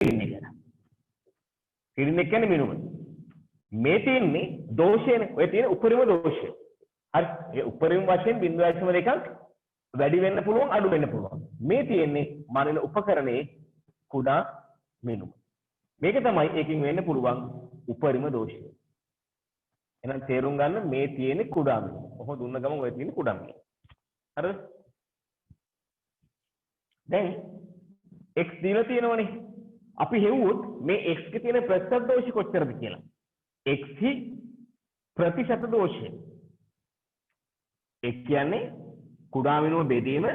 Reading එක. Reading එක කියන්නේ මිනුම. මේ තියෙන්නේ දෝෂයනේ. ඔය තියෙන උපරිම දෝෂය. හරි. ඒ උපරිම වශයෙන් 0.2ක් වැඩි වෙන්න පුළුවන් අඩු වෙන්න පුළුවන්. මේ තියෙන්නේ මනින උපකරණයේ කුඩා මිනුම. මේක තමයි ඒකෙන් වෙන්න පුළුවන් උපරිම දෝෂය. එහෙනම් තේරුම් ගන්න මේ තියෙන්නේ කුඩා මිනුම. ඔහොම දුන්න ගමන් ඔය තියෙන්නේ කුඩා මිනුම. හරිද? දැන් x දීලා තියෙනවනේ. අපි හෙව්වොත් මේ x ගේ තියෙන ප්‍රතිශත දෝෂය කොච්චරද කියලා. x හි ප්‍රතිශත දෝෂය. ඒ කියන්නේ කුඩා මිනුම බෙදීම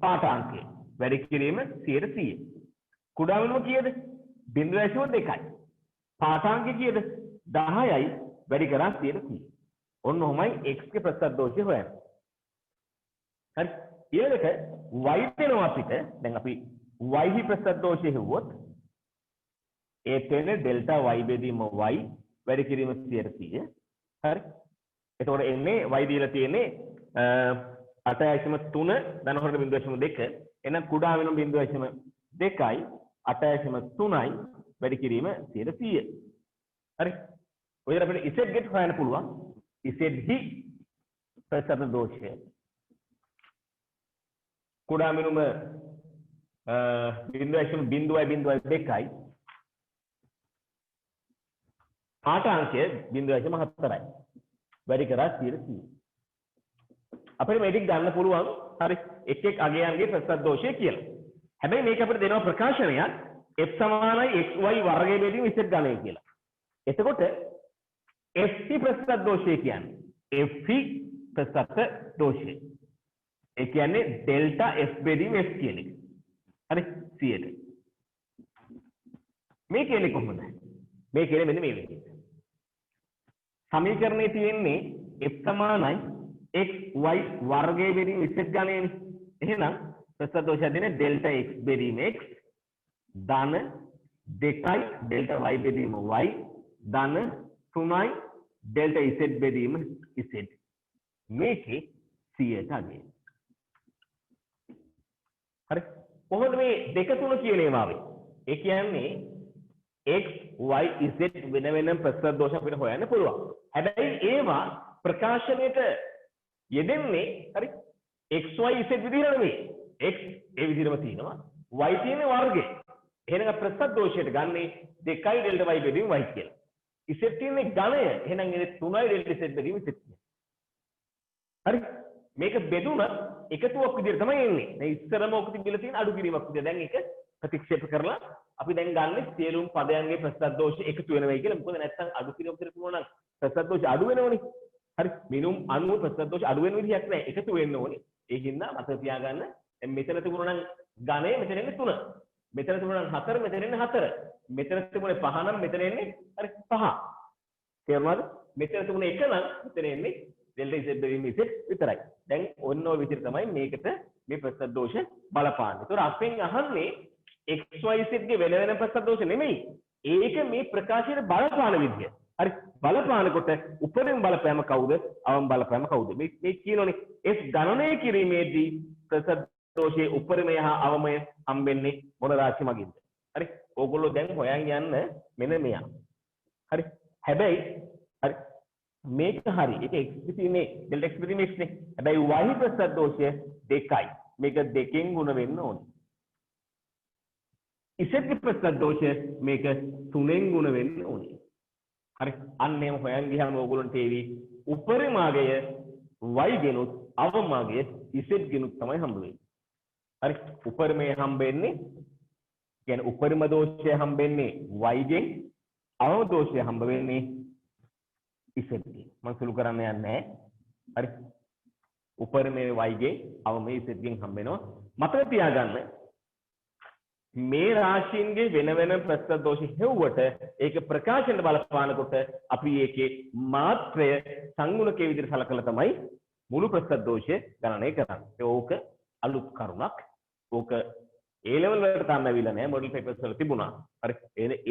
පාඨාංකය. වැඩි කිරීම 100%. කුඩා මිනුම කීයද? 0.2යි. පාඨාංකය කීයද? 10යි. වැඩි කරා 100%. ඔන්න ඔහොමයි x ගේ ප්‍රතිශත දෝෂය හොයන්නේ. හරි. ඊළඟට y දෙනවා අපිට. දැන් අපි y හි ප්‍රතිශත දෝෂය හෙව්වොත් ඒ තේනේ ඩෙල්ටා y බෙදීම y වැඩි කිරීම 100%. හරි. එතකොට එන්නේ y දීලා තියෙන්නේ 8.3 ධනහොරට 0.2. එහෙනම් කුඩා වෙනුම් 0.2යි 8.3යි වැඩි කිරීම 100%. හරි. ඔය අපිට z get හොයන්න පුළුවන්. z හි ප්‍රතිශත දෝෂය. කුඩා වෙනුම 0.2යි පාඨාංකය 0.4යි. වැඩි කරා 100%. අපිට මේක ගන්න පුළුවන් හරි එක් එක් අගයන්ගේ ප්‍රතිශත දෝෂය කියලා. හැබැයි මේක අපිට දෙනවා ප්‍රකාශනයක් f සමානයි xy වර්ගය බෙදීම z ගණය කියලා. එතකොට f හි ප්‍රතිශත දෝෂය කියන්නේ f හි ප්‍රතිශත දෝෂය. ඒ කියන්නේ ඩෙල්ටා f බෙදීම f කියන එක. හරි 100ට. මේ කියන්නේ කොහොමද? මේ කියන්නේ මෙන්න මේ විදිහට. සමීකරණයේ තියෙන්නේ f සමානයි x y වර්ගයේ බෙදීම z ගණයනේ. එහෙනම් ප්‍රතිශත දෝෂය දෙන්නේ ඩෙල්ටා x බෙදීම x ධන 2යි ඩෙල්ටා y බෙදීම y ධන 3යි ඩෙල්ටා z බෙදීම z. මේකේ 100ට අගය. හරි. කොහොමද මේ 2 3 කියන ඒවා ආවේ? ඒ කියන්නේ x y z වෙන වෙනම ප්‍රතිශත දෝෂ අපිට හොයන්න පුළුවන්. හැබැයි ඒවා ප්‍රකාශනයේට යෙදෙන්නේ හරි x y z විදිහට නෙමෙයි. x ඒ විදිහටම තියෙනවා. y තියෙන්නේ වර්ගේ. එහෙනම් ප්‍රතිශත දෝෂයට ගන්නේ 2යි ඩෙල්ටා y බෙදීම y කියලා. z තියෙන්නේ ඝනය. එහෙනම් ඒ 3යි ඩෙල්ටා z බෙදීම z කියලා. හරි. මේක බෙදුන එකතුවක් විදිහට තමයි එන්නේ. දැන් ඉස්සරම ඔක තිබිලා තියෙන අඩු කිරීමක් විදිහට. දැන් ඒක ප්‍රතික්ෂේප කරලා අපි දැන් ගන්න සියලුම පදයන්ගේ ප්‍රතිශත දෝෂ එකතු වෙනවයි කියලා. මොකද නැත්නම් අඩු කිරීමක් විතර පුළුවන් නම් ප්‍රතිශත දෝෂ අඩු වෙනවනේ. හරි. මිනුම් 90 ප්‍රතිශත දෝෂ අඩු වෙන විදිහක් නැහැ. එකතු වෙන්න ඕනේ. ඒකින්ද මතක තියාගන්න. දැන් මෙතන තිබුණා නම් ඝනය මෙතන එන්නේ 3. මෙතන තිබුණා නම් 4 මෙතන එන්නේ 4. මෙතන තිබුණේ 5 නම් මෙතන එන්නේ හරි 5. තේරුණාද? මෙතන තිබුණේ 1 නම් මෙතන එන්නේ ඩෙල්ටා z බෙදීම z විතරයි. දැන් ඔන්න ඔය විදිහට තමයි මේකට මේ ප්‍රතිශත දෝෂ බලපාන්නේ. ඒතකොට අපෙන් අහන්නේ xyz ගේ වෙන වෙන ප්‍රතිශත දෝෂ නෙමෙයි. ඒක මේ ප්‍රකාශයේ බලපාන විදිය. හරි. බලපානකොට උපරිම බලපෑම කවුද? අවම බලපෑම කවුද? මේ කියනෝනේ f ගණනය කිරීමේදී ප්‍රතිශත දෝෂයේ උපරිමය හා අවමය හම්බෙන්නේ මොන රාශිය මගින්ද? හරි. ඕගොල්ලෝ දැන් හොයන් යන්න මෙන්න මෙයා. හරි. හැබැයි හරි මේක හරි. ඒක x පිටිනේ ඩෙල්ටා x පිටිනේ x නේ. හැබැයි y ප්‍රතිශත දෝෂය 2යි. මේක 2කින් ගුණ වෙන්න ඕනේ. z ප්‍රතිශත දෝෂය මේක 3ෙන් ගුණ වෙන්න ඕනේ. හරි. අන්න එහෙම හොයන් ගියාම ඕගොල්ලන්ට තේවි උපරිමාගය y ගෙනුත් අවමාගය z ගෙනුත් තමයි හම්බ වෙන්නේ. හරි. උපරිමය හම්බෙන්නේ කියන්නේ උපරිම දෝෂය හම්බෙන්නේ y ගෙන් අවම දෝෂය හම්බ වෙන්නේ z ගෙන්. මම සුළු කරන්න යන්නේ නැහැ. හරි. උපරිමයේ y ගෙන් අවමයේ z ගෙන් හම්බ වෙනවා. මතක තියාගන්න මේ රාශීන්ගේ වෙන වෙන ප්‍රතිශත දෝෂ හෙව්වට ඒක ප්‍රකාශනයට බලපානකොට අපි ඒකේ මාත්‍රය සංගුණකයේ විදිහට සලකලා තමයි මුළු ප්‍රතිශත දෝෂය ගණනය කරන්නේ. ඕක අලුත් කරුණක්. ඕක A level වලට තාම ඇවිල්ලා නැහැ. මොඩල් පේපර්ස් වල තිබුණා. හරි.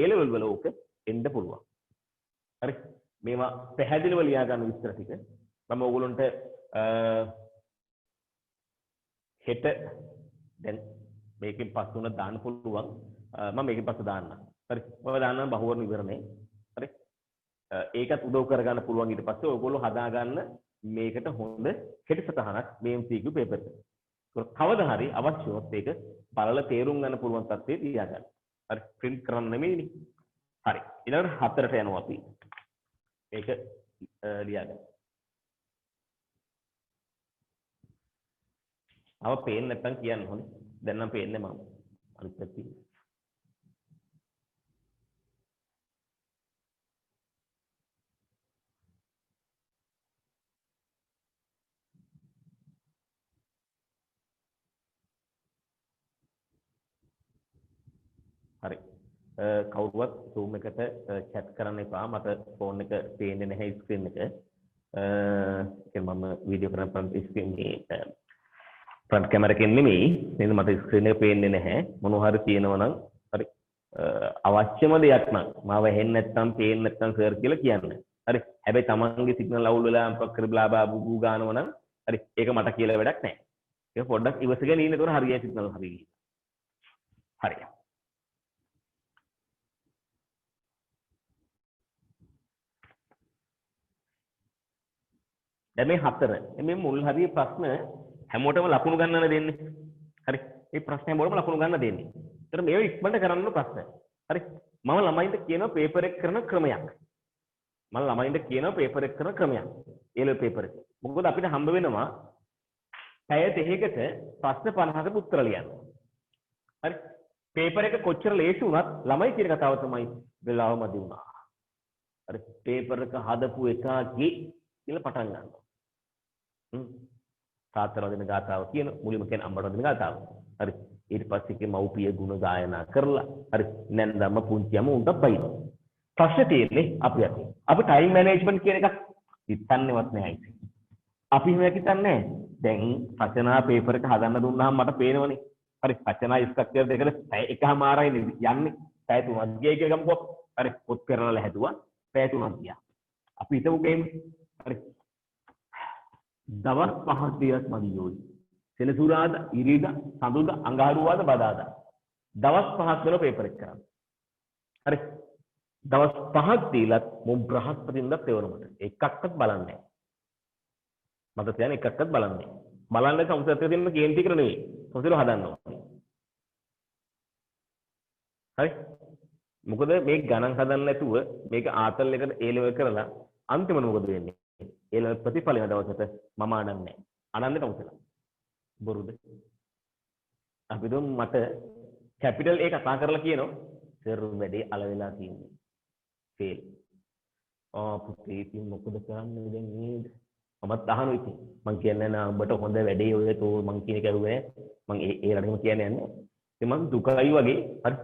A level වල ඕක එන්න පුළුවන්. හරි. මේවා පැහැදිලිව ලියා ගන්න විස්තර ටික මම ඕගොල්ලන්ට හෙට දැන් මේකෙන් පස්සුන දාන්න පුළුවන් මම මේකෙන් පස්සේ දාන්න. හරි. ඔය දාන්න බහුවර්ණ විවරණේ. හරි. ඒකත් උදව් කරගන්න පුළුවන් ඊට පස්සේ ඔයගොල්ලෝ හදාගන්න මේකට හොඳ කෙටි සටහනක් මේ MCQ පේපර් එකට. ඒක කවදා හරි අවශ්‍යවත් ඒක බලලා තේරුම් ගන්න පුළුවන් තත්ත්වයේ තියාගන්න. හරි. print කරන්න නෙමෙයිනේ. හරි. ඊළඟට 4ට යනවා අපි. ඒක ලියාගන්න. අව පේන්නේ නැත්තම් කියන්න ඕනේ. දැන් නම් පේන්නේ මම. අනිත් පැත්තේ. හරි. කවුරුවත් Zoom එකට chat කරන්න එපා. මට ෆෝන් එක පේන්නේ නැහැ ස්ක්‍රීන් එක. ඒක මම වීඩියෝ කරන front screen මේ front camera එකෙන් නෙමෙයි. නේද මට ස්ක්‍රීන් එක පේන්නේ නැහැ. මොනවා හරි තියෙනවා නම් හරි. අවශ්‍යම දෙයක් නම් මාව හෙන්න නැත්තම් පේන්නේ නැත්තම් සර් කියලා කියන්න. හරි. හැබැයි තමන්ගේ සිග්නල් අවුල් වෙලා මොකක් කර බ්ලා බා බූ ගානව නම් හරි. ඒක මට කියලා වැඩක් නැහැ. ඒක පොඩ්ඩක් ඉවසගෙන ඉන්න. ඒතකොට හරියයි සිග්නල් හරියි. හරි. දැන් මේ 4 මේ මුල් හරිය ප්‍රශ්න හැමෝටම ලකුණු ගන්නන දෙන්නේ. හරි. මේ ප්‍රශ්න හැමෝටම ලකුණු ගන්න දෙන්නේ. ඒතර මේව ඉක්මනට කරන්න ප්‍රශ්න. හරි. මම ළමයින්ට කියනවා පේපර් එක කරන ක්‍රමයක්. මම ළමයින්ට කියනවා පේපර් එක කරන ක්‍රමයක්. ඒ ලෙවල් පේපර් එක. මොකද අපිට හම්බ වෙනවා පැය දෙකකට ප්‍රශ්න 50කට උත්තර ලියන්න. හරි. පේපර් එක කොච්චර ලේසි වුණත් ළමයි කියන කතාව තමයි වෙලාව මදි වුණා. හරි. පේපර් එක හදපු එකාගේ කියලා පටන් ගන්නවා. තාත්තලා දෙන ගාතාව කියන මුලින්ම කියන අම්මට දෙන ගාතාව. හරි. ඊට පස්සේ කේ මව්පිය ගුණ ගායනා කරලා හරි නැන්දම පුංචියම උන්ට බයින. ප්‍රශ්නේ තියෙන්නේ අපි අතේ. අපි ටයිම් මැනේජ්මන්ට් කියන එකක් හිතන්නේවත් නැහැ ඉතින්. අපි මේක හිතන්නේ දැන් රචනා පේපර් එක හදන්න දුන්නාම මට පේනවනේ. හරි රචනා ස්ට්‍රක්චර් දෙකට පැය එකමාරයි යන්නේ. පැය 3ක් ගියයි කියලා ගමුකෝ. හරි පොත් පෙරලලා හැදුවා. පැය 3ක් ගියා. අපි හිතමු ගේම්. හරි දවස් 5ක් දියත් මදියෝයි. සෙනසුරාදා, ඉරිදා, සඳුදා, අඟහරුවාදා, බදාදා. දවස් 5ක් වල පේපර් එක කරන්න. හරි. දවස් 5ක් දීලත් මොම් බ්‍රහස්පතින්දා තේවරමට. එකක්වත් බලන්නේ නැහැ. මට කියන්නේ එකක්වත් බලන්නේ නැහැ. බලන්නේ කවුරුත් දෙන්න කේන්ති කර නෙවෙයි. කොහොමද හදන්න ඕනේ. හරි. මොකද මේ ගණන් හදන්න නැතුව මේක ආතල් එකට A level කරලා අන්තිමට මොකද වෙන්නේ? ඒ ලෙවල් ප්‍රතිඵල වෙන දවසට මම අනන්නේ. අනන්නේ කවුසලා? බොරුද? අපි දුම් මට කැපිටල් A කතා කරලා කියනවා සර් වැඩේ අල වෙලා තියෙන්නේ. ෆේල්. පුතේ ඉතින් මොකද කරන්නේ දැන් නේද? මමත් අහනවා ඉතින්. මං කියන්නේ නෑ උඹට හොඳ වැඩේ ඔය තෝ මං කියන එක ඇහුවේ. මං ඒ රටේම කියන්නේ නැහැ. ඉතින් මං දුකයි වගේ හරි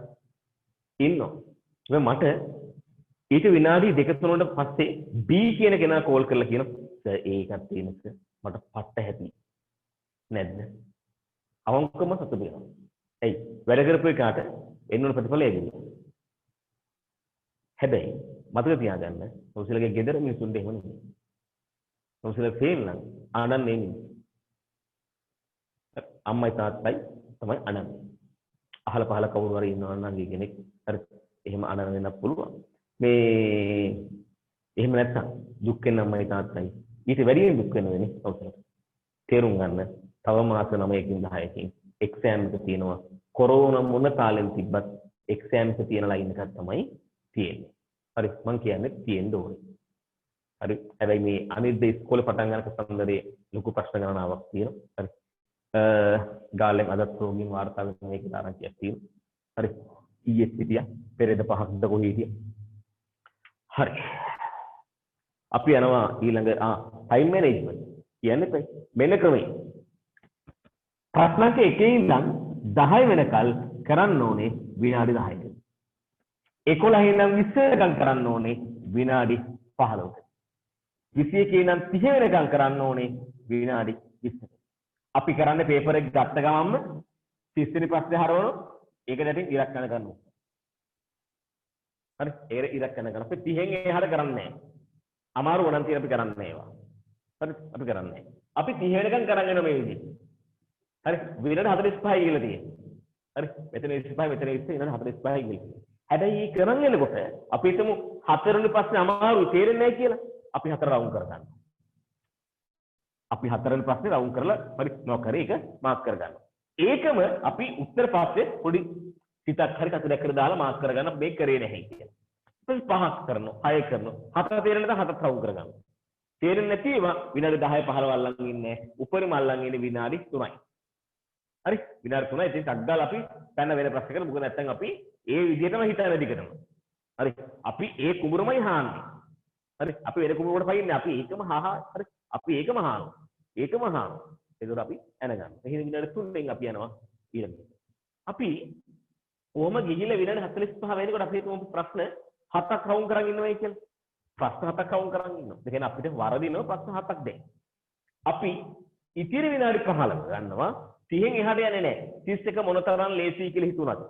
ඉන්නවා. ඒ මට ඊට විනාඩි 2-3කට පස්සේ B කියන කෙනා කෝල් කරලා කියනවා සර් ඒකත් තියෙනක මට පට්ට හැටි නැද්ද? අවංකවම සතුටු වෙනවා. එයි වැඩ කරපු එකාට එන්න ඕන ප්‍රතිඵලය ඒගොල්ලෝ. හැබැයි මතක තියාගන්න ඔසලගේ ගෙදර මිනිසුන්ට එහෙම නෙමෙයි. ඔසල ෆේල් නම් ආනන්නේ නෙමෙයි. අම්මයි තාත්තයි තමයි අනන්නේ. අහල පහල කවුරු හරි ඉන්නවා නම් කෙනෙක් හරි එහෙම අනන වෙන්න පුළුවන්. මේ එහෙම නැත්තම් දුක් වෙන අම්මයි තාත්තයි ඊට වැඩියෙන් දුක් වෙනවනේ ඔසල. තේරුම් ගන්න තව මාස 9කින් 10කින් එක්සෑම් එක තියෙනවා. කොරෝනා මොන තාලෙන් තිබ්බත් එක්සෑම් එක තියෙන ලයින් එකක් තමයි තියෙන්නේ. හරි මං කියන්නේ තියෙන්න ඕනේ. හරි හැබැයි මේ අනිද්ද ඉස්කෝලේ පටන් ගන්න කතන්දරේ ලොකු ප්‍රශ්න ගණනාවක් තියෙනවා. හරි ගාලෙන් අදත් රෝගීන් වාර්තා වෙන මේක තරංගයක් තියෙනවා. හරි ඊයේ සිටියා පෙරේද 5ක්ද කොහේ හිටියා. හරි අපි යනවා ඊළඟ ටයිම් මැනේජ්මන්ට් කියන්නේ මෙන්න ක්‍රමය. ප්‍රශ්නක එකේ ඉඳන් 10 වෙනකල් කරන්න ඕනේ විනාඩි 10ක. 11 ඉඳන් 20 වෙනකල් කරන්න ඕනේ විනාඩි 15ක. 21 ඉඳන් 30 වෙනකල් කරන්න ඕනේ විනාඩි 20ක. අපි කරන්නේ පේපර් එක ගත්ත ගමන්ම 30 වෙනි ප්‍රශ්නේ හරවනවා. ඒක දැටින් ඉරක් කරන ගන්නවා. හරි ඒක ඉරක් කරන ගන්න. අපි 30න් එහාට කරන්නේ නැහැ. අමාරු වුණන් තියෙන අපි කරන්නේ නැහැ ඒවා. හරි අපි කරන්නේ නැහැ. අපි 30 වෙනකන් කරන් යන මේ විදිහට. හරි විනාඩි 45යි කියලා තියෙන්නේ. හරි මෙතන 25 මෙතන 20 ඊළඟ 45 කියලා. හැබැයි මේ කරන් එනකොට අපි හිතමු 4 වෙනි ප්‍රශ්නේ අමාරුයි තේරෙන්නේ නැහැ කියලා. අපි 4 රවුන්ඩ් කරගන්නවා. අපි 4 වෙනි ප්‍රශ්නේ රවුන්ඩ් කරලා හරි මොකක් හරි එක මාක් කරගන්නවා. ඒකම අපි උත්තර පස්සේ පොඩි සිතක් හරි කතරයක් දාලා මාක් කරගන්න මේක කරේ නැහැ කියලා. ඊට 5ක් කරනවා 6 කරනවා 7 තේරෙන්නේ නැත්නම් 7ක් රවුන්ඩ් කරගන්නවා. තේරෙන්නේ නැති ඒවා විනාඩි 10 15 අල්ලන් ඉන්නේ උපරිම අල්ලන් ඉන්නේ විනාඩි 3යි. හරි විනාඩි 3යි ඉතින් ටක් ගාලා අපි පැන වෙන ප්‍රශ්නයකට මොකද නැත්නම් අපි ඒ විදිහටම හිතන වැඩි කරනවා. හරි අපි ඒ කුඹුරමයි හාන්නේ. හරි අපි වෙන කුඹුරකට පයින්නේ අපි ඒකම හරි අපි ඒකම හානවා. ඒකම හානවා. ඒකෝර අපි එන ගන්න. එහෙනම් විනාඩි 3ෙන් අපි යනවා ඊළඟට. අපි කොහොම ගිහිල්ලා විනාඩි 45 වෙනකොට අපි හිතමු ප්‍රශ්න 7ක් රවුන්ඩ් කරන් ඉන්නවයි කියලා. ප්‍රශ්න 7ක් රවුන්ඩ් කරන් ඉන්නවා. ඒ කියන්නේ අපිට වරදිනව ප්‍රශ්න 7ක් දැන්. අපි ඉතිරි විනාඩි 15 ගන්නවා 30න් එහාට යන්නේ නැහැ. 31 මොනතරම් ලේසි කියලා හිතුණාද?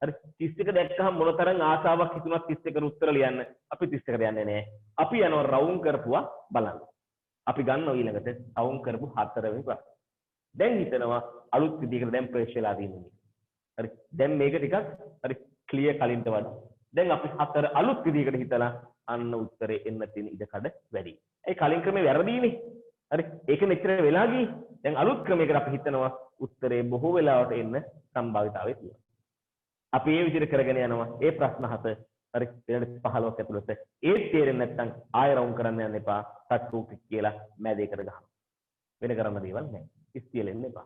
හරි 31 දැක්කහම මොනතරම් ආසාවක් හිතුණත් 31 උත්තර ලියන්න අපි 31ට යන්නේ නැහැ. අපි යනවා රවුන්ඩ් කරපුවා බලන්න. අපි ගන්නවා ඊළඟට රවුන්ඩ් කරපු 4 වෙනි ප්‍රශ්න. දැන් හිතනවා අලුත් විදිහකට දැන් ප්‍රේස් වෙලා තියෙනවා. හරි දැන් මේක ටිකක් හරි ක්ලියර් කලින්ට වඩා. දැන් අපි 4 අලුත් විදිහකට හිතලා අන්න උත්තරේ එන්න තියෙන ඉඩකඩ වැඩි. ඒ කලින් ක්‍රමේ වැරදීනේ. හරි ඒක මෙච්චර වෙලා ගියේ. දැන් අලුත් ක්‍රමයකට අපි හිතනවා උත්තරේ බොහෝ වෙලාවට එන්න සම්භාවිතාවය තියෙනවා. අපි මේ විදිහට කරගෙන යනවා. ඒ ප්‍රශ්න 7 හරි විනාඩි 15ක් ඇතුළත ඒ තේරෙන්නේ නැත්නම් ආය රවුන්ඩ් කරන්න යන්න එපා. ටච් කියලා මැදේකට ගහන්න. වෙන කරන්න දේවල් නැහැ. ඉස්තියෙලෙන්න එපා.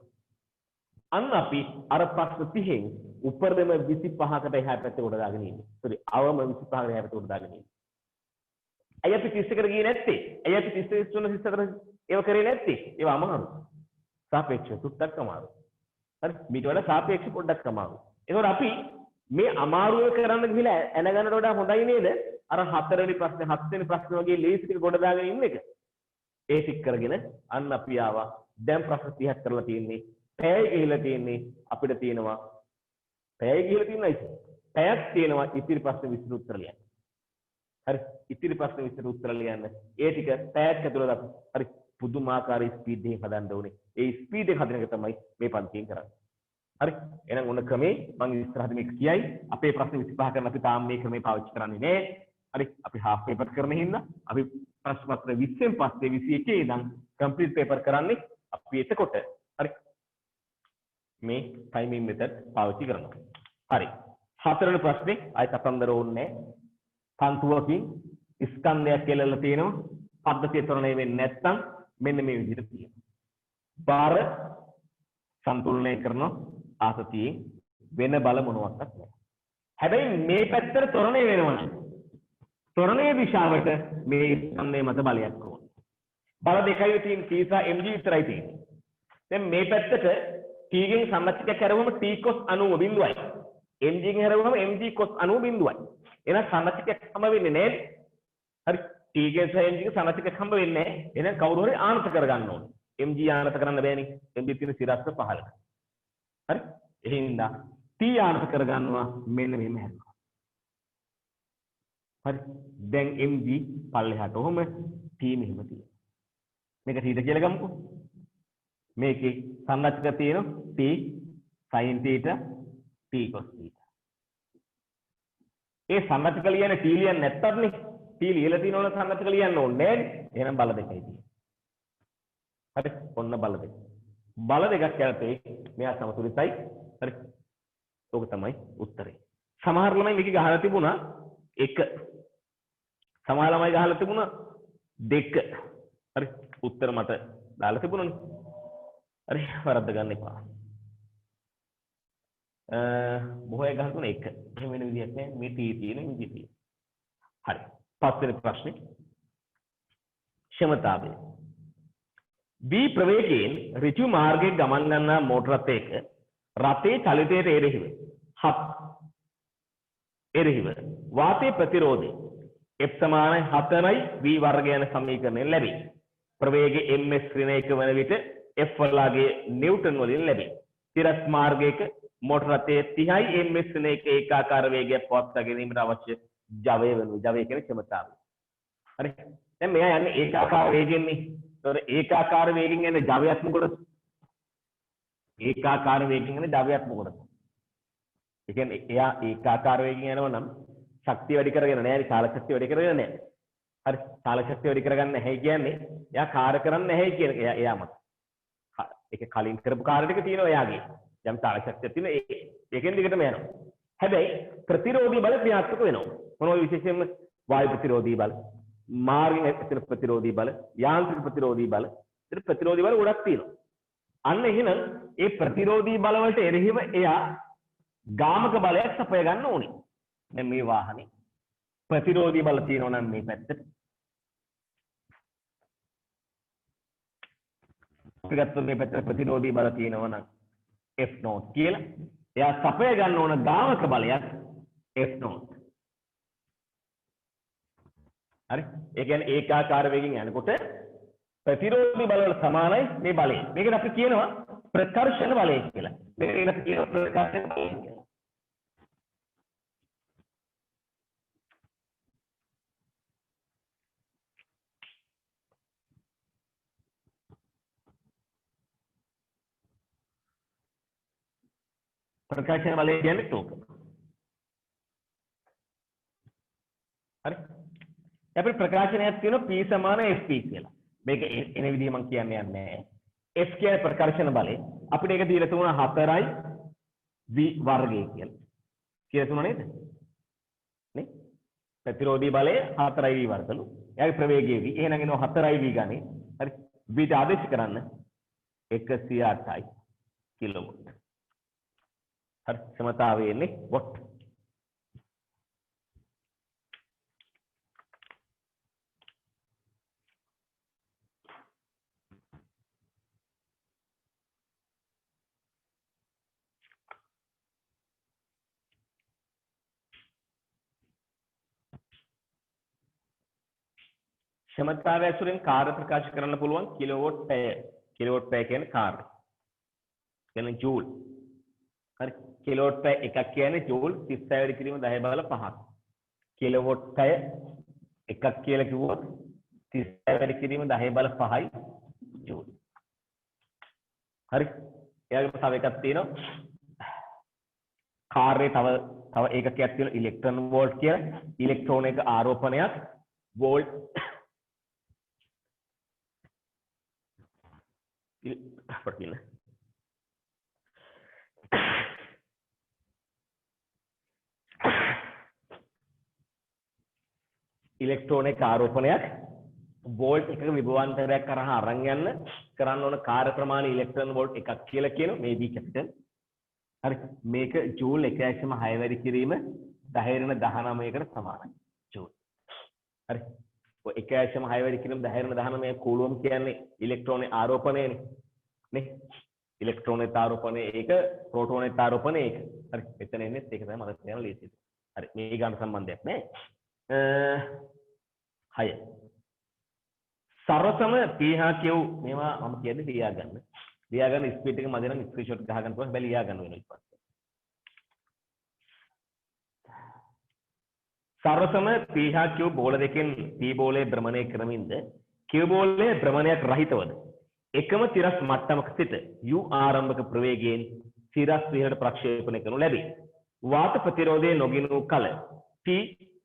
අන්න අපි අර ප්‍රශ්න 30න් උපරිම 25කට එහා පැත්තේ උඩ දාගෙන ඉන්නේ. සෝරි අවම 25කට එහා පැත්තේ උඩ දාගෙන ඉන්නේ. අය අපි 31කට ගියේ නැත්තේ. අය අපි 33 34 ඒව කරේ නැත්තේ. ඒව අමාරු. සාපේක්ෂව තුට්ටක් අමාරු. හරි මීට වඩා සාපේක්ෂව පොඩ්ඩක් අමාරු. ඒකෝර අපි මේ අමාරුව කරන්න ගිහලා එන ගන්නට වඩා හොඳයි නේද? අර 4 වෙනි ප්‍රශ්නේ 7 වෙනි ප්‍රශ්නේ වගේ ලේසි ටික ගොඩ දාගෙන ඉන්න එක. ඒ ටික කරගෙන අන්න අපි ආවා. දැන් ප්‍රශ්න 30ක් කරලා තියෙන්නේ. පැය ගිහිලා තියෙන්නේ අපිට තියෙනවා. පැය ගිහිලා තියෙනවා ඉතින්. පැයක් තියෙනවා ඉතිරි ප්‍රශ්න 20 උත්තර ලියන්න. හරි ඉතිරි ප්‍රශ්න 20 උත්තර ලියන්න. ඒ ටික පැයක් ඇතුළත අපි හරි පුදුමාකාර ස්පීඩ් එකකින් හදන්න ඕනේ. ඒ ස්පීඩ් එක හදන එක තමයි මේ පන්තියෙන් කරන්නේ. හරි එහෙනම් ඔන්න ක්‍රමේ මම ඉස්සරහට මේක කියයි. අපේ ප්‍රශ්න 25 කරන අපි තාම මේ ක්‍රමේ පාවිච්චි කරන්නේ නැහැ. හරි අපි half paper කරන හින්දා අපි ප්‍රශ්න පත්‍ර 20න් පස්සේ 21 ඉඳන් complete paper කරන්නේ අපි එතකොට හරි මේ timing method පාවිච්චි කරනවා. හරි. 4 වෙනි ප්‍රශ්නේ ආයි කතන්දර ඕනේ නැහැ. පන්තුවකින් ස්කන්ධයක් කියලා තියෙනවා. පද්ධතිය තොරණය වෙන්නේ නැත්නම් මෙන්න මේ විදිහට තියෙනවා. බාර සම්තුලනය කරන ආසතියෙන් වෙන බල මොනවත් නැහැ. හැබැයි මේ පැත්තට තොරණය වෙනවනේ. තොරණයේ දිශාවට මේ ස්කන්ධය මත බලයක් ඕනේ. බල දෙකයි තියෙන T සහ mg විතරයි තියෙන්නේ. දැන් මේ පැත්තට T ගෙන් සම්මතිකයක් හැරවම T cos 90 බිඳුවයි. mg ගෙන් හැරවම mg cos 90 බිඳුවයි. එහෙනම් සම්මතිකයක් හැම වෙන්නේ නැහැ. හරි T ගෙන් සහ mg ගෙන් සම්මතිකයක් හැම වෙන්නේ නැහැ. එහෙනම් කවුරු හරි ආනත කරගන්න ඕනේ. mg ආනත කරන්න බෑනේ. mg තියෙන සිරස්ස 15ක. හරි එහෙනම් T ආනත කරගන්නවා මෙන්න මෙහෙම හැරෙනවා. හරි දැන් mg පල්ලෙහාට ඔහොම T මෙහෙම තියෙනවා. මේක θ කියලා ගමුකෝ. මේකේ සම්මතික තියෙන T sin θ T cos θ. ඒ සම්මතික ලියන්නේ T ලියන්නේ නැත්තත්නේ. T ලියලා තියෙනවනේ සම්මතික ලියන්න ඕනේ නෑනේ. එහෙනම් බල දෙකයි තියෙන්නේ. හරි ඔන්න බල දෙක. බල දෙකක් යටතේ මෙයා සමතුලිතයි. හරි. ඕක තමයි උත්තරේ. සමහර ළමයි මේක ගහලා තිබුණා 1. සමහර ළමයි ගහලා තිබුණා 2. හරි. උත්තර මට දාලා තිබුණානේ. හරි වරද්ද ගන්න එපා. බොහෝ අය ගහලා තිබුණා 1. එහෙම වෙන විදියක් නෑ. මේ T තියෙන විදිය තියෙන. හරි. පස්වෙනි ප්‍රශ්නේ. ක්ෂමතාවය. B ප්‍රවේගයෙන් ඍජු මාර්ගයේ ගමන් ගන්නා මෝටර රථයක රථයේ චලිතයට එරෙහිව වාතයේ ප්‍රතිරෝධය F සමානයි 4යි V වර්ග යන සමීකරණයෙන් ලැබේ. ප්‍රවේගය ms ඍණයක වන විට F වලගේ නිව්ටන් වලින් ලැබේ. තිරස් මාර්ගයක මෝටර රථයේ 30යි ms ඍණයක ඒකාකාර වේගයක් පවත්වා ගැනීමට අවශ්‍ය ජවය වෙනු. ජවය කියන්නේ ක්ෂමතාවය. හරි. දැන් මෙයා යන්නේ ඒකාකාර වේගෙන්නේ. ඒතර ඒකාකාර වේගෙන් යන ජවයක් මොකටද? ඒකාකාර වේගෙන් යන ජවයක් මොකටද? ඒ කියන්නේ එයා ඒකාකාර වේගයෙන් යනවා නම් ශක්තිය වැඩි කරගෙන නැහැ, චාලක ශක්තිය වැඩි කරගෙන නැහැ. හරි. චාලක ශක්තිය වැඩි කරගන්න නැහැ කියන්නේ එයා කාර්ය කරන්නේ නැහැ කියන එයාම. ඒක කලින් කරපු කාර්ය ටික තියෙනවා එයාගේ. යම් චාලක ශක්තියක් තියෙන ඒකෙන් දිගටම යනවා. හැබැයි ප්‍රතිරෝධී බල ක්‍රියාත්මක වෙනවා. මොනවද විශේෂයෙන්ම වායු ප්‍රතිරෝධී බල, මාර්ගයෙන් ඇතිවන ප්‍රතිරෝධී බල, යාන්ත්‍රික ප්‍රතිරෝධී බල, ඉතින් ප්‍රතිරෝධී බල ගොඩක් තියෙනවා. අන්න එහෙනම් ඒ ප්‍රතිරෝධී බල වලට එරෙහිව එයා ගාමක බලයක් සපය ගන්න ඕනේ. දැන් මේ වාහනේ ප්‍රතිරෝධී බල තියෙනවා නම් මේ පැත්තට අපි ගත්තොත් මේ පැත්තට ප්‍රතිරෝධී බල තියෙනවා නම් F0 කියලා. එයා සපය ගන්න ඕන ගාමක බලයක් F0. හරි. ඒ කියන්නේ ඒකාකාර වේගයෙන් යනකොට ප්‍රතිරෝධී බල වල සමානයි මේ බලය. මේකට අපි කියනවා ප්‍රකර්ෂණ බලය කියලා. මේකට කියනවා ප්‍රකර්ෂණ බලය කියලා. ප්‍රකාශන බලය කියන්නේ ඒක. හරි. අපේ ප්‍රකාශනයක් තියෙනවා P සමාන FP කියලා. මේක එන විදිහ මම කියන්නේ නැහැ. F කියන්නේ ප්‍රකර්ෂණ බලය. අපිට ඒක දීලා තුන 4යි v වර්ගය කියලා. කියලා තුන නේද? නේ? ප්‍රතිරෝධී බලය 4යි v වර්ගලු. එයාගේ ප්‍රවේගය v. එහෙනම් එනවා 4යි v ගන්නේ. හරි. v ට ආදේශ කරන්න 108යි කිලෝවොට්. හරි. සමතාවය එන්නේ වොට්. ක්ෂමතාවය ඇසුරෙන් කාර්ය ප්‍රකාශ කරන්න පුළුවන් කිලෝවොට් පැය. කිලෝවොට් පැය කියන්නේ කාර්ය. කියන්නේ ජූල්. හරි. කිලෝවොට් පැය එකක් කියන්නේ ජූල් 36 වැඩි කිරීම 10 බල 5ක්. කිලෝවොට් පැය එකක් කියලා කිව්වොත් 36 වැඩි කිරීම 10 බල 5යි ජූල්. හරි. එයාගේ තව එකක් තියෙනවා. කාර්යයේ තව ඒකකයක් තියෙනවා ඉලෙක්ට්‍රෝන වෝල්ට් කියලා. ඉලෙක්ට්‍රෝන එක ආරෝපණයක් වෝල්ට් අපිට ඉලෙක්ට්‍රෝන එක ආරෝපණයක් වෝල්ට් එකක විභවාන්තරයක් කරහා අරන් යන්න කරන්න ඕන කාර්ය ප්‍රමාණය ඉලෙක්ට්‍රෝන වෝල්ට් එකක් කියලා කියන මේ B කැපිටල්. හරි. මේක ජූල් 1.6 වැඩි කිරීම 10^19කට සමානයි. ජූල්. හරි. ඔය 1.6 වැඩි කිරීම 10^19 කූලොම් කියන්නේ ඉලෙක්ට්‍රෝනේ ආරෝපණයනේ. නේ? ඉලෙක්ට්‍රෝනේ ආරෝපණය ඒක ප්‍රෝටෝනේ ආරෝපණය ඒක. හරි. එතන එන්නේ ඒක තමයි මතක තියාගන්න ලේසියි. හරි. මේ ගන්න සම්බන්ධයක් නෑ. 6 සරසම p හා q මේවා මම කියන්නේ ලියාගන්න ස්පීඩ් එක මැද නම් ස්ක්‍රීන්ෂොට් ගහගන්න පුළුවන් හැබැයි ලියාගන්න වෙනවා ඊට පස්සේ සරසම p හා q බෝල දෙකෙන් p බෝලේ භ්‍රමණය කරමින්ද q බෝලේ භ්‍රමණයක් රහිතවද එකම තිරස් මට්ටමක සිට u ආරම්භක ප්‍රවේගයෙන් තිරස් විහරට ප්‍රක්ෂේපණය කරනු ලැබේ වාත ප්‍රතිරෝධයේ නොගිනු කල p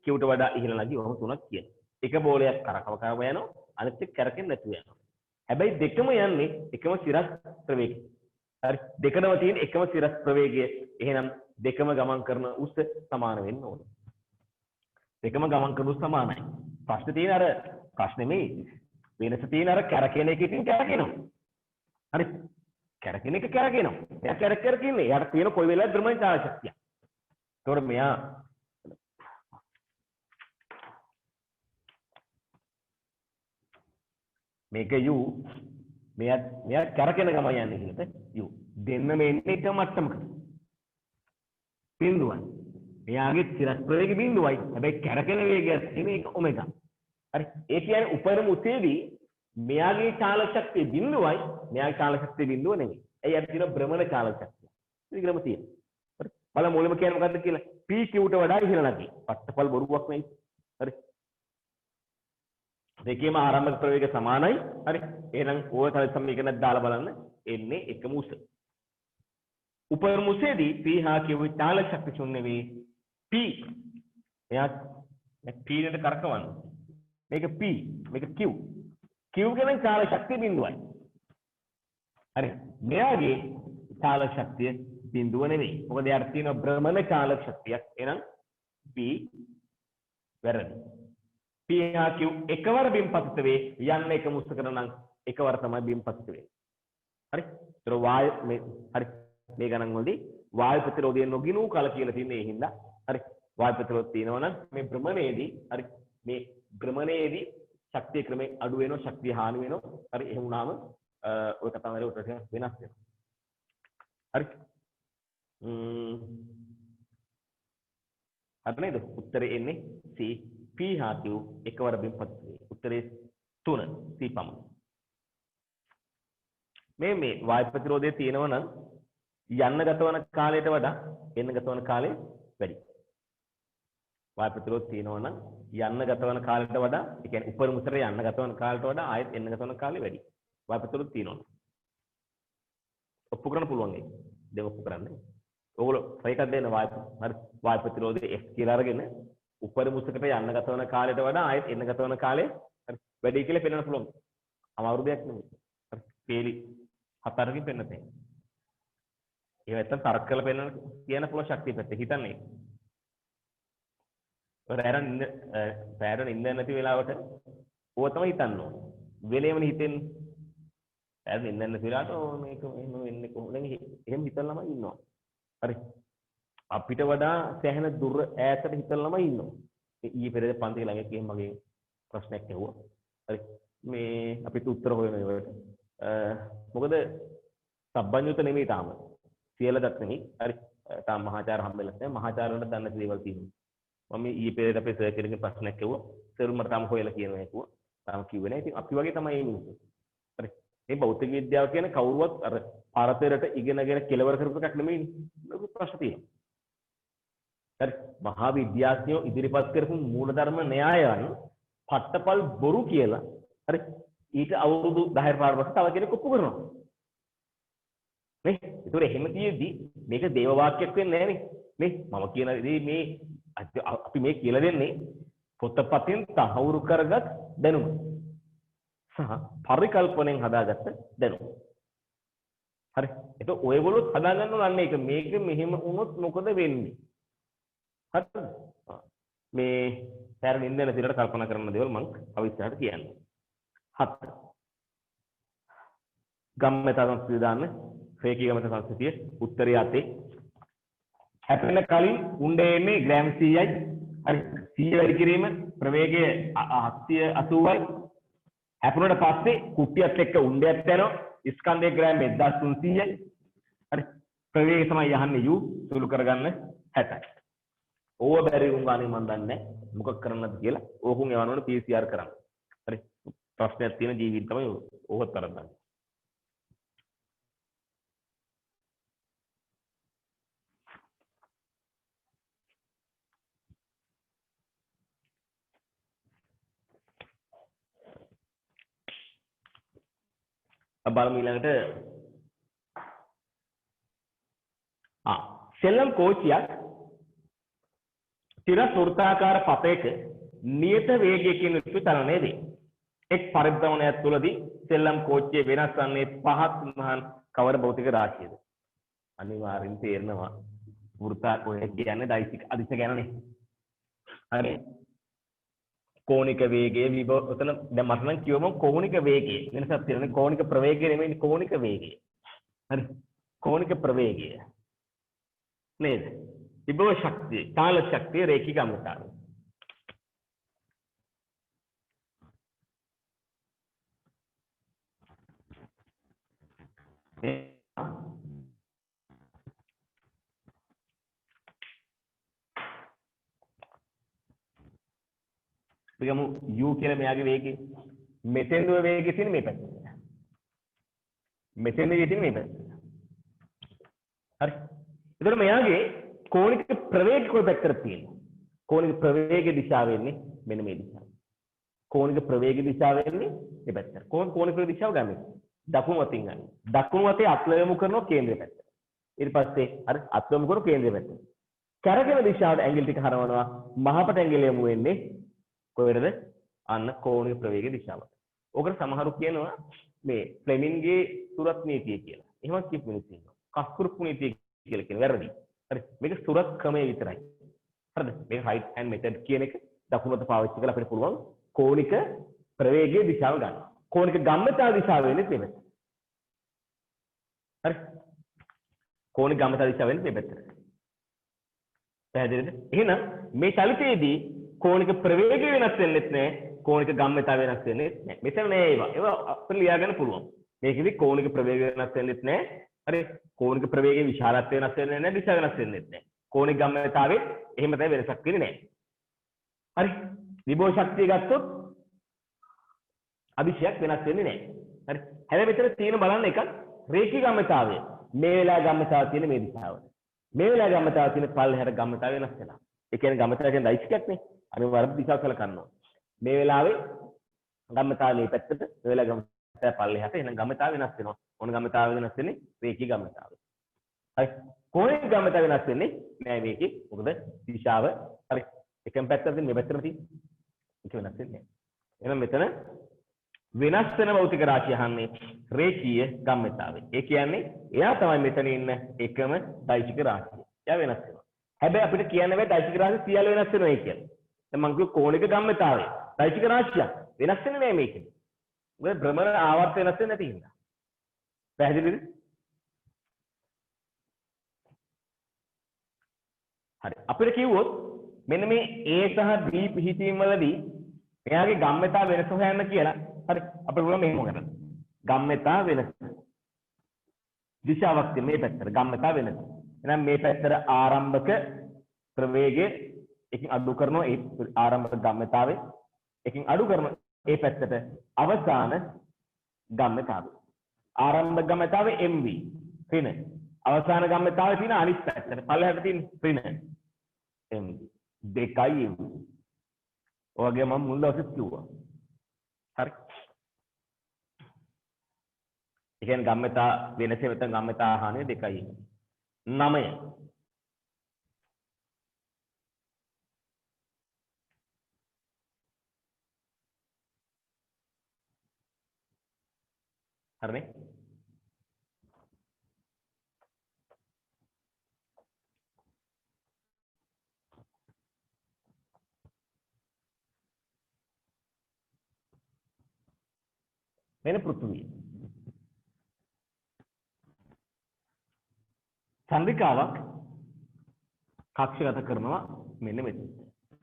q ට වඩා ඉහළ නැගී වහම තුනක් කියන එක බෝලයක් කරකව යනවා අනිත් එක කරකෙන්නේ නැතුව යනවා හැබැයි දෙකම යන්නේ එකම සිරස් ප්‍රවේගය. හරි දෙකම තියෙන එකම සිරස් ප්‍රවේගය. එහෙනම් දෙකම ගමන් කරන උස සමාන වෙන්න ඕනේ. දෙකම ගමන් කරන උස සමානයි. ප්‍රශ්නේ තියෙන අර ප්‍රශ්නේ මේ වෙනස තියෙන අර කැරකෙන එකකින් කැරකෙනවා. හරි කැරකෙන එක කැරකෙනවා. එයා කැරකෙන්නේ. එයාට තියෙන කොයි වෙලාවෙත් ධර්මයෙන් චාල ශක්තිය. ඒතකොට මෙයා මේක u මෙයා කරකෙන ගමන් යන්නේ කියලද u දෙන්නම එන්නේ එක මට්ටමකට බිඳුවයි මෙයාගේ තිරස් ප්‍රවේගය බිඳුවයි හැබැයි කරකෙන වේගය තියෙන එක ඔමෙගා හරි ඒ කියන්නේ උපරිම උසේදී මෙයාගේ චාල ශක්තිය බිඳුවයි මෙයාගේ චාල ශක්තිය බිඳුව නෙමෙයි එයි අපි කියන භ්‍රමණ චාල ශක්තිය ඊග්‍රම තියෙන හරි බලමු මුලින්ම කියන්නේ මොකද්ද කියලා p q ට වඩා ඉහළ නැති පට්ටපල් බොරුවක් නෙයි හරි දෙකේම ආරම්භක ප්‍රවේගය සමානයි. හරි. එහෙනම් ඕක තව සමීකරණයක් දාලා බලන්න එන්නේ එකම උස. උපරිමසේදී P හා Q චාලක ශක්තිය ශුන්‍ය වේ. P එයා P නේද කරකවන්න. මේක P මේක Q. Q කියන්නේ චාලක ශක්තිය බිඳුවයි. හරි. මෙයාගේ චාලක ශක්තිය බිඳුව නෙවෙයි. මොකද යාට තියෙන භ්‍රමණ චාලක ශක්තියක්. එහෙනම් P වැරදි. P හා Q එකවර බිම් පතිත වේ. යන්න එක මුස්ත කරන නම් එකවර තමයි බිම් පතිත වෙන්නේ. හරි. ඒතර වායු මේ හරි මේ ගණන් වලදී වායු ප්‍රතිරෝධය නොගිනු කල කියලා තියෙන්නේ ඒ හින්දා. හරි. වායු ප්‍රතිරෝධ තියෙනවා නම් මේ භ්‍රමණයේදී හරි මේ භ්‍රමණයේදී ශක්තිය ක්‍රමයෙන් අඩු වෙනවා ශක්තිය හානි වෙනවා. හරි. එහෙම වුණාම ඔය කතාවේ උත්තර වෙනස් වෙනවා. හරි. හරි නේද? උත්තරේ එන්නේ C. P හා Q එකවර බිම් පතිත වේ. උත්තරේ 3 C පමණයි. මේ වායු ප්‍රතිරෝධය තියෙනවා නම් යන්න ගතවන කාලයට වඩා එන්න ගතවන කාලය වැඩි. වායු ප්‍රතිරෝධ තියෙනවා නම් යන්න ගතවන කාලයට වඩා ඒ කියන්නේ උපරිමතරේ යන්න ගතවන කාලයට වඩා ආයෙත් එන්න ගතවන කාලය වැඩි. වායු ප්‍රතිරෝධ තියෙනවා. ඔප්පු කරන්න පුළුවන් ඒක. දැන් ඔප්පු කරන්නේ. ඕගොල්ලෝ try එකක් දෙන්න වායු ප්‍රතිරෝධය X කියලා අරගෙන උපරිමසකට යන්න ගතවන කාලයට වඩා ආයෙත් එන්න ගතවන කාලය වැඩි කියලා පෙන්වන්න පුළුවන්. අමාරු දෙයක් නෙමෙයි. හරි. පේලි 4කින් පෙන්නතේ. ඒ නැත්තම් තර්ක කරලා පෙන්නන කියන පුළුවන් ශක්තිය පැත්තේ හිතන්නේ. රෑරන් ඉන්න නැති වෙලාවට ඕව තමයි හිතන්න ඕන. වෙලේමනේ හිතෙන්නේ. රෑරන් ඉන්න නැති වෙලාවට මේක එහෙම වෙන්නේ කොහොමද? එහෙම හිතන ළමයි ඉන්නවා. හරි. අපිට වඩා සෑහෙන දුර ඈතට හිතන ළමයි ඉන්නවා. ඊයේ පෙරේද පන්ති ළඟ ගිහින් මගේ ප්‍රශ්නයක් ඇහුවා. හරි. මේ අපිට උත්තර හොයන ඒවට. මොකද සබ්බඤ්ඤුත නෙමෙයි තාම. සියලදත් නෙමෙයි. හරි. තාම මහාචාර්ය හම්බෙලා නැහැ. මහාචාර්යවරුන්ට දන්න දේවල් තියෙනවා. මම ඊයේ පෙරේද අපේ සර් කෙනෙක්ගෙන් ප්‍රශ්නයක් ඇහුවා. සර් මට තාම හොයලා කියනවා ඇහුවා. තාම කිව්වේ නැහැ. ඉතින් අපි වගේ තමයි මේ මිනිස්සු. හරි. මේ භෞතික විද්‍යාව කියන්නේ කවුරුවත් අර පරතරට ඉගෙනගෙන කෙලවර කරපු එකක් නෙමෙයිනේ. ලොකු ප්‍රශ්න තියෙනවා. හරි. මහා විද්‍යාඥයෝ ඉදිරිපත් කරපු මූලධර්ම න්‍යායයන් පට්ටපල් බොරු කියලා. හරි. ඊට අවුරුදු 10 පාර පස්සේ තව කෙනෙක් ඔප්පු කරනවා. නේ? ඒතොර එහෙම තියෙද්දි මේක දේව වාක්‍යයක් වෙන්නේ නැහැ නේ. මම කියන දේ මේ අපි මේ කියලා දෙන්නේ පොතපතෙන් තහවුරු කරගත් දැනුම සහ පරිකල්පනෙන් හදාගත්ත දැනුම. හරි. ඒක ඔයගොල්ලෝ හදාගන්න ඕන අන්න ඒක මේක මෙහෙම වුණොත් මොකද වෙන්නේ? හරිද? මේ පැරණ ඉඳලා තිරට කල්පනා කරන දේවල් මම අවිස්සහට කියන්නේ. 7. ගම්මෙත සංස්කෘතිය දාන්න ෆේකී ගම්මෙත සංස්කෘතිය උත්තරය අතේ හැපෙන කලින් උණ්ඩේ එන්නේ ග්‍රෑම් 100යි. හරි. 100 වැඩි කිරීම ප්‍රවේගය 780යි. හැපුණාට පස්සේ කුට්ටියත් එක්ක උණ්ඩයක් යනවා. ස්කන්ධයේ ග්‍රෑම් 1300යි. හරි. ප්‍රවේගය තමයි යහන්නේ u සුළු කරගන්න 60යි. ඕව බැරි වුණානේ මන් දන්නේ මොකක් කරන්නද කියලා. ඕකුන් යවනවනේ PCR කරන්න. හරි. ප්‍රශ්නයක් තියෙන ජීවිත තමයි ඕවත් කරන්නේ. බලමු ඊළඟට සෙල්ලම් කෝච්චියක් තිර වෘත්තාකාර පතයක නියත වේගයකින් යුක්ත තරණයේදී එක් පරිභ්‍රමණයක් තුළදී සෙල්ලම් කෝච්චිය වෙනස් වන්නේ පහත් මහන් කවර භෞතික රාශියද? අනිවාර්යෙන් තේරෙනවා වෘත්තාකාරය කියන්නේ දෛසික අදිශ ගැනනේ. හරි. කෝණික වේගය විභවතන දැන් මට නම් කියවම කෝණික වේගය වෙනසක් තියෙනවා. කෝණික ප්‍රවේගය නෙමෙයි කෝණික වේගය. හරි. කෝණික ප්‍රවේගය නේද? විභව ශක්තිය, කාල ශක්තිය, රේඛික අමතාවය. begamo u කියලා මෙයාගේ වේගය මෙතෙන් දුව වේගය තියෙන මේ පැත්ත. මෙතෙන් වේගය තියෙන මේ පැත්ත. හරි. එතකොට මෙයාගේ කෝණික ප්‍රවේගය කොයි පැත්තට තියෙනවා? කෝණික ප්‍රවේග දිශාව වෙන්නේ මෙන්න මේ දිශාව. කෝණික ප්‍රවේග දිශාව වෙන්නේ මේ පැත්තට. කෝණික ප්‍රවේග දිශාව ගන්න. දකුණු අතින් ගන්න. දකුණු අතේ අත්ලයමු කරනවා කේන්ද්‍රය පැත්තට. ඊට පස්සේ අර අත්වම කරන කේන්ද්‍රය පැත්ත. කැරකෙන දිශාවට ඇඟිලි ටික හරවනවා. මහපට ඇඟිලි යමු වෙන්නේ කොහෙටද? අන්න කෝණීය ප්‍රවේග දිශාවට. ඕකට සමහරු කියනවා මේ ෆ්ලෙමින්ගේ සුරත් නීතිය කියලා. එහෙමත් කියපු මිනිස්සු ඉන්නවා. කස්කුරුප්පු නීතිය කියලා කියන වැරදි. හරි. මේක සුරත් ක්‍රමය විතරයි. හරිද? මේක රයිට් හෑන්ඩ් මෙතඩ් කියන එක දකුණට පාවිච්චි කරලා අපිට පුළුවන් කෝණික ප්‍රවේගයේ දිශාව ගන්න. කෝණික ගම්මතා දිශාව වෙන්නේ මේ පැත්තට. හරි. කෝණික ගම්මතා දිශාව වෙන්නේ මේ පැත්තට. පැහැදිලිද? එහෙනම් මේ චලිතයේදී කෝණික ප්‍රවේගය වෙනස් වෙන්නේ නැහැ. කෝණික ගම්මතා වෙනස් වෙන්නේ නැහැ. මෙතන නෑ ඒවා. ඒවා අපිට ලියා ගන්න පුළුවන්. මේකෙදි කෝණික ප්‍රවේගය වෙනස් වෙන්නේ නැහැ. හරි. කෝණික ප්‍රවේගයේ විශාලත්වය වෙනස් වෙන්නේ නැහැ. දිශාව වෙනස් වෙන්නේ නැහැ. කෝණික ගම්මතාවේ එහෙම තමයි වෙනසක් වෙන්නේ නැහැ. හරි. විභව ශක්තිය ගත්තොත් අදිශයක් වෙනස් වෙන්නේ නැහැ. හරි. හැබැයි මෙතන තියෙන බලන්න එකක් රේඛී ගම්මතාවය. මේ වෙලාවේ ගම්මතාව තියෙන මේ දිශාවට. මේ වෙලාවේ ගම්මතාව තියෙන පල්ලෙහාට ගම්මතාව වෙනස් වෙනවා. ඒ කියන්නේ ගම්මතාව කියන්නේ දෛශිකයක් නේ. අනිවාර්ය දිශාව සලකනවා. මේ වෙලාවේ ගම්මතාව මේ පැත්තට, මේ වෙලාවේ ගම්මතාව පල්ලෙහාට. එහෙනම් ගම්මතාව වෙනස් වෙනවා. ඕන ගම්මතාව වෙනස් වෙන්නේ රේඛී ගම්මතාවය. හරි. කෝණික ගම්මතාව වෙනස් වෙන්නේ නෑ මේකේ. මොකද දිශාව හරි. එකම පැත්තකින් මේ පැත්තට තියෙන. ඒක වෙනස් වෙන්නේ නෑ. එහෙනම් මෙතන වෙනස් වෙන භෞතික රාශිය අහන්නේ රේඛීය ගම්මතාවය. ඒ කියන්නේ එයා තමයි මෙතන ඉන්න එකම දෛශික රාශිය. එයා වෙනස් වෙනවා. හැබැයි අපිට කියන්න බෑ දෛශික රාශිය සියල්ල වෙනස් වෙනවා කියලා. දැන් මම කිව්ව කෝණික ගම්මතාවය දෛශික රාශිය වෙනස් වෙන්නේ නෑ මේකෙන්. මොකද භ්‍රමණ ආවර්ත වෙනස් වෙන්නේ නැති හින්දා. පැහැදිලිද? හරි. අපිට කිව්වොත් මෙන්න මේ A සහ B පිහිටීම් වලදී එයාගේ ගම්මතා වෙනස හොයන්න කියලා. හරි. අපිට පුළුවන් මෙහෙම කරන්න. ගම්මතා වෙනස. දිශාවක් තියෙන මේ පැත්තට ගම්මතා වෙනස. එහෙනම් මේ පැත්තට ආරම්භක ප්‍රවේගය එකකින් අඩු කරනවා ඒ ආරම්භක ගම්මතාවේ එකකින් අඩු කරනවා ඒ පැත්තට අවසාන ගම්මතාවය. ආරම්භක ගම්මතාවේ MV ඍණ. අවසාන ගම්මතාවේ තියෙන අනිත් පැත්තට පල්ලෙහාට තියෙන ඍණ MV. දෙකයි MV. ඔයගේ මම මුල් දවසේ කිව්වා. හරි. ඒ කියන්නේ ගම්මතා වෙනස වෙන ගම්මතා ආහාරය දෙකයි. 9. හරිනේ? මෙන්න පෘථිවිය. චන්ද්‍රිකාවක් කක්ෂගත කරනවා මෙන්න මෙතන.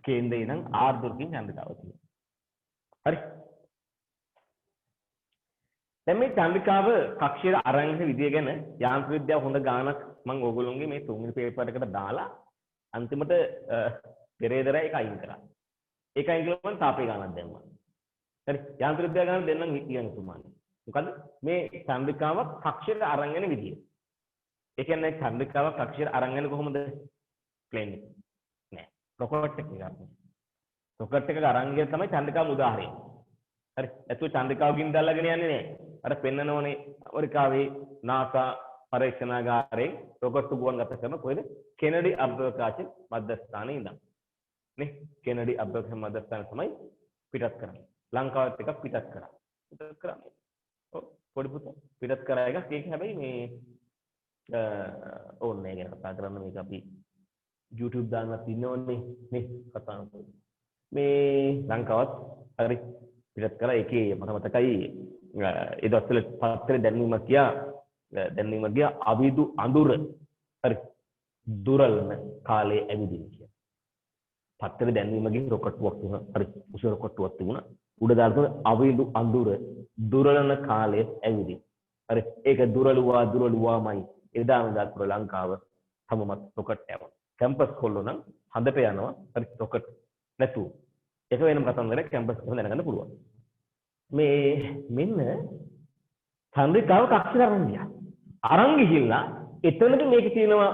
කේන්ද්‍රේ ඉඳන් r දුරකින් චන්ද්‍රිකාව තියෙනවා. හරි. දැන් මේ චන්ද්‍රිකාව කක්ෂයට අරන් යන විදිය ගැන යාන්ත්‍ර විද්‍යාව හොඳ ගානක් මම ඕගොල්ලෝගේ මේ තුන්වෙනි පේපර් එකට දාලා අන්තිමට පෙරේදරා එක අයින් කරා. ඒක අයින් කළා මම තාපේ ගානක් දැම්මා. හරි. යාන්ත්‍ර විද්‍යාව ගාන දෙන්නම් කියන තුමානේ. මොකද මේ චන්ද්‍රිකාව කක්ෂයට අරන් යන විදිය. ඒ කියන්නේ චන්ද්‍රිකාව කක්ෂයට අරන් යන්නේ කොහොමද? ප්ලේන් එක. නෑ. රොකට් එකක් ගන්න. රොකට් එකක අරන් ගිය තමයි චන්ද්‍රිකාව උදාහරණය. හරි. ඒතු චන්ද්‍රිකාවකින් දැල්ලාගෙන යන්නේ නෑ. අර පෙන්නනෝනේ ඇමරිකාවේ NASA පරීක්ෂණාගාරයෙන් රොකට් ගුවන් ගත කරන කොහෙද? කෙනඩි අභ්‍යවකාශ මධ්‍යස්ථානයේ ඉඳන්. නේ? කෙනඩි අභ්‍යවකාශ මධ්‍යස්ථානය තමයි පිටත් කරන්නේ. ලංකාවත් එකක් පිටත් කරා. පිටත් කරන්නේ. ඔව් පොඩි පුතා පිටත් කරා එකක්. ඒක හැබැයි මේ ඕනේ ගැන කතා කරන්න මේක අපි YouTube දාන්නත් ඉන්නවනේ නේ කතා කරමු. මේ ලංකාවත් හරි පිටත් කරා ඒකේ මට මතකයි ඒ දවස්වල පත්තරේ දැන්වීමක් ගියා අවිදු අඳුර හරි දුරල්න කාලේ ඇවිදින කියලා. පත්තරේ දැන්වීමකින් රොකට්ටුවක් තුන හරි උස රොකට්ටුවක් තිබුණා. උඩ දාලා අවිදු අඳුර දුරලන කාලේ ඇවිදින. හරි ඒක දුරලුවාමයි එදාම දාපුර ලංකාව හැමමත් රොකට් යනවා. කැම්පස් කොල්ලෝ නම් හඳට යනවා. හරි රොකට් නැතුව. ඒක වෙනම කතන්දරයක් කැම්පස් කොහොමද දැනගන්න පුළුවන්. මේ මෙන්න චන්ද්‍රිකාව කක්ෂයට අරන් ගියා. අරන් ගිහිල්ලා එතනදී මේක තියෙනවා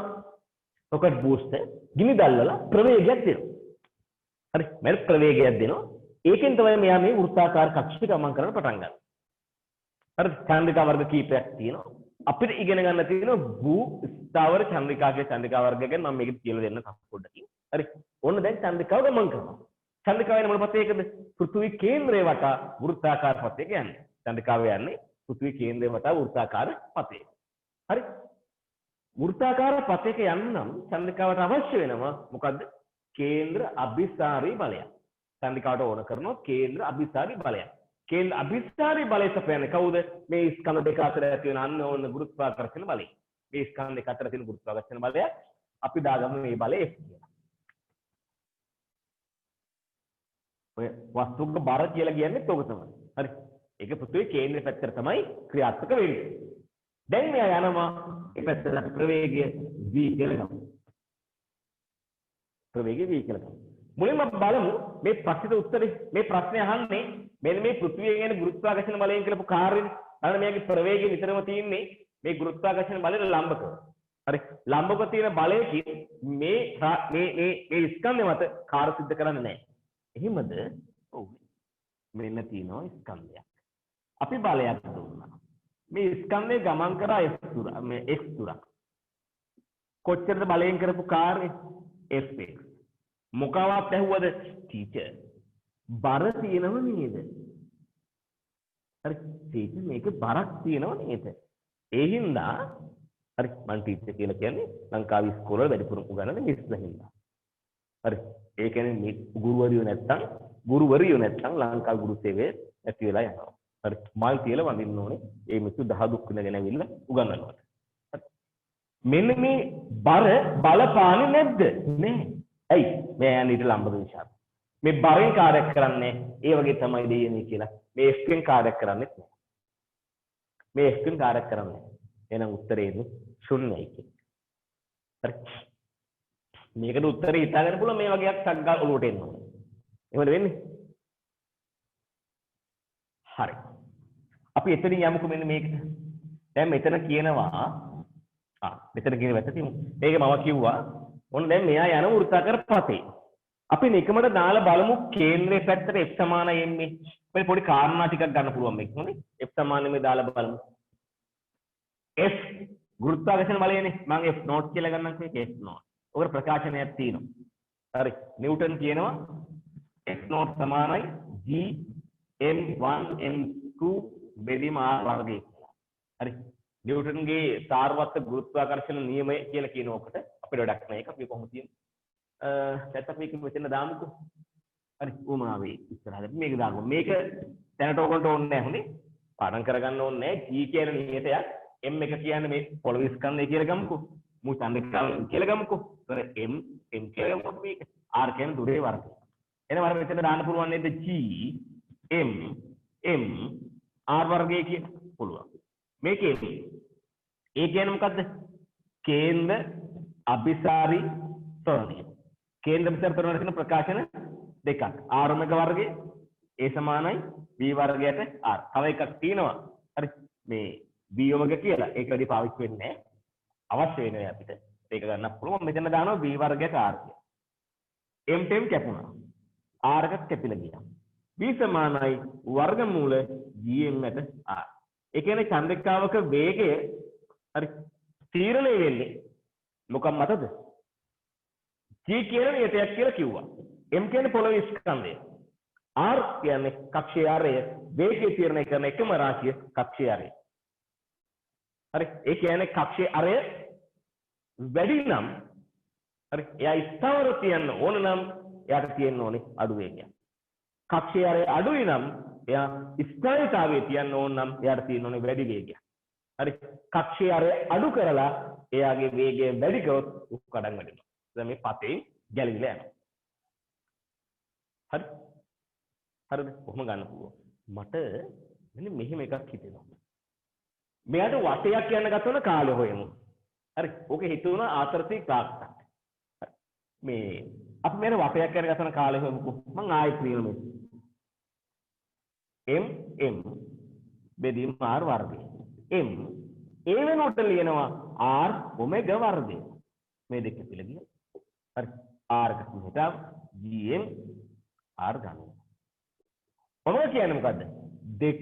රොකට් බූස්ටර් ගිනි දැල්වලා ප්‍රවේගයක් දෙනවා. හරි මම ප්‍රවේගයක් දෙනවා. ඒකෙන් තමයි මෙයා මේ වෘත්තාකාර කක්ෂයට ගමන් කරන්න පටන් ගන්නේ. හරි චන්ද්‍රිකා වර්ග කීපයක් තියෙනවා. අපිට ඉගෙන ගන්න තියෙන භූ ස්ථාවර චන්ද්‍රිකාගේ චන්ද්‍රිකා වර්ගය ගැන මම මේක කියලා දෙන්න පොඩ්ඩකින්. හරි. ඔන්න දැන් චන්ද්‍රිකාව ගමන් කරනවා. චන්ද්‍රිකාවේ මොන පතේකද? පෘථිවි කේන්ද්‍රය වටා වෘත්තාකාර පතේක යන්නේ. චන්ද්‍රිකාව යන්නේ පෘථිවි කේන්ද්‍රය වටා වෘත්තාකාර පතේ. හරි. වෘත්තාකාර පතේක යන්න නම් චන්ද්‍රිකාවට අවශ්‍ය වෙනවා මොකද්ද? කේන්ද්‍ර අභිසාරී බලයක්. චන්ද්‍රිකාවට ඕන කරනවා කේන්ද්‍ර අභිසාරී බලයක්. කේන්ද්‍ර අභිසාරී බලය සපයන්නේ කවුද? මේ ස්කන්ධ දෙක අතර ඇති වෙන අන්න ඕන ගුරුත්වාකර්ෂණ බලය. මේ ස්කන්ධ දෙක අතර තියෙන ගුරුත්වාකර්ෂණ බලය අපි දාගමු මේ බලය F කියලා. ඔය වස්තුක බර කියලා කියන්නේ ඒක තමයි. හරි. ඒක පෘථිවි කේන්ද්‍රය පැත්තට තමයි ක්‍රියාත්මක වෙන්නේ. දැන් මෙයා යනවා ඒ පැත්තට ප්‍රවේගය v කියලා ගමු. ප්‍රවේගය v කියලා ගමු. මුලින්ම බලමු මේ ප්‍රශ්නෙට උත්තරේ මේ ප්‍රශ්නේ අහන්නේ මෙන්න මේ පෘථිවිය ගැන ගුරුත්වාකර්ෂණ බලයෙන් කියලාපු කාර්යනේ. අන්න මෙයාගේ ප්‍රවේගය නිතරම තියෙන්නේ මේ ගුරුත්වාකර්ෂණ බලයට ලම්බකව. හරි. ලම්බකව තියෙන බලයකින් මේ ස්කන්ධය මත කාර්ය සිද්ධ කරන්නේ නැහැ. එහෙමද? ඔව්. මෙන්න තියෙනවා ස්කන්ධයක්. අපි බලයක් දුන්නා. මේ ස්කන්ධය ගමන් කරා x දුර මේ x දුරක්. කොච්චරද බලයෙන් කරපු කාර්යය? fx. මොකවත් ඇහුවද? ටීචර්. බර තියෙනව නේද? හරි. ටීචර් මේක බරක් තියෙනව නේද? ඒ හින්දා හරි මං ටීචර් කියලා කියන්නේ ලංකාවේ ඉස්කෝලවල වැඩිපුරම උගන්වන මිස්ලා හින්දා. හරි. ඒ කියන්නේ මේ ගුරුවරියෝ නැත්තම් ලංකා ගුරු සේවයේ ඇති වෙලා යනවා. හරි. මල් තියලා වඳින්න ඕනේ. ඒ මිනිස්සු දහ දුක් විඳගෙන ඇවිල්ලා උගන්වනවා. මෙන්න මේ බර බලපාන්නේ නැද්ද? නෑ. ඇයි? මේ යන්නේ ඊට ලම්බක නිසා. මේ බරෙන් කාර්යයක් කරන්නේ ඒ වගේ තමයි දෙයනේ කියලා. මේ F එකෙන් කාර්යයක් කරන්නේ නැහැ. මේ F එකෙන් කාර්යයක් කරන්නේ. එහෙනම් උත්තරේ ශුන්‍යයි කියන්නේ. හරි. මේකට උත්තරේ හිතාගන්න පුළුවන් මේ වගේක් ටග්ගල් ඔලුවට එන්න ඕනේ. එහෙමද වෙන්නේ? හරි. අපි එතනින් යමුකෝ මෙන්න මේකට. දැන් මෙතන කියනවා මෙතන කියන වැට තියමු. මේක මම කිව්වා. ඔන්න දැන් මෙයා යන වෘත්තාකාර පතේ. අපි නිකමට දාලා බලමු කේන්ද්‍රයේ පැත්තට f සමානයි එන්නේ. මේ පොඩි කාරණා ටිකක් ගන්න පුළුවන් මේක නේ. f සමානයි මේ දාලා බලමු. f ගුරුත්වාකර්ෂණ බලයනේ. මම f නෝට් කියලා ගන්නම් මේක f නෝට්. ඔකට ප්‍රකාශනයක් තියෙනවා. හරි. නිව්ටන් කියනවා f නෝට් සමානයි g m1m2 බෙදීම r වර්ගය කියලා. හරි. නිව්ටන්ගේ සාරවත්ත ගුරුත්වාකර්ෂණ නියමය කියලා කියන ඔකට අපිට වැඩක් නැහැ. ඒක අපි කොහොමද කියන්නේ? නැත්නම් මේක මෙතන දාමුකෝ. හරි. උමාවේ ඉස්සරහට මේක දාමු. මේක දැනට ඔයගොල්ලන්ට ඕනේ නැහැ හොනේ. පාඩම් කරගන්න ඕනේ නැහැ. g කියන නියතයක් m එක කියන්නේ මේ පොළොවේ ස්කන්ධය කියලා ගමුකෝ. මු චන්ද්‍රිකාව කියලා ගමුකෝ. ඒතර m කියලා ගමුකෝ මේක. r කියන්නේ දුරේ වර්ගය. එහෙනම් මම මෙතන දාන්න පුළුවන් නේද g m r වර්ගය කියන පුළුවන්. මේකේ ඒ කියන්නේ මොකද්ද? කේන්ද්‍ර අභිසාරී ත්වරණය. කේන්ද්‍ර අභිසාරී ත්වරණය කියන ප්‍රකාශන දෙකක්. r ඔමෙගා වර්ගය a සමානයි b වර්ගයට r. තව එකක් තියෙනවා. හරි. මේ b ඔමෙගා කියලා. ඒක වැඩි පාවිච්චි වෙන්නේ නැහැ. අවශ්‍ය වෙනවා අපිට. ඒක ගන්න පුළුවන්. මෙතන දානවා b වර්ගයට r කියලා. m ටෙම් කැපුණා. r එකක් කැපිලා ගියා. b සමානයි වර්ගමූල gm ට r. ඒ කියන්නේ චන්ද්‍රිකාවක වේගය හරි තීරණය වෙන්නේ මොකක් මතද? g කියන නියතයක් කියලා කිව්වා. m කියන්නේ පොළොවේ ස්කන්ධය. r කියන්නේ කක්ෂයේ ආරය. වේගය තීරණය කරන එකම රාශිය කක්ෂයේ ආරය. හරි. ඒ කියන්නේ කක්ෂයේ ආරය වැඩි නම් හරි එයා ස්ථාවර තියන්න ඕන නම් එයාට තියෙන්න ඕනේ අඩු වේගයක්. කක්ෂයේ ආරය අඩුයි නම් එයා ස්ථායීතාවයේ තියන්න ඕන නම් එයාට තියෙන්න ඕනේ වැඩි වේගයක්. හරි. කක්ෂයේ ආරය අඩු කරලා එයාගේ වේගය වැඩි කරොත් උක්කඩම් වැඩිනවා. දැන් මේ පතේ ගැලවිලා යනවා. හරි. හරිද? කොහොම ගන්න පුළුවන්. මට මෙන්න මෙහෙම එකක් හිතෙනවා. මෙයාට වටයක් කියන්න ගත්තොන කාලය හොයමු. හරි. ඕකේ හිතුණා ආතරති ක්ලාක්ටක්. මේ අපි මෙන්න වටයක් කියන්න ගත්තොන කාලය හොයමුකෝ. මම ආයෙත් කියනවා m බෙදීම r වර්ගය. m ඒ වෙනකොට ලියනවා r ඔමෙගා වර්ගය. මේ දෙක පිළ ගියා. හරි. r එක මෙහෙට gm r ගන්න. ඔමෙගා කියන්නේ මොකද්ද? 2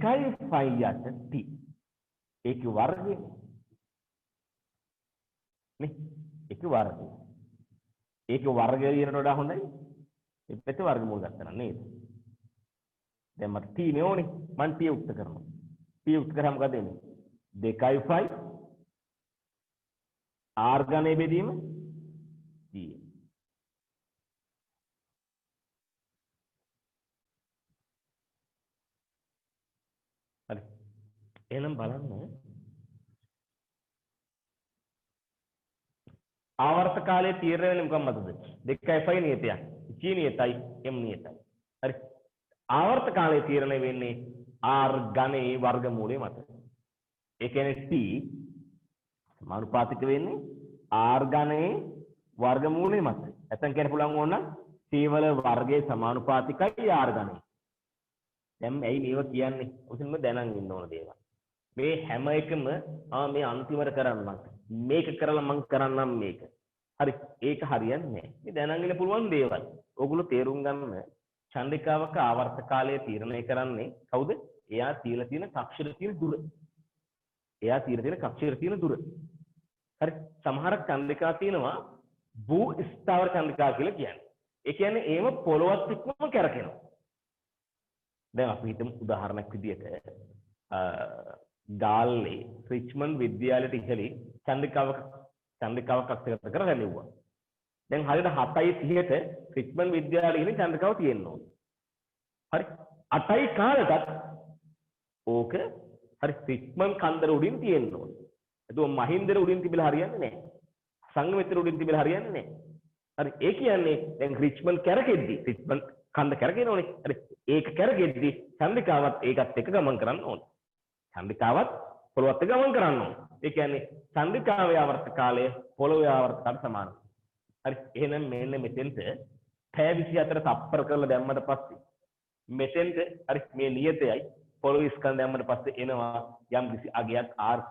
pi යට t. ඒකේ වර්ගය. නේ එක වර්ගය. ඒක වර්ගය කියනට වඩා හොඳයි. මේ පැත්තේ වර්ගමූල ගත්තා නේද? දැන් මට t නේ ඕනේ. මම t උක්ත කරනවා. t උක්ත කරාම මොකද වෙන්නේ? 2i5 r ඝනය බෙදීම g. හරි. එහෙනම් බලන්න ආවර්ත කාලයේ තීරණය වෙන්නේ මොකක් මතද? 2i5 නියතයක්. g නියතයි, m නියතයි. හරි. ආවර්ත කාලයේ තීරණය වෙන්නේ r ඝනයේ වර්ගමූලය මත. ඒ කියන්නේ t සමානුපාතික වෙන්නේ r ඝනයේ වර්ගමූලය මත. නැත්නම් කියන්න පුළුවන් ඕනනම් t වල වර්ගයේ සමානුපාතිකයි r ඝනය. දැන් ඇයි මේව කියන්නේ? ඔතනම දැනන් ඉන්න ඕන දේවල්. මේ හැම එකම මේ අන්තිමට කරන්නම්. මේක කරලා මම කරන්නම් මේක. හරි. ඒක හරියන්නේ නැහැ. මේ දැනන් ඉන්න පුළුවන් දේවල්. ඕගොල්ලෝ තේරුම් ගන්න චන්ද්‍රිකාවක ආවර්ත කාලය තීරණය කරන්නේ කවුද? එයා තියලා තියෙන කක්ෂර තියෙන දුර. එයා තියලා තියෙන කක්ෂර තියෙන දුර. හරි. සමහර චන්ද්‍රිකා තියෙනවා භූ ස්ථාවර චන්ද්‍රිකා කියලා කියන්නේ. ඒ කියන්නේ ඒව පොළොවත් එක්කම කරකිනවා. දැන් අපි හිතමු උදාහරණයක් විදියට ගාල්ලේ රිච්මන්ඩ් විද්‍යාලයට ඉහළින් චන්ද්‍රිකාවක් අක්ෂරගත කරලා ලැබුවා. දැන් හරියට 7:30ට රිච්මන්ඩ් විද්‍යාලයේ ඉන්න චන්ද්‍රිකාව තියෙන්න ඕනේ. හරි. 8යි කාලටත් ඕක හරි රිච්මන්ඩ් කන්දර උඩින් තියෙන්න ඕනේ. එතකොට මහින්දර උඩින් තිබිලා හරියන්නේ නැහැ. සංගමිත්‍ර උඩින් තිබිලා හරියන්නේ නැහැ. හරි. ඒ කියන්නේ දැන් රිච්මන්ඩ් කැරකෙද්දි රිච්මන්ඩ් කන්ද කැරකෙනෝනේ. හරි. ඒක කැරකෙද්දි චන්ද්‍රිකාවත් ඒකත් එක්ක ගමන් කරන්න ඕනේ. චන්ද්‍රිකාවත් පොළොවත් එක්ක ගමන් කරන්න ඕනේ. ඒ කියන්නේ චන්ද්‍රිකාවේ ආවර්ත කාලය පොළොවේ ආවර්ත කාලයට සමානයි. හරි. එහෙනම් මෙන්න මෙතෙන්ට පැය 24 තප්පර කරලා දැම්මට පස්සේ මෙතෙන්ට හරි මේ නියතයයි පොළොවේ ස්කන්ධ දැම්මට පස්සේ එනවා යම් කිසි අගයක් r.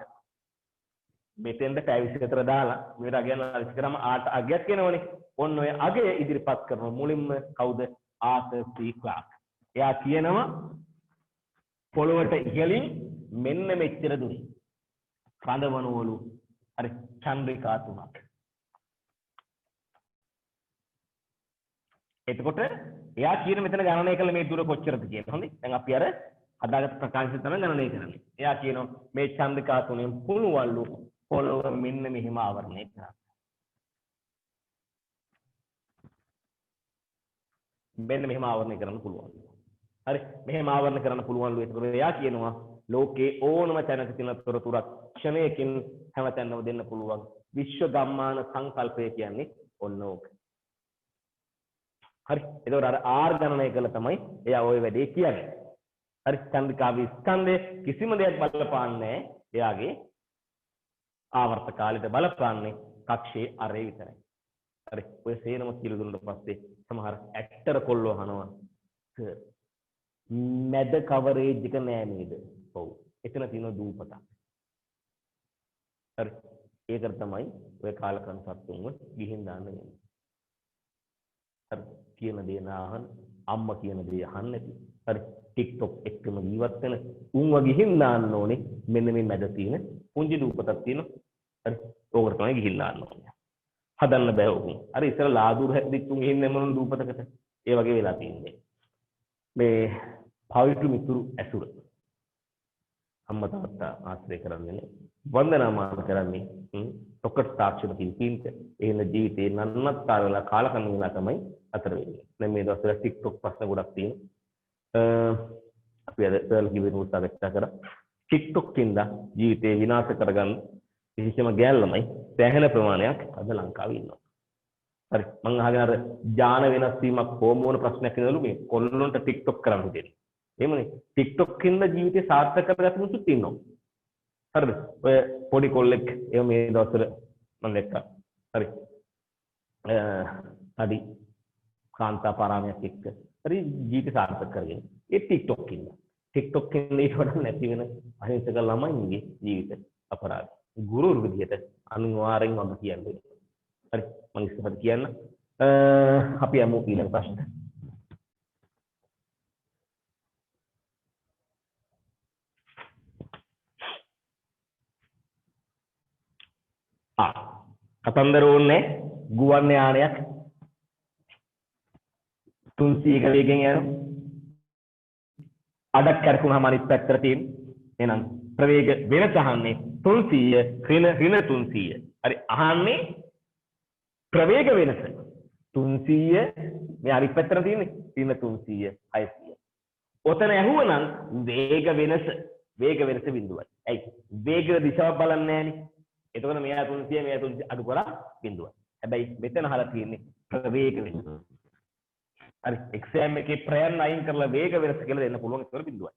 මෙතෙන්ට පැය 24 දාලා මේකට අගයන් අරිස් කරාම r අගයක් එනවනේ. ඔන්න ඔය අගය ඉදිරිපත් කරන මුලින්ම කවුද? ආතර් සී ක්ලාක්. එයා කියනවා පොළොවට ඉහළින් මෙන්න මෙච්චර දුරින් කඳවණුවලු හරි චන්ද්‍රිකා තුනක්. එතකොට එයා කියන මෙතන ගණනය කළ මේ දුර කොච්චරද කියන්නේ. හොඳයි. දැන් අපි අර හදාගත්ත ප්‍රකාශය තමයි ගණනය කරන්නේ. එයා කියනවා මේ චන්ද්‍රිකා තුනෙන් පුළුවන්ලු පොළොව මෙන්න මෙහිම ආවරණය කරන්න. මෙන්න මෙහෙම ආවරණය කරන්න පුළුවන්. හරි. මෙහෙම ආවරණය කරන්න පුළුවන්ලු. ඒකවල එයා කියනවා ලෝකේ ඕනම තැනක තියෙන තොරතුරක් ක්ෂණයකින් හැමතැනම දෙන්න පුළුවන්. විශ්ව ගම්මාන සංකල්පය කියන්නේ ඔන්න ඕක. හරි. ඒකවල අර r ගණනය කළා තමයි එයා ওই වැඩේ කියන්නේ. හරි. චන්ද්‍රිකාවේ ස්කන්ධේ කිසිම දෙයක් බලපාන්නේ නැහැ. එයාගේ ආවර්ත කාලයට බලපාන්නේ කක්ෂයේ අරේ විතරයි. හරි. ඔය සේනම කියලා දුන්නාට පස්සේ සමහර ඇක්ටර් කොල්ලෝ අහනවා සර් මැද කවරේජ් එක නෑ නේද? ඔව්. එතන තියෙන දූපතක්. හරි. ඒකට තමයි ඔය කාලකන් සත්තුන්ව ගිහින් දාන්න වෙන්නේ. හරි. කියන දේ නාහන අම්මා කියන දේ අහන්න නැති. හරි. TikTok එක්කම ජීවත් වෙන උන්ව ගිහින් දාන්න ඕනේ. මෙන්න මේ මැද තියෙන පුංචි දූපතක් තියෙනවා. හරි. ඕකට තමයි ගිහින් දාන්න ඕනේ. හදන්න බෑ උන්. අර ඉතල ලාදුර හැදිච්ච උන් ඉන්නේ මොන දූපතකට. ඒ වගේ වෙලා තියෙන්නේ. මේ පවිතු මිතුරු ඇසුර. අම්මා තාත්තා ආශ්‍රය කරන්නේ වන්දනාමාන කරන්නේ තොකට තාක්ෂණ පිළිපීමට එහෙම ජීවිතේ නන්නත්තර වෙලා කාලකන්ණි වෙලා තමයි අතර වෙන්නේ. දැන් මේ දවස්වල TikTok ප්‍රශ්න ගොඩක් තියෙනවා. අපි අද පෙරල් කිව්වේ උත්සාහ කරා. TikTok කින්ද ජීවිතේ විනාශ කරගන්න විශේෂම ගෑල්ලමයි සෑහෙන ප්‍රමාණයක් අද ලංකාවේ ඉන්නවා. හරි. මම අහගෙන අර ඥාන වෙනස් වීමක් හෝමෝන ප්‍රශ්නයක් නේදලු මේ කොල්ලොන්ට TikTok කරන්න දෙන්නේ. එහෙමනේ. TikTok කින්ද ජීවිතේ සාර්ථක කරගත්ත මිනිස්සුත් ඉන්නවා. හරිද? ඔය පොඩි කොල්ලෙක් එහෙම මේ දවස්වල මම දැක්කා. හරි. අඩි කාන්තා පාරාමයක් එක්ක හරි ජීවිත සාර්ථක කරගෙන. ඒ TikTok කින්ද. TikTok කින්ද ඊට වඩා නැති වෙන අහිංසක ළමයින්ගේ ජීවිත අපරාධ. ගුරුවරු විදියට අනිවාර්යෙන් මම කියන්නේ. හරි මම ඉස්සරහට කියන්න. අපි යමු ඊළඟ ප්‍රශ්නට. කතන්දර ඕනේ ගුවන් යානයක් 300ක වේගෙන් යනවා. අඩක් කරකුණාම අනිත් පැත්තට තියෙන. එහෙනම් ප්‍රවේග වෙනස අහන්නේ 300 ඍණ 300. හරි අහන්නේ ප්‍රවේග වෙනස 300 මේ අනිත් පැත්තට තියෙන්නේ ඍණ 300 600. ඔතන ඇහුවනම් වේග වෙනස බිඳුවයි. ඇයි? වේග දිශාව බලන්නේ නැහනේ. එතකොට මෙයා 300 මෙයා 300 අඩු කරා බිඳුවයි. හැබැයි මෙතන අහලා තියෙන්නේ ප්‍රවේග වෙනස. හරි එක්සෑම් එකේ ප්‍රයන්න අයින් කරලා වේග වෙනස කියලා දෙන්න පුළුවන් ඒතර බිඳුවයි.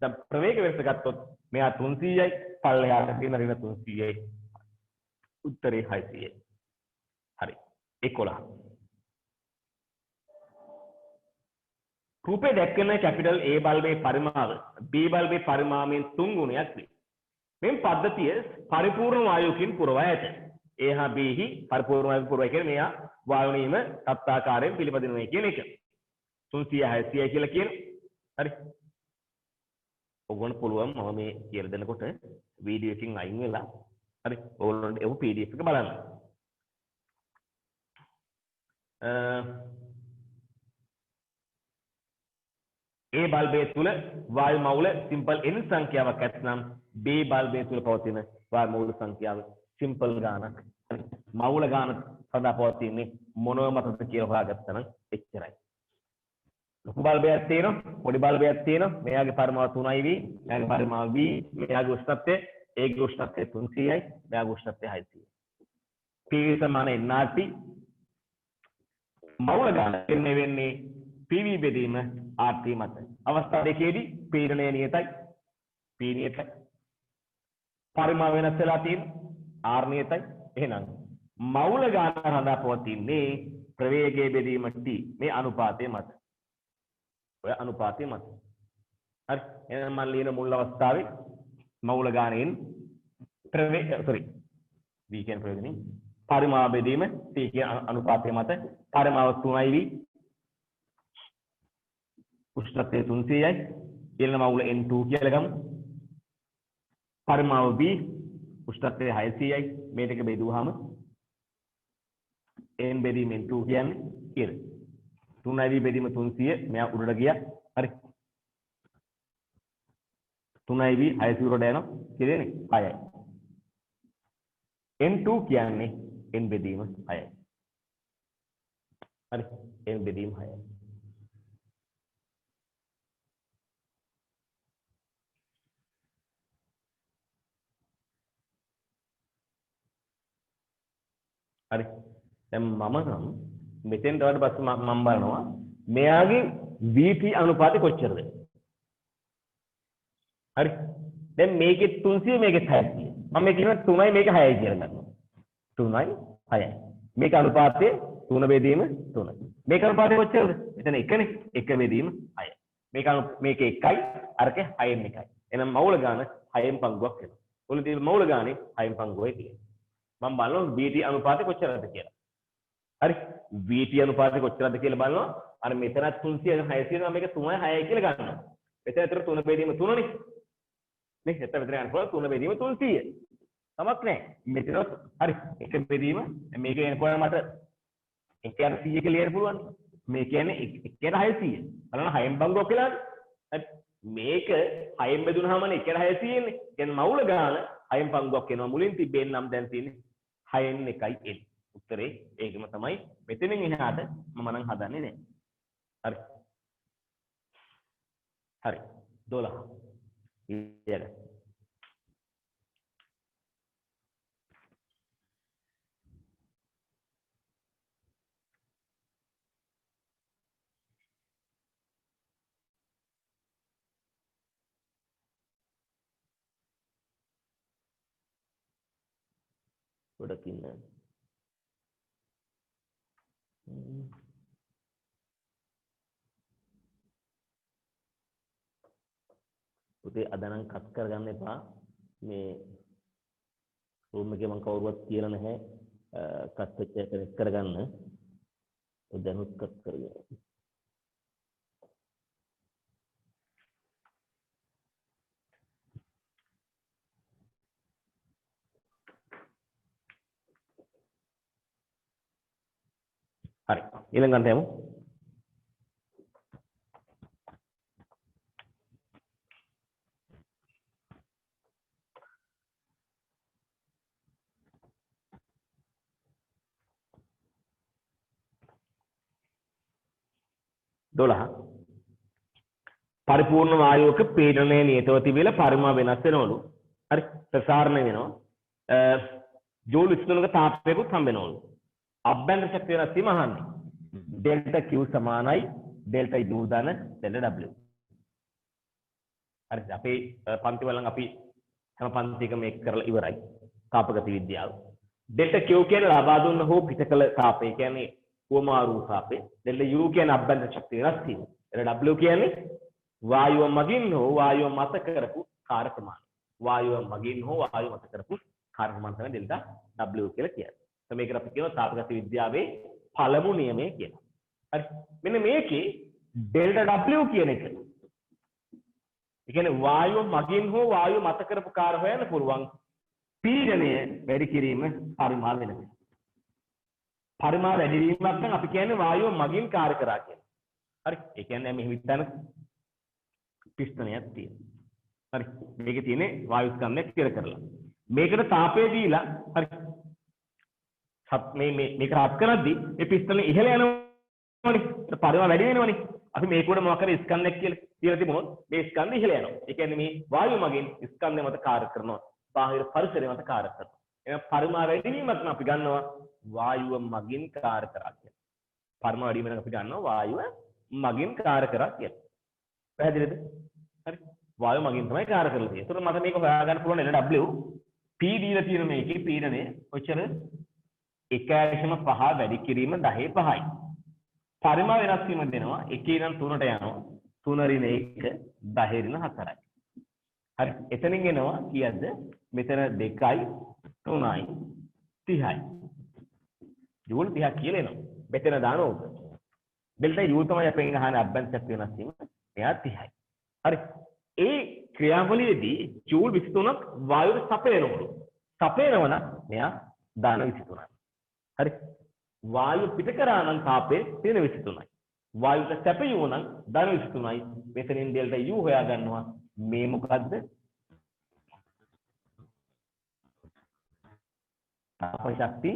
නැත්නම් ප්‍රවේග වෙනස ගත්තොත් මෙයා 300යි පල්ලෙහාට තියෙන ඍණ 300යි. උත්තරේ 600යි. හරි 11. රූපේ දැක්වෙන කැපිටල් A බල්බේ පරිමාව B බල්බේ පරිමාවයෙන් 3 ගුණයක් වේ. මේ පද්ධතිය පරිපූර්ණ වායුවකින් පුරවා ඇත. A හා B හි පරිපූර්ණ වායුව පුරවයි කියන්නේ මෙයා වායු නීම තත්තාකාරයෙන් පිළිපදිනවා කියන එක. 300 600 කියලා කියනවා. හරි. ඔයගොල්ලන්ට පුළුවන් මම මේ කියලා දෙනකොට වීඩියෝ එකකින් අයින් වෙලා හරි ඔයගොල්ලන්ට ඒක PDF එක බලන්න. A බල්බය තුල වායු මවුල සිම්පල් n සංඛ්‍යාවක් ඇතනම් B බල්බය තුල පවතින වායු මවුල සංඛ්‍යාව සිම්පල් ගානක්. මවුල ගාන සඳහා පවතින්නේ මොනව මතද කියලා හොයාගත්තා නම් එච්චරයි. ලොකු බල්බයක් තියෙනවා, පොඩි බල්බයක් තියෙනවා. මෙයාගේ පරිමාව 3යි V, මෙයාගේ පරිමාව V, මෙයාගේ උෂ්ණත්වය ඒගේ උෂ්ණත්වය 300යි, මෙයාගේ උෂ්ණත්වය 600යි. PV සමාන nRT. මවුල ගාන වෙන්නේ PV බෙදීම RT මත. අවස්ථා දෙකේදී පීඩනය නියතයි. P නියතයි. පරිමාව වෙනස් වෙලා තියෙන R නියතයි. එහෙනම් මවුල ගාන හඳා පවතින්නේ ප්‍රවේගයේ බෙදීම T මේ අනුපාතය මත. ඔය අනුපාතය මත. හරි. එහෙනම් මම ලියන මුල් අවස්ථාවේ මවුල ගානෙන් V කියන ප්‍රවේගයෙන් පරිමාව බෙදීම T කියන අනුපාතය මත පරිමාව 3යි V උෂ්ණත්වය 300යි ඊළඟ මවුල N2 කියලා ගමු. පරිමාව B උෂ්ණත්වය 600යි මේ දෙක බෙදුවාම N බෙදීම N2 කියන්නේ කියලා. 3යි V බෙදීම 300 මෙයා උඩට ගියා. හරි. 3යි V 600 උඩට යනවා කියලානේ 6යි. N2 කියන්නේ N බෙදීම 6යි. හරි. N බෙදීම 6යි. හරි දැන් මම නම් මෙතෙන් ඊට පස්සේ මම බලනවා මෙයාගේ VT අනුපාතය කොච්චරද හරි දැන් මේකේ 300 මේකේ 600 මම මේ කියනවා 3යි මේක 6යි කියලා ගන්නවා 3යි 6යි මේක අනුපාතය 3 බෙදීම 3 මේක අනුපාතය කොච්චරද මෙතන 1නේ 1 බෙදීම 6 මේක 1යි අරක 6න් 1යි එහෙනම් මවුල ගාන 6න් පංගුවක් වෙනවා ඔන්න තියෙන මවුල ගානේ 6න් පංගුවයි තියෙන්නේ මම බලනවා VT අනුපාතය කොච්චරද කියලා. හරි. VT අනුපාතය කොච්චරද කියලා බලනවා. අර මෙතනත් 300 600 නම් මේක 3යි 6යි කියලා ගන්නවා. මෙතන ඇතර 3 බෙදීම 3නේ. නේ? එතන මෙතන ගන්නකොට 3 බෙදීම 300. තමක් නැහැ. මෙතන හරි. 1 බෙදීම මේක එනකොට මට 1 100 කියලා ලියන්න පුළුවන්. මේ කියන්නේ 1 600. බලන්න 6න් බංගුවක් කියලාද? හරි. මේක 6න් බෙදුනහම 1 600 එන්නේ. කියන්නේ මවුල ගාන 6න් පංගුවක් වෙනවා. මුලින් තිබෙන්නේ නම් දැන් තියෙන්නේ 6න් 1යි එන්නේ. උත්තරේ ඒකම තමයි. මෙතනින් එහාට මම නම් හදන්නේ නැහැ. හරි. හරි. 12. ඊළඟ. ගොඩක් ඉන්නවා. පුතේ අද නම් කට් කරගන්න එපා. මේ රූම් එකේ මම කවුරුවත් කියලා නැහැ. කට් වෙච්ච එක කරගන්න. දැනුත් කට් කරගන්න. හරි. ඊළඟට යමු. දොළහ පරිපූර්ණ වායුවක පීඩනය නියතව තිබිලා පරිමාව වෙනස් වෙනවලු. හරි ප්‍රසාරණය වෙනවා. ජූල් 23ක තාපයකුත් හම්බ වෙනවලු. අභ්‍යන්තර ශක්තිය වෙනස් වීම අහන්නේ. ඩෙල්ටා Q සමානයි ඩෙල්ටා U ධන ඩෙල්ටා W. හරි අපේ පන්ති වලින් අපි හැම පන්තියකම මේක කරලා ඉවරයි. තාපගති විද්‍යාව. ඩෙල්ටා Q කියන්නේ ලබා දුන්න හෝ පිටකල තාපය කියන්නේ උවමාරු තාපය. ඩෙල්ටා U කියන්නේ අභ්‍යන්තර ශක්තිය වෙනස් වීම. ඩෙල්ටා W කියන්නේ වායුව මගින් හෝ වායුව මත කරපු කාර්ය ප්‍රමාණය. වායුව මගින් හෝ වායුව මත කරපු කාර්ය ප්‍රමාණය තමයි ඩෙල්ටා W කියලා කියන්නේ. તો මේකට අපි කියනවා තාපගති විද්‍යාවේ පළමු නියමය කියලා. හරි. මෙන්න මේකේ ඩෙල්ටා W කියන එක. ඒ කියන්නේ වායුව මගින් හෝ වායුව මත කරපු කාර්ය හොයන්න පුළුවන් පීඩනය වැඩි කිරීම පරිමාව වෙනවා. පරිමාව වැඩි වීමක් නම් අපි කියන්නේ වායුව මගින් කාර්ය කරා කියලා. හරි. ඒ කියන්නේ මෙහෙම හිතන්න පිස්තනයක් තියෙනවා. හරි. මේකේ තියෙන්නේ වායු ස්කන්ධයක් කියලා කරලා. මේකට තාපය දීලා හරි. මේක රත් කරද්දී මේ පිස්තනේ ඉහළ යනවනේ. පරිමාව වැඩි වෙනවනේ. අපි මේක උඩ මොකක් හරි ස්කන්ධයක් කියලා තිබුණොත් මේ ස්කන්ධය ඉහළ යනවා. ඒ කියන්නේ මේ වායුව මගින් ස්කන්ධය මත කාර්ය කරනවා. බාහිර පරිසරය මත කාර්ය කරනවා. එහෙනම් පරිමාව වැඩි වීමක් නම් අපි ගන්නවා වායුව මගින් කාර්ය කරා කියලා. පරිමාව වැඩි වීමක් අපි ගන්නවා වායුව මගින් කාර්ය කරා කියලා. පැහැදිලිද? හරි. වායුව මගින් තමයි කාර්ය කරලා තියෙන්නේ. ඒතකොට මට මේක හොයාගන්න පුළුවන් LW P දීලා තියෙන මේකේ පීඩනය ඔච්චර 1.5 වැඩි කිරීම 10/5යි. පරිමාව වෙනස් වීම දෙනවා 1 ඉඳන් 3ට යනවා 3 ඍණ 1 10 ඍණ 4යි. හරි. එතනින් එනවා කීයද? මෙතන 2යි 3යි 30යි. ජූල් 30ක් කියලා එනවා. මෙතන දාන ඕක. ඩෙල්ටා U තමයි අපෙන් අහන අභ්‍යන්තර ශක්තිය වෙනස් වීම. එයා 30යි. හරි. ඒ ක්‍රියාවලියේදී ජූල් 23ක් වායුවට සපයනවලු. සපයනවන මෙයා දාන 23යි. හරි. වායු පිට කරා නම් තාපය තියෙන 23යි. වායුවට සැපයුව නම් දාන 23යි. මෙතනින් ඩෙල්ටා U හොයා ගන්නවා. මේ මොකද්ද? තාප ශක්තිය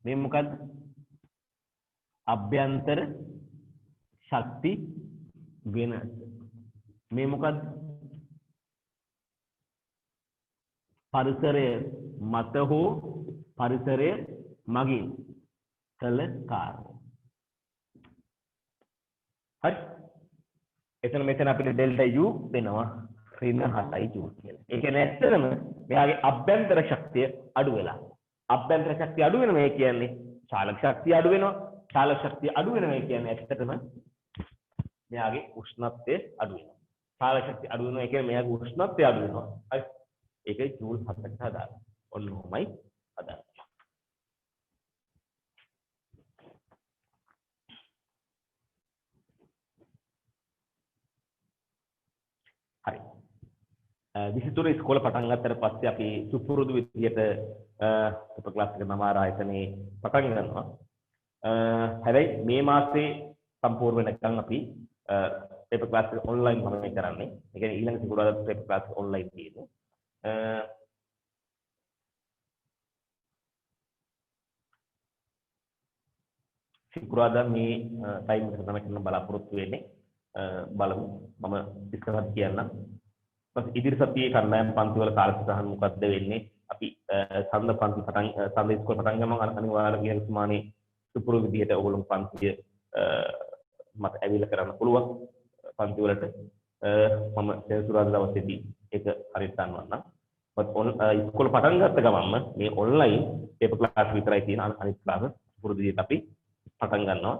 මේ මොකද්ද? අභ්‍යන්තර ශක්ති වෙනස. මේ මොකද්ද? පරිසරය මත හෝ පරිසරය මගින් කළ කාර්ය. හරි. එතන මෙතන අපිට ඩෙල්ටා U වෙනවා ඍණ 7යි ජූල් කියලා. ඒ කියන්නේ ඇත්තටම මෙයාගේ අභ්‍යන්තර ශක්තිය අඩු වෙලා. අභ්‍යන්තර ශක්තිය අඩු වෙනවා ඒ කියන්නේ චාලක ශක්තිය අඩු වෙනවා. චාලක ශක්තිය අඩු වෙනවා ඒ කියන්නේ ඇත්තටම මෙයාගේ උෂ්ණත්වය අඩු වෙනවා. චාලක ශක්තිය අඩු වෙනවා ඒ කියන්නේ මෙයාගේ උෂ්ණත්වය අඩු වෙනවා. හරි. ඒකයි ජූල් 7කට හදාගන්න. ඔන්න ඔහොමයි හදාගන්න. හරි. 23 ඉස්කෝලේ පටන් ගත්තට පස්සේ අපි සුපුරුදු විදියට පේපර් ක්ලාස් එක නම ආයතනයේ පටන් ගන්නවා. හැබැයි මේ මාසේ සම්පූර්ණ වෙනකන් අපි පේපර් ක්ලාස් එක ඔන්ලයින් තමයි කරන්නේ. ඒ කියන්නේ ඊළඟ සිකුරාදා පේපර් ක්ලාස් එක ඔන්ලයින් තියෙනවා. සිකුරාදා මේ ටයිම් එක තමයි කරන්න බලාපොරොත්තු වෙන්නේ. බලමු මම ඉස්සරහට කියන්නම්. ඉදිරි සතියේ කණ්ඩායම් පන්ති වල කාලසටහන මොකක්ද වෙන්නේ? අපි සඳ පන්ති පටන් සඳ ඉස්කෝල පටන් ගමන් අනිවාර්යයෙන් කියන සමානේ සුපුරුදු විදිහට ඕගොල්ලෝ පන්තිය මට ඇවිල්ලා කරන්න පුළුවන් පන්ති වලට. මම සෙනසුරාදා දවසේදී ඒක හරියට දන්වන්නම්. ඉස්කෝල පටන් ගත්ත ගමන්ම මේ ඔන්ලයින් පේපර් ක්ලාස් විතරයි තියෙන අනිත් ක්ලාස් සුපුරුදු විදිහට අපි පටන් ගන්නවා.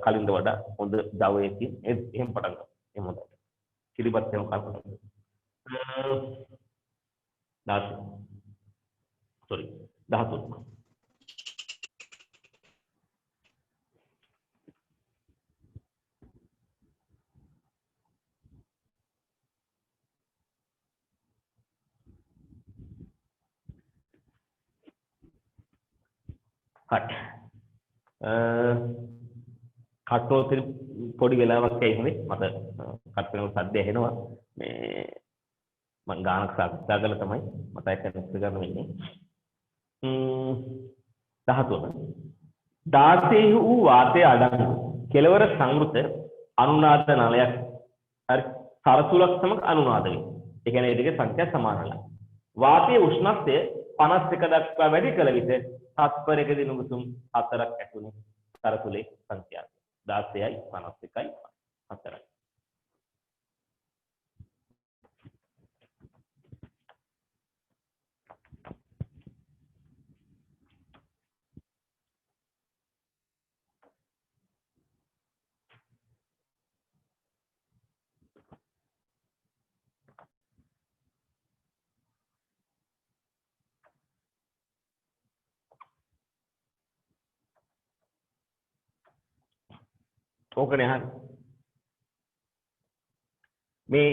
කලින්ද වඩා හොඳ දවයකින් එහෙම පටන් ගන්නවා. එහෙම හොඳයි. කිරිබත් වෙන කල්පනා. 13. හරි. කට්ටෝත් පොඩි වෙලාවක් ඇයි මට කට් වෙන සද්ද ඇහෙනවා. මේ මම ගානක් සාකච්ඡා කළා තමයි මතයි කනෙක්ට් කරන්න වෙන්නේ. 13 දාසේ වූ වාතයේ අඩංගු කෙලවර සංවෘත අනුනාද නලයක් හරි සරසුලක් සමග අනුනාද වේ. ඒ කියන්නේ ඒ දෙකේ සංඛ්‍යා සමානයි. වාතයේ උෂ්ණත්වය 51 දක්වා වැඩි කළ විට තත්පරයකදී නුඹුතුම් 4ක් ඇතුණු සරසුලේ සංඛ්‍යාව 16යි 51යි 4යි. ඕකනේ අහන්නේ. මේ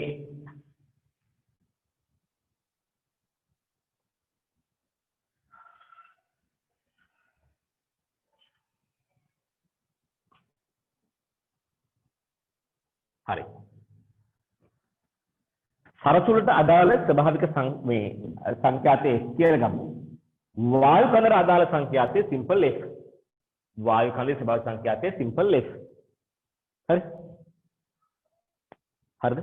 හරි. සරසුලට අදාළ ස්වභාවික මේ සංඛ්‍යාතයේ කියලා ගමු. වායු කන්දර අදාළ සංඛ්‍යාතයේ සිම්පල් F. වායු කන්දේ ස්වභාවික සංඛ්‍යාතයේ සිම්පල් F. හරි. හරිද?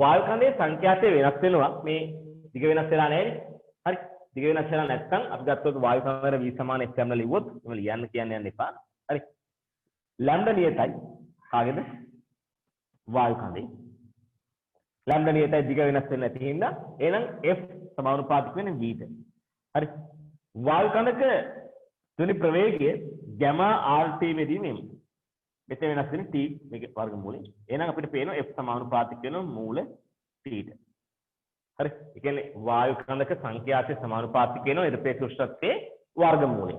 වායු කන්දේ සංඛ්‍යාතය වෙනස් වෙනවා. මේ දිග වෙනස් වෙලා නැහැ නේ. හරි. දිග වෙනස් වෙලා නැත්නම් අපි ගත්තොත් වායු කන්දර v සමාන f යන ලිව්වොත් එම ලියන්න කියන්නේ යන්න එපා. හරි. ලැම්ඩා නියතයි. කාගේද? වායු කන්දේ. ලැම්ඩා නියතයි දිග වෙනස් වෙන්නේ නැති හින්දා එහෙනම් f සමානුපාතික වෙන්නේ v ට. හරි. වායු කන්දක ධ්වනි ප්‍රවේගය gamma rt වෙදී මෙමු. මෙතන වෙනස් වෙන්නේ t මේකේ වර්ගමූලය. එහෙනම් අපිට පේනවා f සමානුපාතික වෙනවා මූල t ට. හරි. ඒ කියන්නේ වායු කන්දක සංඛ්‍යාතයේ සමානුපාතික වෙනවා නිරපේක්ෂ උෂ්ණත්වයේ වර්ගමූලය.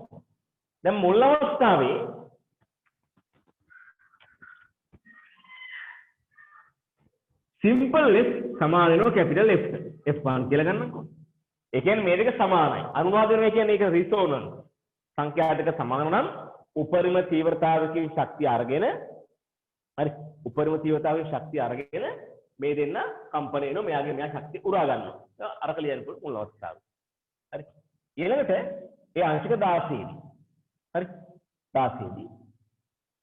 දැන් මුල් අවස්ථාවේ සිම්පල් f සමාන වෙනවා කැපිටල් f ට. f1 කියලා ගන්නකො. ඒ කියන්නේ මේ දෙක සමානයි. අනුවාද වෙනවා කියන්නේ ඒක රිසෝනන්ස්. සංඛ්‍යාතක සමාන නම් උපරිම තීව්‍රතාවකයේ ශක්තිය අරගෙන හරි උපරිම තීව්‍රතාවයේ ශක්තිය අරගෙන මේ දෙන්න කම්පණය වෙනවා මෙයාගේ මෙයා ශක්තිය උරා ගන්නවා අරක ලියන්න පුළුවන් මුල් අවස්ථාවේ හරි ඊළඟට ඒ අංශක 16 දී හරි 16 දී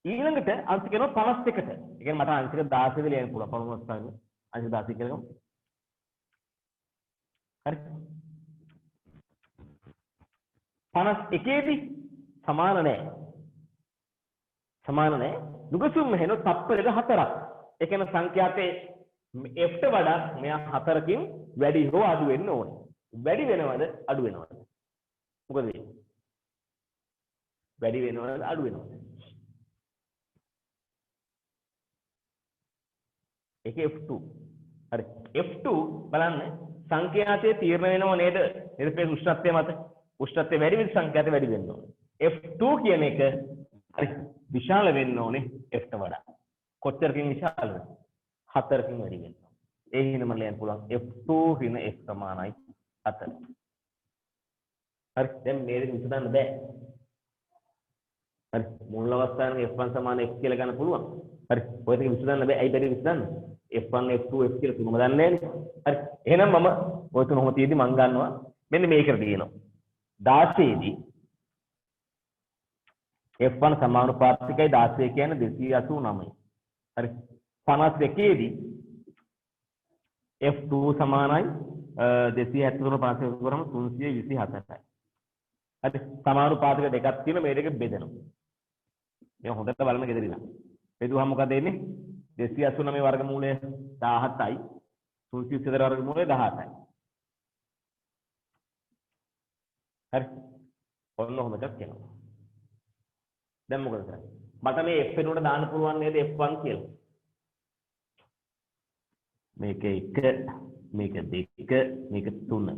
ඊළඟට අංශක වෙනවා 51ට ඒ කියන්නේ මට අංශක 16 දී ලියන්න පුළුවන් පළමු අවස්ථාවේ අංශක 16 කියලා ගමු හරි 51 දී සමාන නැහැ සමාන නැහැ නුගසුම් වෙන තප්පරයක 4ක් ඒ කියන්නේ සංඛ්‍යාතේ f ට වඩා මෙයා 4කින් වැඩි හෝ අඩු වෙන්න ඕනේ වැඩි වෙනවද අඩු වෙනවද මොකද වෙන්නේ වැඩි වෙනවද අඩු වෙනවද ඒක f2 හරි f2 බලන්න සංඛ්‍යාතයේ තීරණය වෙනව නේද නිරපේක්ෂ උෂ්ණත්වය මත උෂ්ණත්වය වැඩි වෙන සංඛ්‍යාතය වැඩි වෙන්න ඕනේ f2 කියන එක හරි විශාල වෙන්න ඕනේ f ට වඩා. කොච්චරකින් විශාලද? 4කින් වැඩි වෙන්න. ඒ හින්දා මම ලියන්න පුළුවන් f2 හින f සමානයි 4. හරි දැන් මේක විසඳන්න බෑ. හරි මුල් අවස්ථාවේ f1 සමාන f කියලා ගන්න පුළුවන්. හරි ඔය දෙක විසඳන්න බෑ. ඇයි බැරි විසඳන්න? f1 f2 f කියලා තුනම දන්නේ නෑනේ. හරි එහෙනම් මම ඔය තුනම තියෙදි මම ගන්නවා මෙන්න මේකට දිනනවා. 16 දී f1 සමානුපාතිකයි 16 කියන්නේ 289. හරි 52 දී f2 සමානයි 273 50 කරාම 327යි. හරි සමානුපාතික දෙකක් තියෙන මේ දෙක බෙදෙනවා. මේ හොඳට බලන්න ගෙදරින්. බෙදුවම මොකද එන්නේ? 289 වර්ගමූලය 17යි 327 වර්ගමූලය 18යි. හරි ඔන්න ඔහොම එකක් එනවා. දැන් මොකද කරන්නේ? මට මේ f වෙනුවට දාන්න පුළුවන් නේද f1 කියලා. මේක 1 මේක 2 මේක 3.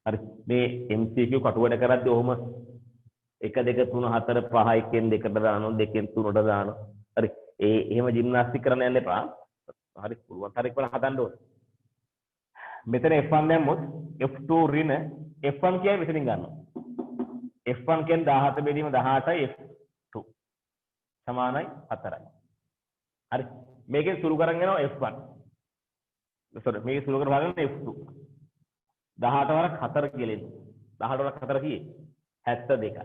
හරි මේ MCQ කටුවඩ කරද්දී ඔහොම 1 2 3 4 5 1 2ට දානවා 2 3ට දානවා. හරි එහෙම ජිම්නාස්ටික් කරන්න යන්න එපා. හරි පුළුවන් තරක් වල හදන්න ඕනේ. මෙතන f1 දැම්මොත් f2 ඍණ f1 කියයි මෙතනින් ගන්නවා. f1 කියන්නේ 17 බෙදීම 18යි f2 සමානයි 4යි. හරි. මේකෙන් සුළු කරන් යනවා f1. sorry මේක සුළු කර බලන්න f2. 18 වරක් 4 කියලා එන්නේ. 18 වරක් 4 කීයේ? 72යි.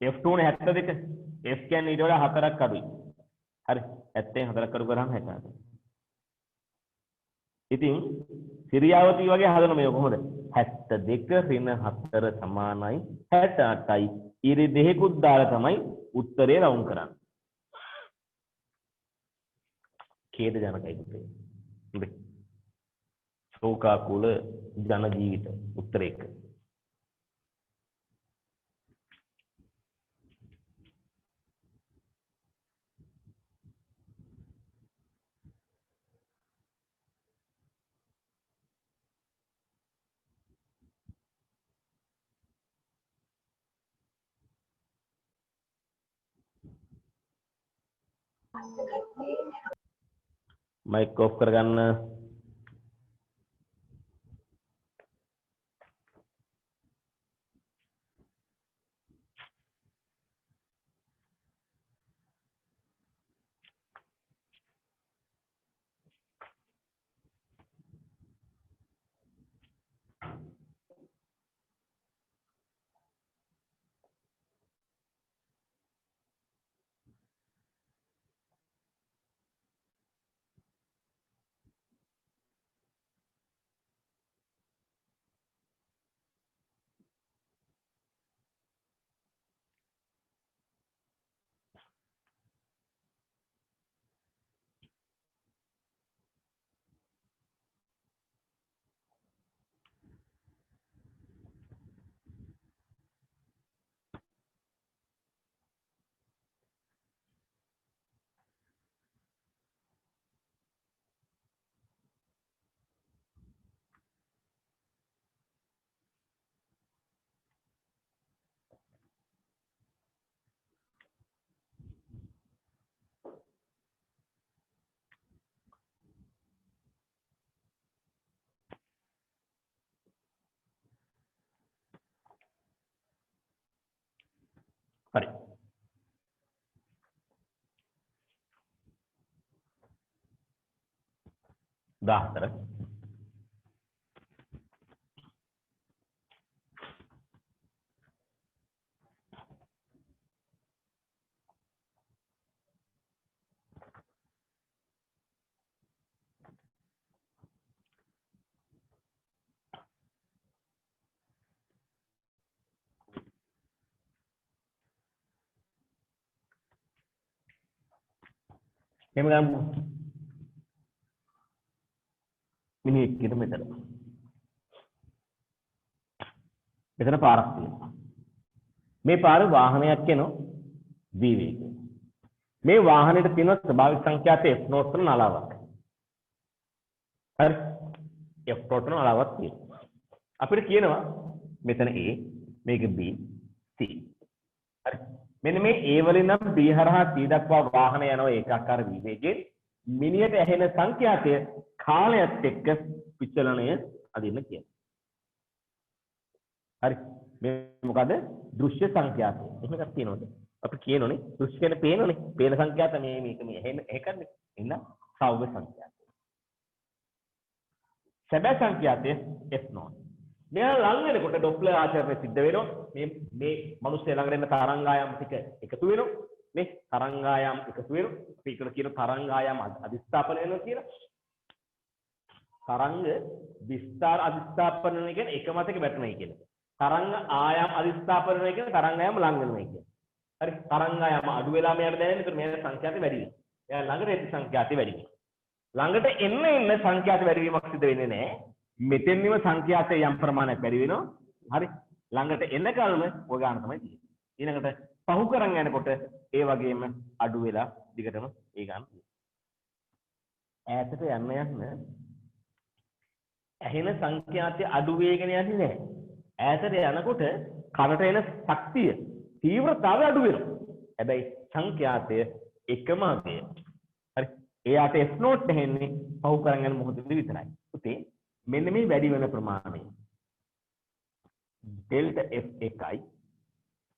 f2 නේ 72. f කියන්නේ ඊට වඩා 4ක් අඩුයි. හරි. 70න් 4ක් අඩු කරාම 68. ඉතින් සිරියාවතී වගේ හදන මේක කොහොමද? 72 ඍණ 4 සමානයි 68යි. ඉරි දෙකකුත් දාලා තමයි උත්තරේ රවුන්ඩ් කරන්නේ. ඛේද ජනකයි පුතේ. හරි. ශෝකාකුල ජන ජීවිත උත්තරේ 1. माइक ऑफ करगන්න හරි. දාහතර එහෙම ගමු. මිනිහෙක් කියන මෙතන. මෙතන පාරක් තියෙනවා. මේ පාරේ වාහනයක් යනවා v වේගයෙන්. මේ වාහනේට තියෙන ස්වභාවික සංඛ්‍යාත f0 වල නලාවක්. හරි. f0 වල නලාවක් තියෙනවා. අපිට කියනවා මෙතන a මේක b c. හරි. මෙන්න මේ a වලින් නම් b හරහා c දක්වා වාහන යනවා ඒකාකාර v වේගයෙන්. මිනියට ඇහෙන සංඛ්‍යාතය කාලයත් එක්ක විචලනය අදින්න කියනවා. හරි. මේ මොකද? දෘශ්‍ය සංඛ්‍යාතය. එහෙම එකක් තියෙනවද? අපි කියනෝනේ දෘශ්‍ය කියන්නේ පේනෝනේ. පේන සංඛ්‍යාත මේක ඒකනේ. එන්න සෞම්‍ය සංඛ්‍යාතය. සැබෑ සංඛ්‍යාතය f0. මෙයා ලං වෙනකොට ඩොප්ලර් ආචරණය සිද්ධ වෙනවා. මේ මිනිස්සු ළඟට එන තරංගායම් ටික එකතු වෙනවා. මේ තරංගායම් එකතු වෙනවා. අපි ඒකට කියන තරංගායම් අධිස්ථාපන වෙනවා කියලා. තරංග විස්තර අධිස්ථාපන වෙන කියන්නේ එක මතක වැටෙනවා කියන්නේ. තරංග ආයම් අධිස්ථාපන වෙන කියන්නේ තරංගායම් ලං වෙනවා කියන්නේ. හරි. තරංගායම් අඩු වෙලා මෙයාට දැනෙන්නේ. ඒතර මෙයාගේ සංඛ්‍යාතය වැඩි වෙනවා. එයා ළඟට එන සංඛ්‍යාතය වැඩි වෙනවා. ළඟට එන්න සංඛ්‍යාත වැඩි වීමක් සිදු වෙන්නේ නැහැ. මෙතෙන්නිම සංඛ්‍යාතය යම් ප්‍රමාණයක් වැඩි වෙනවා. හරි. ළඟට එන කලම ඔය ගන්න තමයි තියෙන්නේ. ඊළඟට පහු කරන් යනකොට ඒ වගේම අඩු වෙලා දිගටම ඒ ගන්න තියෙනවා. ඈතට යන්න ඇහෙන සංඛ්‍යාතය අඩු වේගෙන යන්නේ නැහැ. ඈතට යනකොට කනට එන ශක්තිය තීව්‍රතාවය අඩු වෙනවා. හැබැයි සංඛ්‍යාතය එකම අගය. හරි. එයාට f0 නැහෙන්නේ පහු කරන් යන මොහොතේදී විතරයි. පුතේ මෙන්න මේ වැඩි වෙන ප්‍රමාණය. ඩෙල්ටා F එකයි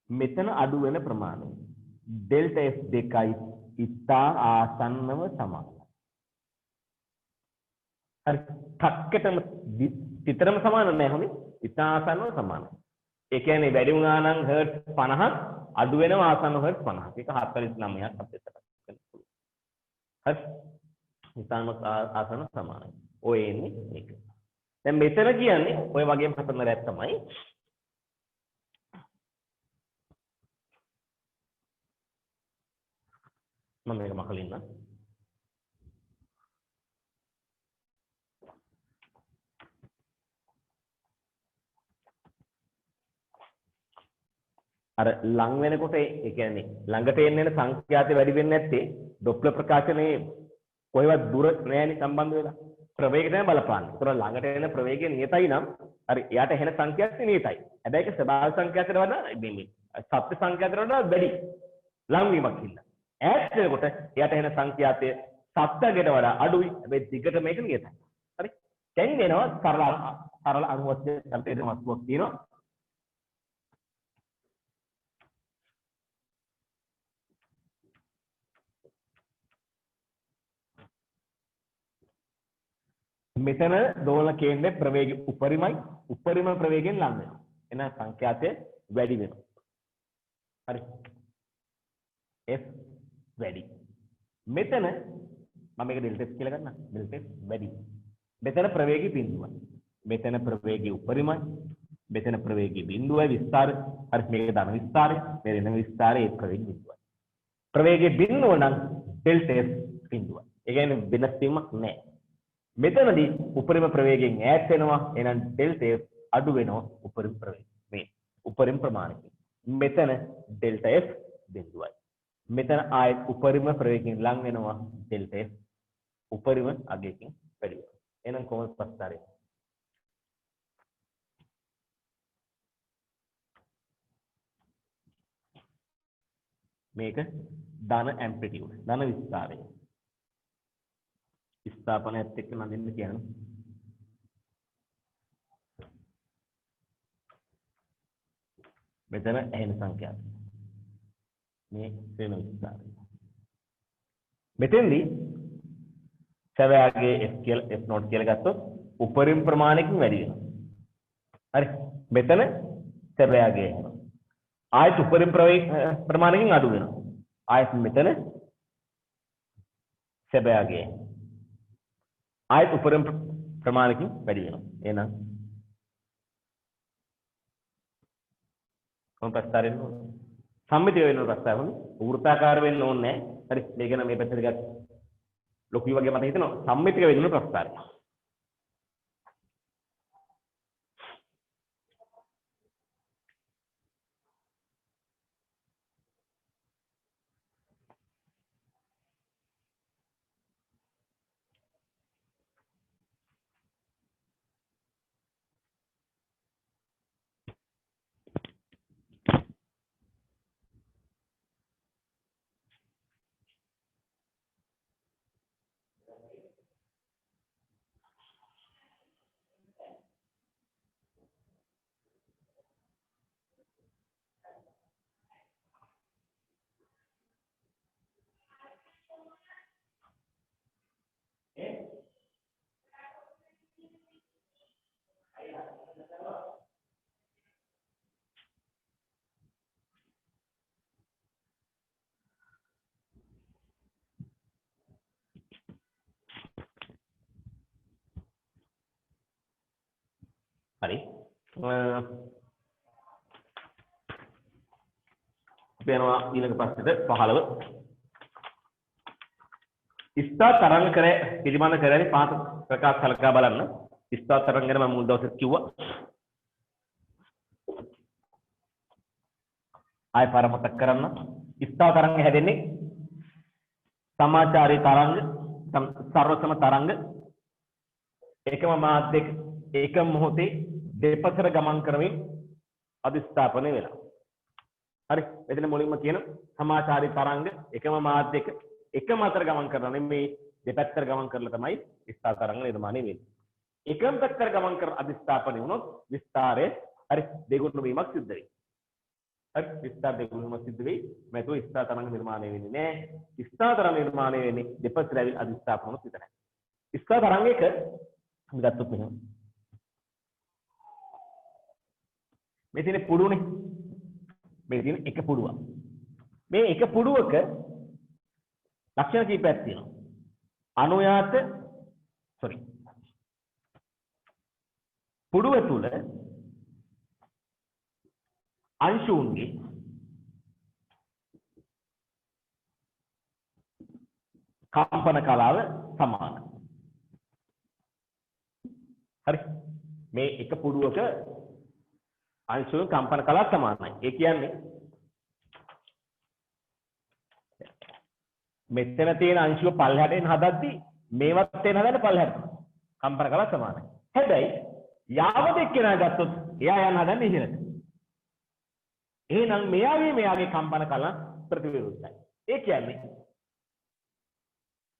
මෙතන අඩු වෙන ප්‍රමාණය ඩෙල්ටා F දෙකයි ඉතා ආසන්නව සමානයි. හරි ටක්කටම විතරම සමාන නැහැ හොඳේ ඉතා ආසන්නව සමානයි. ඒ කියන්නේ වැඩි වුණා නම් හර්ට්ස් 50ක් අඩු වෙනවා ආසන්න හර්ට්ස් 50ක්. ඒක 49ක් අපිට කරන්න පුළුවන්. හරි ඉතාම ආසන්න සමානයි. ඔය එන්නේ මේක. දැන් මෙතන කියන්නේ ඔය වගේම කතන්දරයක් තමයි මම මේක මකලින්න අර ලං වෙනකොට ඒ කියන්නේ ළඟට එන්න සංඛ්‍යාතය වැඩි වෙන්නේ නැත්තේ ඩොප්ලර් ප්‍රකාශනයේ කොහෙවත් දුර නෑනේ සම්බන්ධ වෙලා ප්‍රවේගය තමයි බලපාන්නේ. ඒතර ළඟට එන ප්‍රවේගය නියතයි නම් හරි එයාට එන සංඛ්‍යාතය නියතයි. හැබැයි ඒක ස්වභාවික සංඛ්‍යාතයට වඩා මේ සත්‍ය සංඛ්‍යාතයට වඩා වැඩි ලං වීමක් ඉන්නවා. ඈත් වෙනකොට එයාට එන සංඛ්‍යාතය සත්‍යයට වඩා අඩුයි. හැබැයි දිගට මේක නියතයි. හරි. දැන් එනවා සරල අනුවස්ය සම්පේද වස්තුවක් තියෙනවා. මෙතන දෝලන කේන්ද්‍රයේ ප්‍රවේගය උපරිමයි උපරිම ප්‍රවේගයෙන් ලං වෙනවා. එන සංඛ්‍යාතය වැඩි වෙනවා. හරි. F වැඩි. මෙතන මම මේක ඩෙල්ටා F කියලා ගන්නම්. ඩෙල්ටා F වැඩි. මෙතන ප්‍රවේගය බිඳුවයි. මෙතන ප්‍රවේගය උපරිමයි. මෙතන ප්‍රවේගය බිඳුවයි විස්තර. හරි මේක ධන විස්තරය. මේ ඍණ විස්තරය ඒ ප්‍රවේගය බිඳුවයි. ප්‍රවේගය බිඳුව නම් ඩෙල්ටා F බිඳුවයි. ඒ කියන්නේ වෙනස් වීමක් නැහැ. මෙතනදී උපරිම ප්‍රවේගයෙන් ඈත් වෙනවා එහෙනම් ඩෙල්ටා F අඩු වෙනවා උපරිම ප්‍රවේගය මේ උපරිම ප්‍රමාණයකින් මෙතන ඩෙල්ටා F බිඳුවයි මෙතන ආයෙත් උපරිම ප්‍රවේගයෙන් ලං වෙනවා ඩෙල්ටා F උපරිම අගයකින් වැඩි වෙනවා එහෙනම් කොහොමද ප්‍රස්තාරය මේක ධන ඇම්ප්ලිටියුඩ් ධන විස්තරය ස්ථාපනයත් එක්ක නඳින්න කියන්නේ මෙතන ඇහෙන සංඛ්‍යාව මේ ශ්‍රේණ විස්තරය මෙතෙන්දී සැවයාගේ F කියලා F නෝට් කියලා ගත්තොත් උපරිම ප්‍රමාණයකින් වැඩි වෙනවා හරි මෙතන සැවයාගේ ආයත උපරිම ප්‍රමාණයකින් අඩු වෙනවා ආයත මෙතන සැවයාගේ ආයත උපරිම ප්‍රමාණයකින් වැඩි වෙනවා. එහෙනම් කොහොම ප්‍රස්තාරයෙන් සම්මිතිය වෙන ප්‍රස්තාරය වෘත්තාකාර වෙන්න ඕනේ නැහැ. හරි මේක නම් මේ පැත්තට ගත්ත ලොකුයි වගේ මට හිතෙනවා සම්මිතිය වෙන්න ප්‍රස්තාරය. හරි අපි යනවා ඊළඟ ප්‍රශ්නෙට 15 ස්ථා තරංග කරේ පිළිබඳ කරේ පාත ප්‍රකාශ සලකා බලන්න ස්ථා තරංග ගැන මම මුල් දවසේ කිව්වා ආය පාර මතක් කරන්න ස්ථා තරංග හැදෙන්නේ සමාචාරී තරංග සර්වසම තරංග එකම මාධ්‍යයක එකම මොහොතේ දෙපසට ගමන් කරමින් අධිස්ථාපනය වෙනවා. හරි. එතන මුලින්ම කියන සමාචාරී තරංග එකම මාධ්‍යයක එකම අතර ගමන් කරනවා නෙමෙයි දෙපැත්තට ගමන් කරලා තමයි ස්ථා තරංග නිර්මාණය වෙන්නේ. එකම පැත්තට ගමන් කර අධිස්ථාපනය වුණොත් විස්තරය හරි දෙගුණ වීමක් සිද්ධ වෙයි. හරි විස්තර දෙගුණ වීමක් සිද්ධ වෙයි. මේ તો ස්ථාර තරංග නිර්මාණය වෙන්නේ නැහැ. ස්ථාර තරංග නිර්මාණය වෙන්නේ දෙපස රැවිල් අධිස්ථාපන විතරයි. ස්ථාර තරංගයක අපි ගත්තොත් මෙහෙම මේ තියෙන පුඩුනේ මේ තියෙන එක පුඩුවක්. මේ එක පුඩුවක ලක්ෂණ කීපයක් තියෙනවා. අනුයාත පුඩුව තුල අංශුන්ගේ කම්පන කලාව සමානයි. හරි මේ එක පුඩුවක අංශුන් කම්පන කලාව සමානයි. ඒ කියන්නේ මෙතන තියෙන අංශුව පල්ලෙහාට එන හදද්දී මේවත් එන හදන්න පල්ලෙහාට කම්පන කලාව සමානයි. හැබැයි යාවත එක්කෙනා ගත්තොත් එයා යන හදන්නේ ඉහළට. එහෙනම් මෙයාගේ කම්පන කලාව ප්‍රතිවිරුද්ධයි. ඒ කියන්නේ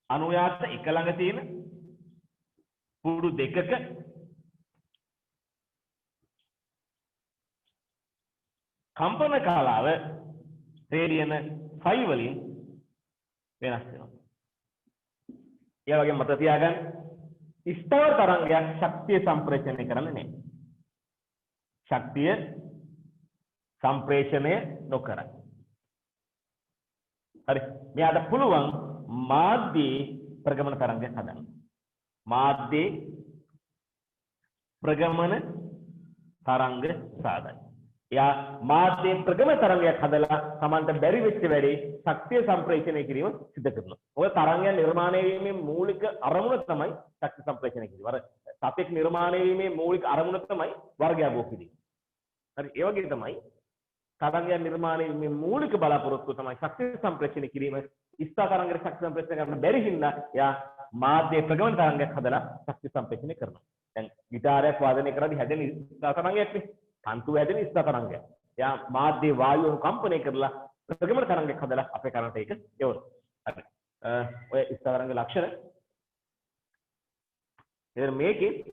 අනුයාත එක ළඟ තියෙන පුඩු දෙකක කම්පන කලාව රේඩියන 5 වලින් වෙනස් වෙනවා. ඒ වගේම මතක තියාගන්න ස්ථාවර තරංගයක් ශක්තිය සම්ප්‍රේෂණය කරන්නේ නැහැ. ශක්තිය සම්ප්‍රේෂණය නොකරයි. හරි මෙයාට පුළුවන් මාධ්‍යයේ ප්‍රගමන තරංගයක් හදන්න. මාධ්‍යයේ ප්‍රගමන තරංග සාධයි. එයා මාධ්‍යයේ ප්‍රගමන තරංගයක් හදලා Tamanට බැරි වෙච්ච වැඩේ ශක්තිය සම්ප්‍රේෂණය කිරීම සිදු කරනවා. ඔය තරංගයන් නිර්මාණය වීමේ මූලික අරමුණ තමයි ශක්ති සම්ප්‍රේෂණය කිරීම. අර සතෙක් නිර්මාණය වීමේ මූලික අරමුණ තමයි වර්ගය බෝ කිරීම. හරි ඒ වගේ තමයි තරංගයන් නිර්මාණය වීමේ මූලික බලාපොරොත්තුව තමයි ශක්ති සම්ප්‍රේෂණය කිරීම. ස්ථාර තරංගයට ශක්ති සම්ප්‍රේෂණය කරන්න බැරි හින්දා එයා මාධ්‍යයේ ප්‍රගමන තරංගයක් හදලා ශක්ති සම්ප්‍රේෂණය කරනවා. දැන් ගිටාරයක් වාදනය කරද්දී හැදෙන ස්ථාර තරංගයක් නේ. තන්තු හැදෙන ස්ථාර තරංගයක්. එයා මාධ්‍යයේ වායුව කම්පණය කරලා ප්‍රගමන තරංගයක් හදලා අපේ කරන්ට් එක යවනවා. හරි. ඔය ස්ථාර තරංග ලක්ෂණ. එතන මේකේ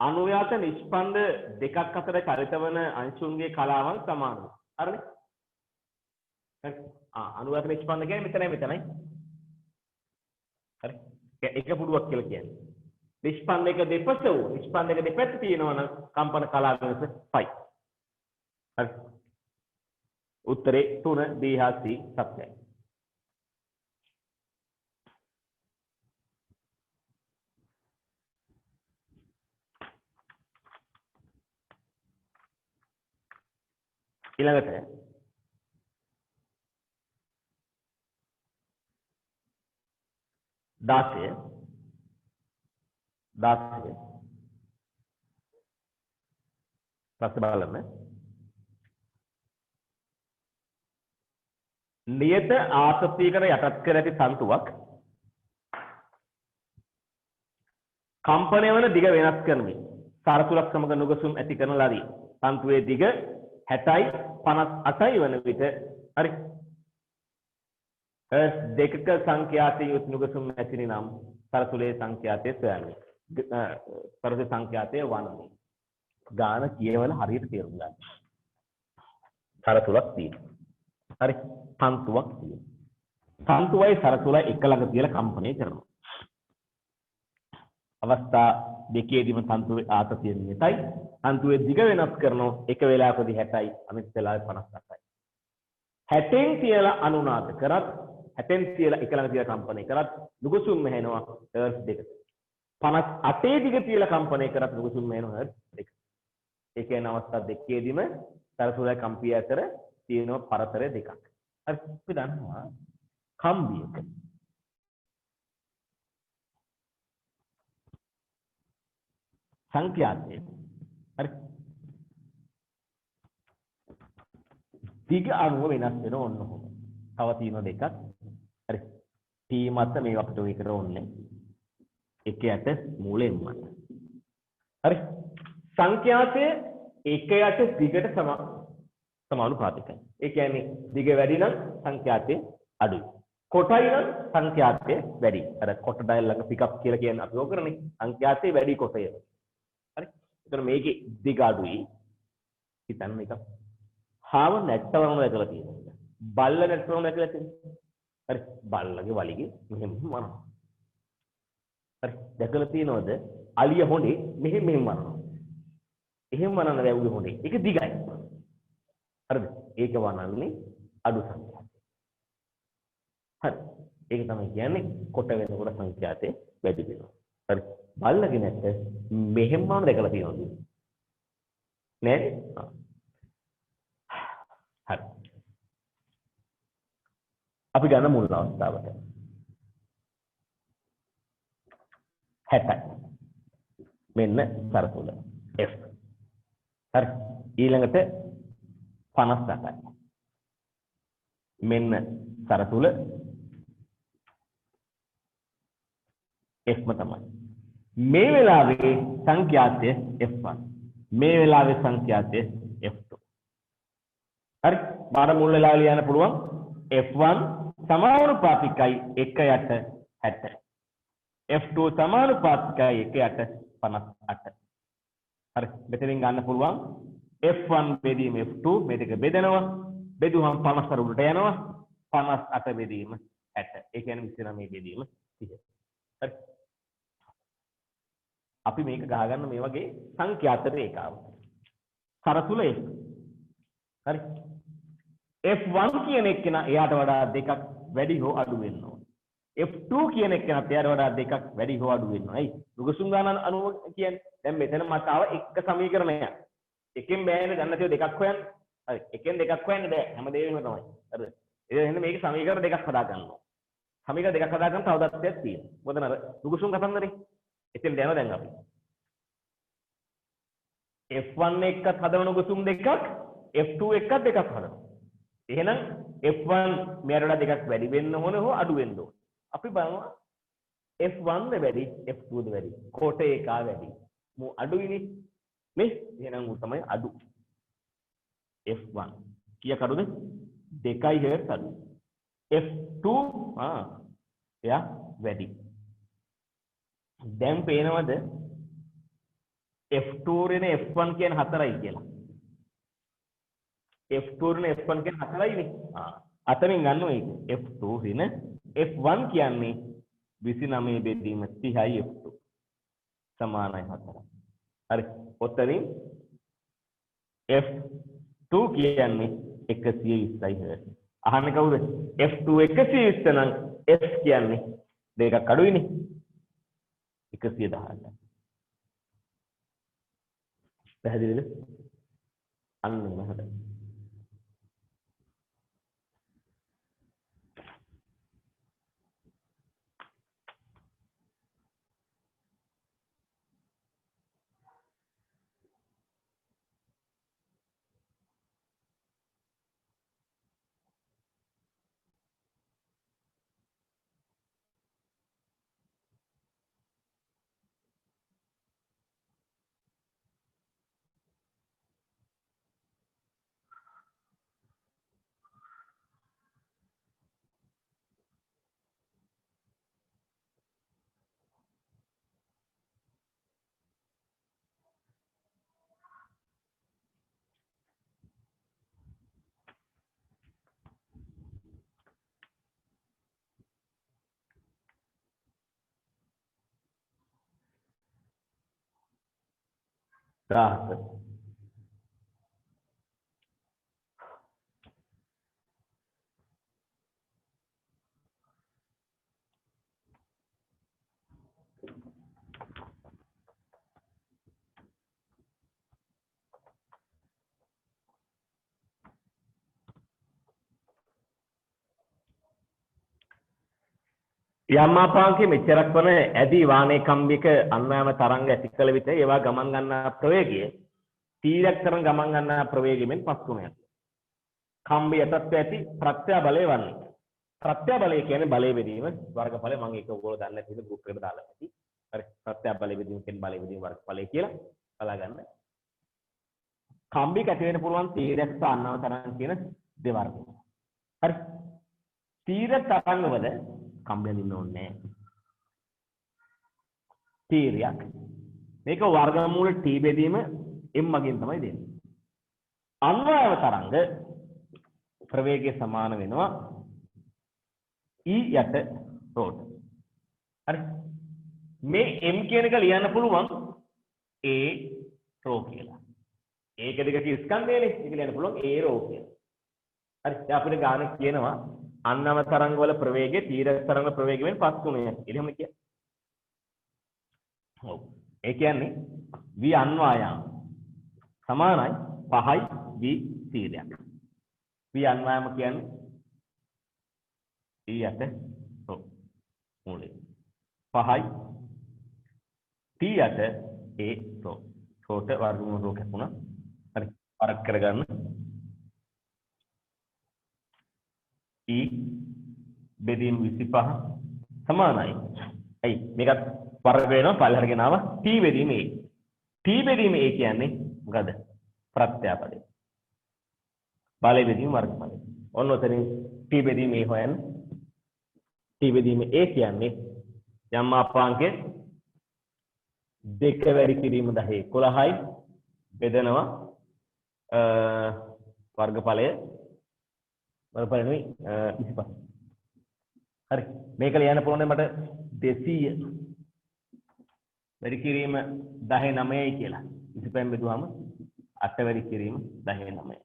අනුයාත නිෂ්පන්ද දෙකක් අතර චරිත වන අංශුන්ගේ කලාවන් සමානයි. හරිනේ? හරි. අනුයාත නිෂ්පන්ද කියන්නේ මෙතනයි. හරි. එක පුඩුවක් කියලා කියන්නේ. නිෂ්පන්දක දෙපස වූ නිෂ්පන්දක දෙපැත්ත තියෙනවා නම් කම්පන කලාව වෙනස 5. හරි. උත්තරේ 3 B හා C සත්‍යයි. ඊළඟට 16 ප්‍රශ්න බලන්න. නියත ආතතියකට යටත් කර ඇති තන්තුවක් කම්පණය වන දිග වෙනස් කරමින් සරතුලක් සමග නුගසුම් ඇති කරන ලදී. තන්තුවේ දිග 60යි 58යි වන විට හරි දෙකක සංඛ්‍යාතයේ යුත් නුගසුම් ඇතිනි නම් සරතුලේ සංඛ්‍යාතය සොයන්නේ. සරතුලේ සංඛ්‍යාතය වන්නේ. ගාන කියවල හරියට තේරුම් ගන්න. සරතුලක් තියෙනවා. හරි තන්තුවක් තියෙනවා. තන්තුවයි සරතුලයි එක ළඟ තියලා කම්පණය කරනවා. අවස්ථා දෙකේදීම තන්තුවේ ආතතිය නියතයි. තන්තුවේ දිග වෙනස් කරනවා. එක වෙලාවකදී 60යි අනිත් වෙලාවේ 58යි. 60න් තියලා අනුනාද කරත් 60න් තියලා එක ළඟ තියලා කම්පණය කරත් නුගසුම් මෙහෙනවා හර්ට් දෙකට. 58 දිග තියලා කම්පණය කරත් නුගසුම් මෙහෙනවා හර්ට් දෙක. ඒ කියන්නේ අවස්ථා දෙකේදීම සරතුලයි කම්පිය අතර තියෙන පරතර දෙකක්. හරි අපි දන්නවා කම්බියක සංඛ්‍යාතය හරි දිග අණුව වෙනස් වෙන ඕන කොහොම. තව තියෙන දෙකක් හරි T මත මේ අපිට ඔය කර ඕනේ. එක යට මූලයෙන් මත. හරි සංඛ්‍යාතය එක යට දිගට සමානුපාතිකයි. ඒ කියන්නේ දිග වැඩි නම් සංඛ්‍යාතය අඩුයි. කොටයි නම් සංඛ්‍යාතය වැඩි. අර කොට ඩයල් ළඟ පිකප් කියලා කියන්නේ අපි ඕක කරන්නේ. සංඛ්‍යාතය වැඩි කොටය. හරි. එතන මේකේ දිග අඩුයි. හිතන්න එක. හාව නැට්ටවම දැකලා තියෙනවා. බල්ල නැට්ටවම දැකලා තියෙනවා. හරි. බල්ලගේ වලිගේ මෙහෙම මරනවා. හරි. දැකලා තියෙනවද? අලිය හොඳේ මෙහෙම මරනවා. එහෙම වනන්න වැව්වේ හොඳේ. ඒක දිගයි. හරිද? ඒක වනන්නේ අඩු සංඛ්‍යාතය. හරි. ඒක තමයි කියන්නේ කොට වෙනකොට සංඛ්‍යාතය වැඩි වෙනවා. හරි. බල්ලගේ නැත්te මෙහෙම වම දැකලා තියෙනවද? නේද? හරි. අපි ගන්න මුල් අවස්ථාවට 60යි. මෙන්න සරතුල F. හරි. ඊළඟට 58යි. මෙන්න සරතුල F ම තමයි. මේ වෙලාවේ සංඛ්‍යාතය F1. මේ වෙලාවේ සංඛ්‍යාතය F2. හරි. බාර මුල් වෙලාව ලියන්න පුළුවන් F1 සමානුපාතිකයි 1 යට 60. F2 සමානුපාතිකයි 1 යට 58. හරි. මෙතනින් ගන්න පුළුවන් F1 බෙදීම F2 මේ දෙක බෙදෙනවා. බෙදුවම 50 උඩට යනවා. 58 බෙදීම 60. ඒ කියන්නේ 29 බෙදීම 30. හරි. අපි මේක ගහගන්න මේ වගේ සංඛ්‍යාත රේඛාවක්. සරතුල F. හරි. F1 කියන එක්කෙනා එයාට වඩා දෙකක් වැඩි හෝ අඩු වෙන්න ඕන. F2 කියන එක්කෙනාට එයාට වඩා දෙකක් වැඩි හෝ අඩු වෙන්න ඕන. ඇයි? නුගසුම් ගාන අනුව කියන්නේ. දැන් මෙතන මට ආව එක සමීකරණයක්. එකෙන් බෑනේ ගන්න තියෙන දෙකක් හොයන්න. හරි. එකෙන් දෙකක් හොයන්න බෑ. හැමදේම තමයි. හරිද? ඒ එහෙනම් මේක සමීකරණ දෙකක් හදා ගන්නවා. සමීකරණ දෙකක් හදා ගන්න තව දත්තයක් තියෙනවා. මොකද නර නුගසුම් කතන්දරේ. එතෙන් යනවා දැන් අපි. F1 එකත් හදවන නුගසුම් දෙකක් F2 එකත් දෙකක් හදනවා. එහෙනම් F1 මෙයාට වඩා දෙකක් වැඩි වෙන්න ඕන හෝ අඩු වෙන්න ඕන. අපි බලනවා F1 ද වැඩි F2 ද වැඩි. කොට එක වැඩි. මු අඩුයිනේ. නේ? එහෙනම් උ තමයි අඩු. F1 කීයක් අඩුද? 2 හර්ට් අඩු. F2 එයා වැඩි. දැන් පේනවද F2 රෙන F1 කියන 4යි කියලා. F2 රෙන F1 කියන 4යි නේ. අතරින් ගන්නවා ඒක. F2 රෙන F1 කියන්නේ 29 බෙදීම 30යි F2 සමානයි 4. හරි. ඔතනින් F2 කියන්නේ 120යි හර්ට්. අහන්නේ කවුද? F2 120 නම් F කියන්නේ දෙකක් අඩුයිනේ. 118. පැහැදිලිද? අන්න එහෙමද? රාහත යම්මාපාංකේ මෙච්චරක් වන ඇදී වාහනේ කම්බික අන්වයම තරංග ඇති කළ විට ඒවා ගමන් ගන්නා ප්‍රවේගය තීරයක් තරම් ගමන් ගන්නා ප්‍රවේගයෙන් 5 ගුණයක්. කම්බිය යටත් ඇති ප්‍රත්‍ය බලය වන්නේ. ප්‍රත්‍ය බලය කියන්නේ බලය බෙදීම වර්ගඵලය. මම ඒක ඔයගොල්ලෝ දන්නේ නැති ඉතින් ගෲප් එකට දාලා ඇති. හරි. ප්‍රත්‍ය බලය බෙදීම කියන්නේ බලය බෙදීම වර්ගඵලය කියලා බලාගන්න. කම්බික ඇති වෙන්න පුළුවන් තීරයක් සහ අන්වයම තරංග කියන දෙවර්ගය. හරි. තීර තරංගවල කම්බිය දින්න ඕනේ නැහැ. තීරයක් මේක වර්ගමූල t බෙදීම m මගින් තමයි දෙන්නේ. අන්වයව තරංග ප්‍රවේගය සමාන වෙනවා E යට රෝට. හරි. මේ m කියන එක ලියන්න පුළුවන් a රෝ කියලා. ඒක දෙකක ස්කන්ධයනේ. ඒක ලියන්න පුළුවන් a රෝ කියලා. හරි. දැන් අපිට ගාන කියනවා අන්නව තරංග වල ප්‍රවේගය තීරක තරංග ප්‍රවේගයෙන් 5 ගුණයක්. එහෙම කියන්නේ. ඔව්. ඒ කියන්නේ v අන්වායම් සමානයි 5යි v තීරයක්. v අන්වායම කියන්නේ e යට රෝ මූලය. 5යි t යට a රෝ. රෝට වර්ගමූල රෝ කැපුණා. හරි. වර්ග කරගන්න. e බෙදීම 25 සමානයි. ඇයි මේකත් වර්ග වෙනවා පල්ලෙහාට ගෙනාවා t බෙදීම a. t බෙදීම a කියන්නේ මොකද? ප්‍රත්‍යාපදය. බලය බෙදීම වර්ගඵලය. ඔන්න ඔතනින් t බෙදීම a හොයන්න. t බෙදීම a කියන්නේ යම් මාපාංකයේ 2 වැඩි කිරීම 10 11යි බෙදනවා වර්ගඵලය නෙවෙයි 25. හරි. මේක ලියන්න පුළුවන් මට 200 වැඩි කිරීම 10 9යි කියලා. 25න් බෙදුවාම 8 වැඩි කිරීම 10 9යි.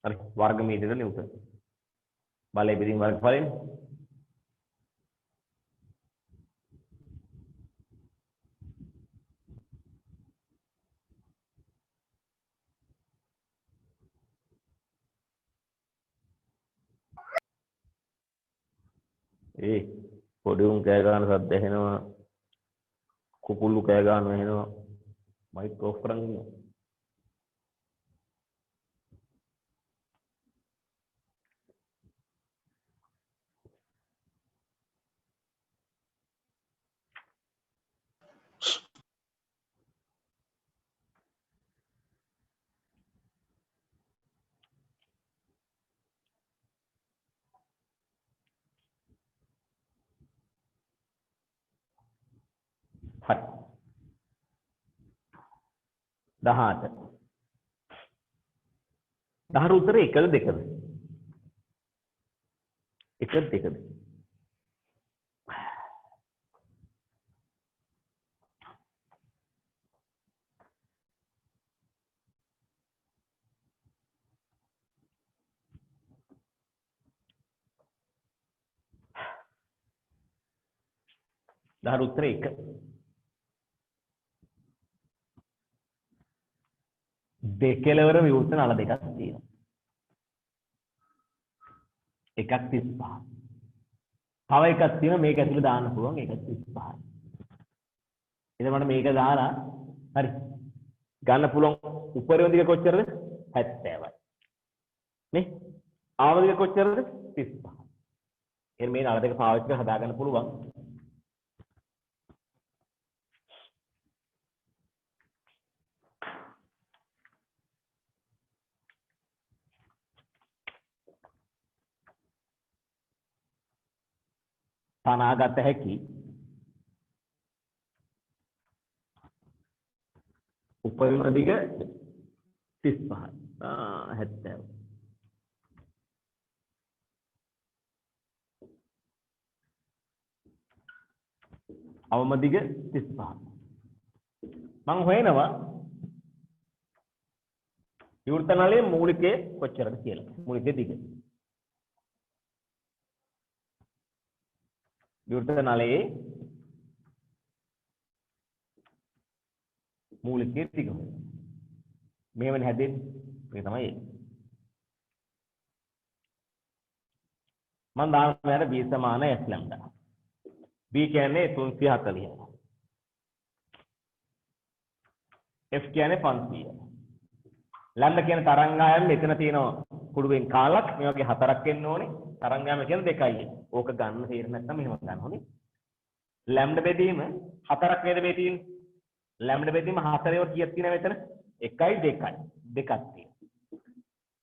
හරි. වර්ග මීටර නිව්ටන්. බලය බෙදීම වර්ගඵලයෙන් ඒ පොඩි උන් කෑ ගන්න සද්ද ඇහෙනවා කුකුල්ලු කෑ ගන්න ඇහෙනවා මයික් ඔෆ් කරන් ඉන්නවා හරි 18 10 උත්තර 1ද 2ද 1ද 2ද 10 උත්තර 1 දෙකලවර විවෘත නල දෙකක් තියෙනවා. එකක් 35. තව එකක් තියෙනවා මේක ඇතුලේ දාන්න පුළුවන් ඒකත් 35යි. එතකොට මේක දාලා හරි ගන්න පුළුවන් උපරිම දිග කොච්චරද? 70යි. නේ? ආව දිග කොච්චරද? 35. එහෙනම් මේ නල දෙක පාවිච්චි කරලා හදා ගන්න පුළුවන්. තනාගත හැකි උපරිම දිග 35යි 70 අවම දිග 35 මම හොයනවා විවෘත නලයේ මූලිකයේ කොච්චරද කියලා මූලිකයේ දිග විවෘත නලයේ මූලිකයේ දිග මේවනේ හැදෙන්නේ මේ තමයි මම දානවා යට b සමාන s ලැම්ඩා b කියන්නේ 340 f කියන්නේ 500 ලැම්ඩා කියන තරංගායම මෙතන තියෙනවා කුඩුවෙන් කාලක් මේ වගේ හතරක් එන්න ඕනේ තරංගායම කියන්නේ 2යි ඕක ගන්න තේරෙන්නේ නැත්නම් මෙහෙම ගන්න ඕනේ ලැම්ඩා බෙදීම හතරක් නේද මේ තියෙන්නේ ලැම්ඩා බෙදීම හතරේ කීයක් තියෙනවද මෙතන 1යි 2යි දෙකක් තියෙනවා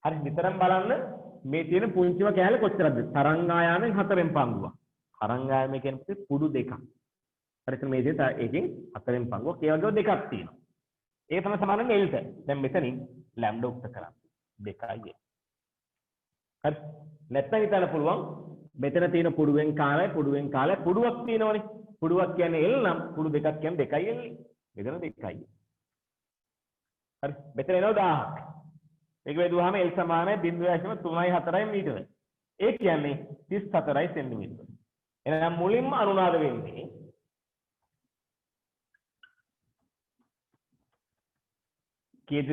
හරි නිතරම බලන්න මේ තියෙන පුංචිම කෑල්ල කොච්චරද තරංගායමෙන් හතරෙන් පංගුවක් තරංගායම කියන්නේ කුඩු දෙකක් හරි එතන මේ තියෙන එකෙන් හතරෙන් පංගුවක් ඒ වගේ දෙකක් තියෙනවා ඒක තමයි සමාන වෙන්නේ L ට දැන් මෙතනින් ලැම්ඩා උක්ත කරන්නේ 2යි. හරි. නැත්නම් හිතන්න පුළුවන් මෙතන තියෙන පුඩුවෙන් කාලය පුඩුවක් තියෙනවනේ. පුඩුවක් කියන්නේ L නම් පුඩු දෙකක් කියන්නේ 2යි L. මෙතන 2යි. හරි. මෙතන එනවා 1000ක්. මේක බෙදුවාම L සමානයි 0.3.4 මීටර. ඒ කියන්නේ 34 සෙන්ටිමීටර. එහෙනම් මුලින්ම අනුනාද වෙන්නේ කීයද?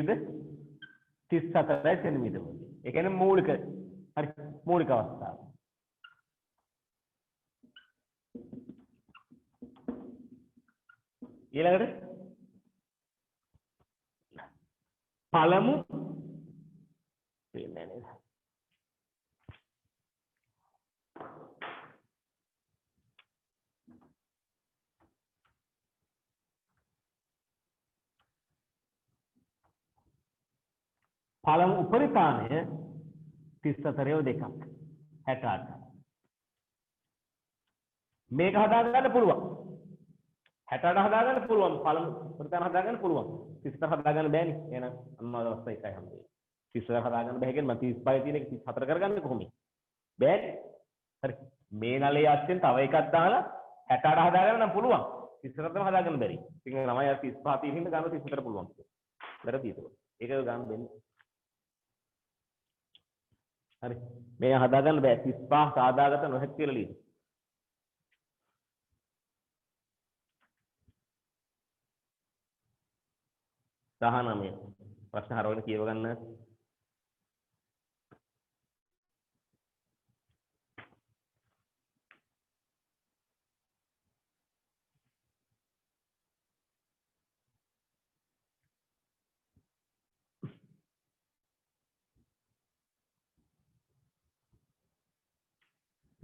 34 සෙන්ටිමීටර. ඒ කියන්නේ මූලික හරි මූලික අවස්ථාව. ඊළඟට පළමු වෙන්නේ නේද? පළමු උපරිතාණය 34 2ක් 68. මේක හදාගන්න පුළුවන්. 68 හදාගන්න පුළුවන්. පළමු උපරිතාණ හදාගන්න පුළුවන්. 34 හදාගන්න බෑනේ. එහෙනම් අම්මා අවස්ථා එකයි හැමදේම. 34 හදාගන්න බෑ කියන්නේ මම 35 තියෙන එක 34 කරගන්නේ කොහොමද? බෑනේ. හරි. මේ නලයේ අස්සෙන් තව එකක් දාලා 68 හදාගන්න නම් පුළුවන්. 34ම හදාගන්න බැරි. ඉතින් ළමයි 35 තියෙන හින්දා ගන්න 34 පුළුවන්. වැරදි ඒක. ඒක ගන්න දෙන්නේ. හරි. මේ හදාගන්න බෑ 35 සාදාගත නොහැකි කියලා ලියන්න. දහනමය ප්‍රශ්න හරවගෙන කියව ගන්න.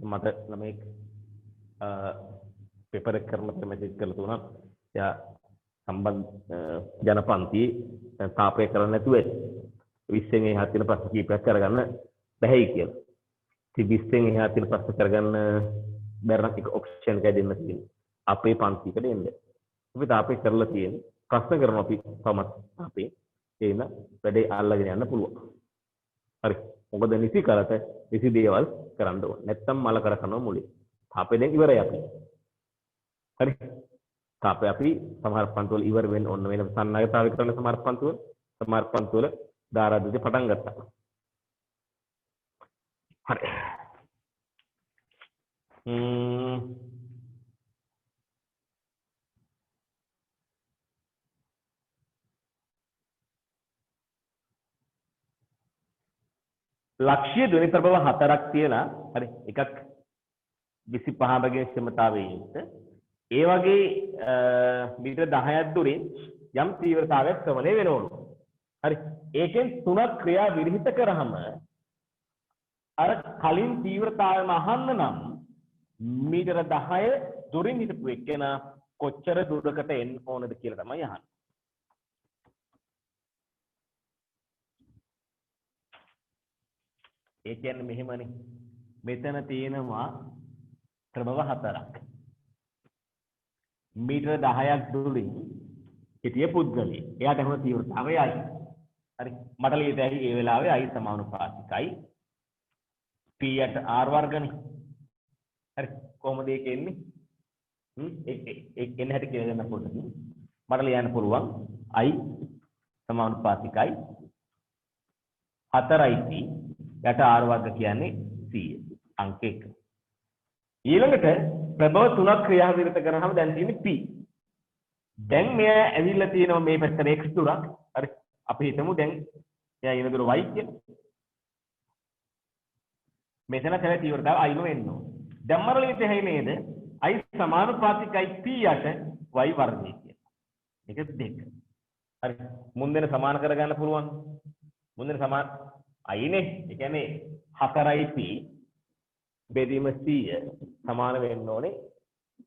මට ළමයි පේපර් එක කරනකොට මැසේජ් කරලා තුනක් එයා සම්බන්ධ ජනපන්ති තාපය කරන්නේ නැතුව 20න් එහා තියෙන ප්‍රශ්න කීපයක් කරගන්න බැහැයි කියලා. ඉතින් 20න් එහා තියෙන ප්‍රශ්න කරගන්න බැරි නම් එක ඔප්ෂන් එකක් දෙන්න තියෙනවා. අපේ පන්තිකට එන්න. අපි තාපය කරලා තියෙන්නේ ප්‍රශ්න කරනවා අපි තවමත් අපේ ඒන වැඩේ අල්ලගෙන යන්න පුළුවන්. හරි. මොකද නිසි කරට නිසි දේවල් කරන්න ඕන. නැත්තම් මල කර කරනවා මුලින්. තාපේ දැන් ඉවරයි අපි. හරි. තාපේ අපි සමහර පන්තිවල ඉවර වෙන්න ඕන වෙන සන්නගතාවය කරන සමහර පන්තිවල දාරාදීදී පටන් ගත්තා. හරි. ලක්ෂ්‍ය ධ්වනි ප්‍රභව 4ක් තියලා හරි එකක් 25 බගේ ක්ෂමතාවයේ යුක්ත ඒ වගේ මීටර 10ක් දුරින් යම් තීව්‍රතාවයක් ශ්‍රවණය වෙනවලු. හරි. ඒකෙන් 3ක් ක්‍රියා විරහිත කරාම අර කලින් තීව්‍රතාවයම අහන්න නම් මීටර 10 දුරින් හිටපු එක්කෙනා කොච්චර දුරකට එන්න ඕනද කියලා තමයි අහන්නේ. ඒ කියන්නේ මෙහෙමනේ. මෙතන තියෙනවා ප්‍රභව 4ක්. මීටර 10ක් දුරින් හිටිය පුද්ගලයෙක්. එයාට හොන තීව්‍රතාවය I. හරි. මට ලියත හැකි ඒ වෙලාවේ I සමානුපාතිකයි P යට R වර්ගනේ. හරි. කොහොමද ඒක එන්නේ? ඒක එන්නේ හැටි කියලා ගන්න පොඩ්ඩක්. මට ලියන්න පුළුවන් I සමානුපාතිකයි 4යි P යට R වර්ග කියන්නේ 100 අංක 1. ඊළඟට ප්‍රභව 3ක් ක්‍රියාවිරත කරාම දැන් තියෙන්නේ P. දැන් මෙයා ඇවිල්ලා තියෙනවා මේ පැත්තට x දුරක්. හරි. අපි හිතමු දැන් එයා ඉන දුර y කියලා. මෙතන කල තීව්‍රතාව I ම වෙන්න ඕන. දැන් මරලිත හැයි නේද? I සමානුපාතිකයි P යට y වර්ගය කියලා. මේක 2. හරි. මුන්දෙන සමාන කරගන්න පුළුවන්. මුන්දෙන සමාන I නේ. ඒ කියන්නේ 4යි P බෙදීම 100 සමාන වෙන්න ඕනේ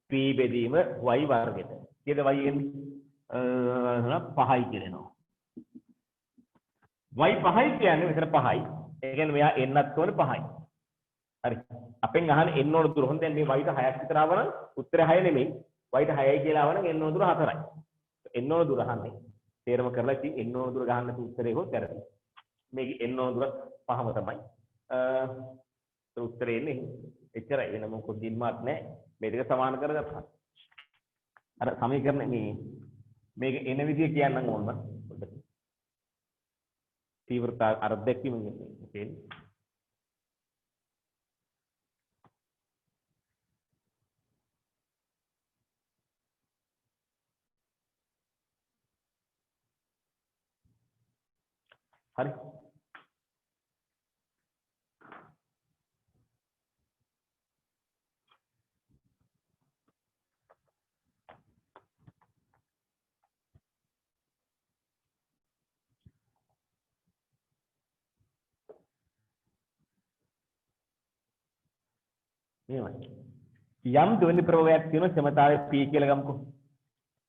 P බෙදීම y වර්ගෙට. කීයද y එන්නේ? 5යි කියනවා. y 5යි කියන්නේ මෙතන 5යි. ඒ කියන්නේ මෙයා එන්නත් ඕනේ 5යි. හරි. අපෙන් අහන්නේ එන්න ඕන දුර. හොඳ දැන් මේ y ට 6ක් විතර ආවනම් උත්තරය 6 නෙමෙයි. y ට 6යි කියලා ආවනම් එන්න ඕන දුර 4යි. එන්න ඕන දුර අහන්නේ. තේරම කරලා ඉතින් එන්න ඕන දුර ගහන්න උත්තරේ හොත් වැරදි. මේක එන්න ඕන දුර පහම තමයි. උත්තරේ එන්නේ එච්චරයි වෙන මොකද දින්මාත් නැහැ. මේ දෙක සමාන කරගත්තා. අර සමීකරණ මේක එන විදිය කියන්නම් ඕන පොඩ්ඩක්. තීව්‍රතා අර දැක්කීමෙන් එන්නේ. හරි. මෙහෙමයි. යම් දෙවෙනි ප්‍රභවයක් තියෙන ක්ෂමතාවයේ P කියලා ගමුකෝ.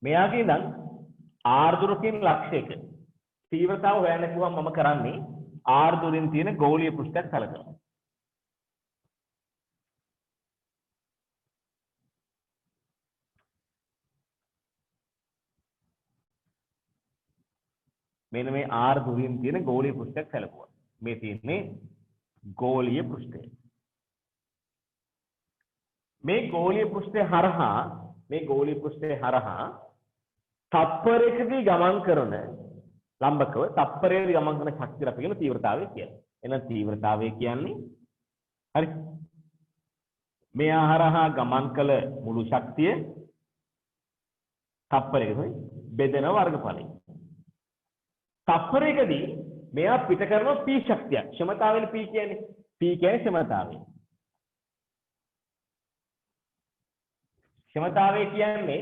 මෙයාගේ ඉඳන් R දුරකින් ලක්ෂයක තීව්‍රතාව හොයන්න කිව්වම මම කරන්නේ R දුරින් තියෙන ගෝලීය පෘෂ්ඨයක් සැලකනවා. මෙන්න මේ R දුරින් තියෙන ගෝලීය පෘෂ්ඨයක් සැලකුවා. මේ තියෙන්නේ ගෝලීය පෘෂ්ඨය. මේ ගෝලීය පෘෂ්ඨය හරහා තත්පරයකදී ගමන් කරන ලම්බකව තත්පරයකදී ගමන් කරන ශක්තිය අපි කියන තීව්‍රතාවය කියලා. එහෙනම් තීව්‍රතාවය කියන්නේ හරි. මෙයා හරහා ගමන් කළ මුළු ශක්තිය තත්පරයකදී බෙදෙන වර්ගඵලය. තත්පරයකදී මෙයා පිට කරන P ශක්තිය. ක්ෂමතාවෙන් P කියන්නේ ක්ෂමතාවය. ක්ෂමතාවය කියන්නේ